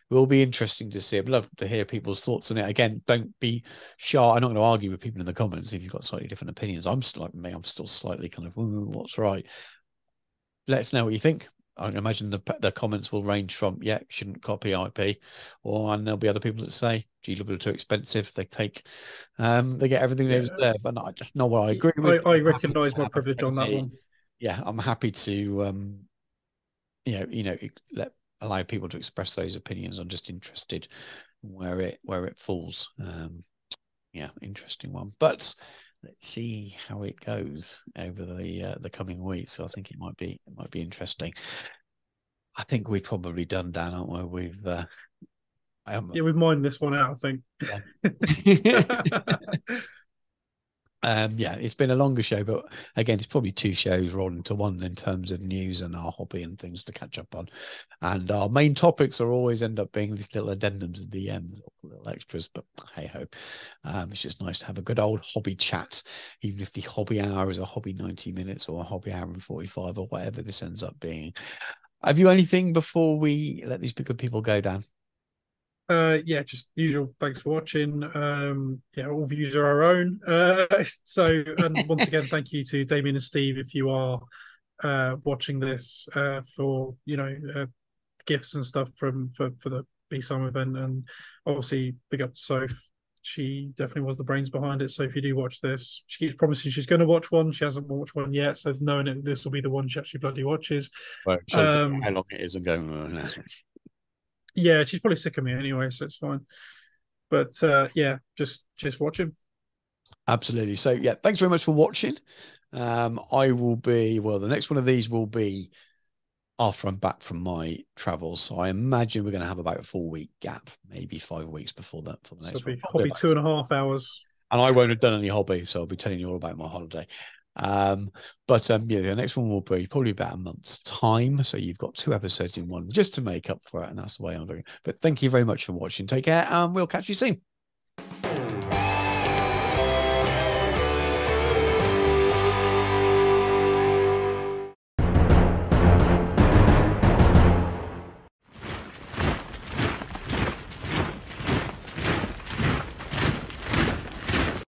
Speaker 1: will be interesting to see. I'd love to hear people's thoughts on it. Again, don't be shy. I'm not going to argue with people in the comments if you've got slightly different opinions. I'm still like me. I'm still slightly kind of, what's right? Let us know what you think. I can imagine the comments will range from, yeah, shouldn't copy IP, and there'll be other people that say GW are too expensive. They get everything they
Speaker 2: Yeah.
Speaker 1: deserve, and I just know what I agree with.
Speaker 2: I
Speaker 1: I'm happy to
Speaker 2: recognise my
Speaker 1: have a
Speaker 2: privilege on that
Speaker 1: fairly,
Speaker 2: one.
Speaker 1: yeah, I'm happy to let allow people to express those opinions. I'm just interested where it falls. Yeah, interesting one, but let's see how it goes over the coming weeks. I think it might be interesting. I think we've probably done, Dan, aren't we?
Speaker 2: Yeah, we mined this one out, I
Speaker 1: Yeah.
Speaker 2: think.
Speaker 1: Yeah, it's been a longer show, but again, it's probably two shows rolled into one in terms of news and our hobby and things to catch up on. And our main topics are always end up being these little addendums at the end, little extras, but hey ho. It's just nice to have a good old hobby chat, even if the hobby hour is a hobby 90 minutes or a hobby hour and 45 or whatever this ends up being. Have you anything before we let these good people go, Dan?
Speaker 2: Yeah, just usual. Thanks for watching. Yeah, all views are our own. And once again, thank you to Damien and Steve if you are watching this for gifts and stuff for the Be Some event, and obviously big up to Soph. She definitely was the brains behind it. So if you do watch this, she keeps promising she's going to watch one. She hasn't watched one yet, so knowing that this will be the one she actually bloody watches.
Speaker 1: Well, it shows how long it is and going.
Speaker 2: Yeah, she's probably sick of me anyway, so it's fine. But yeah, just watch him.
Speaker 1: Absolutely. So yeah, thanks very much for watching. I will be, well, the next one of these will be after I'm back from my travels. So I imagine we're going to have about a 4-week gap, maybe 5 weeks before that for the
Speaker 2: So
Speaker 1: next
Speaker 2: it'll
Speaker 1: one.
Speaker 2: be probably 2.5 hours.
Speaker 1: And I won't have done any hobby, so I'll be telling you all about my holiday. But yeah, the next one will be probably about a month's time. So you've got 2 episodes in one just to make up for it. And that's the way I'm doing it. But thank you very much for watching. Take care, and we'll catch you soon.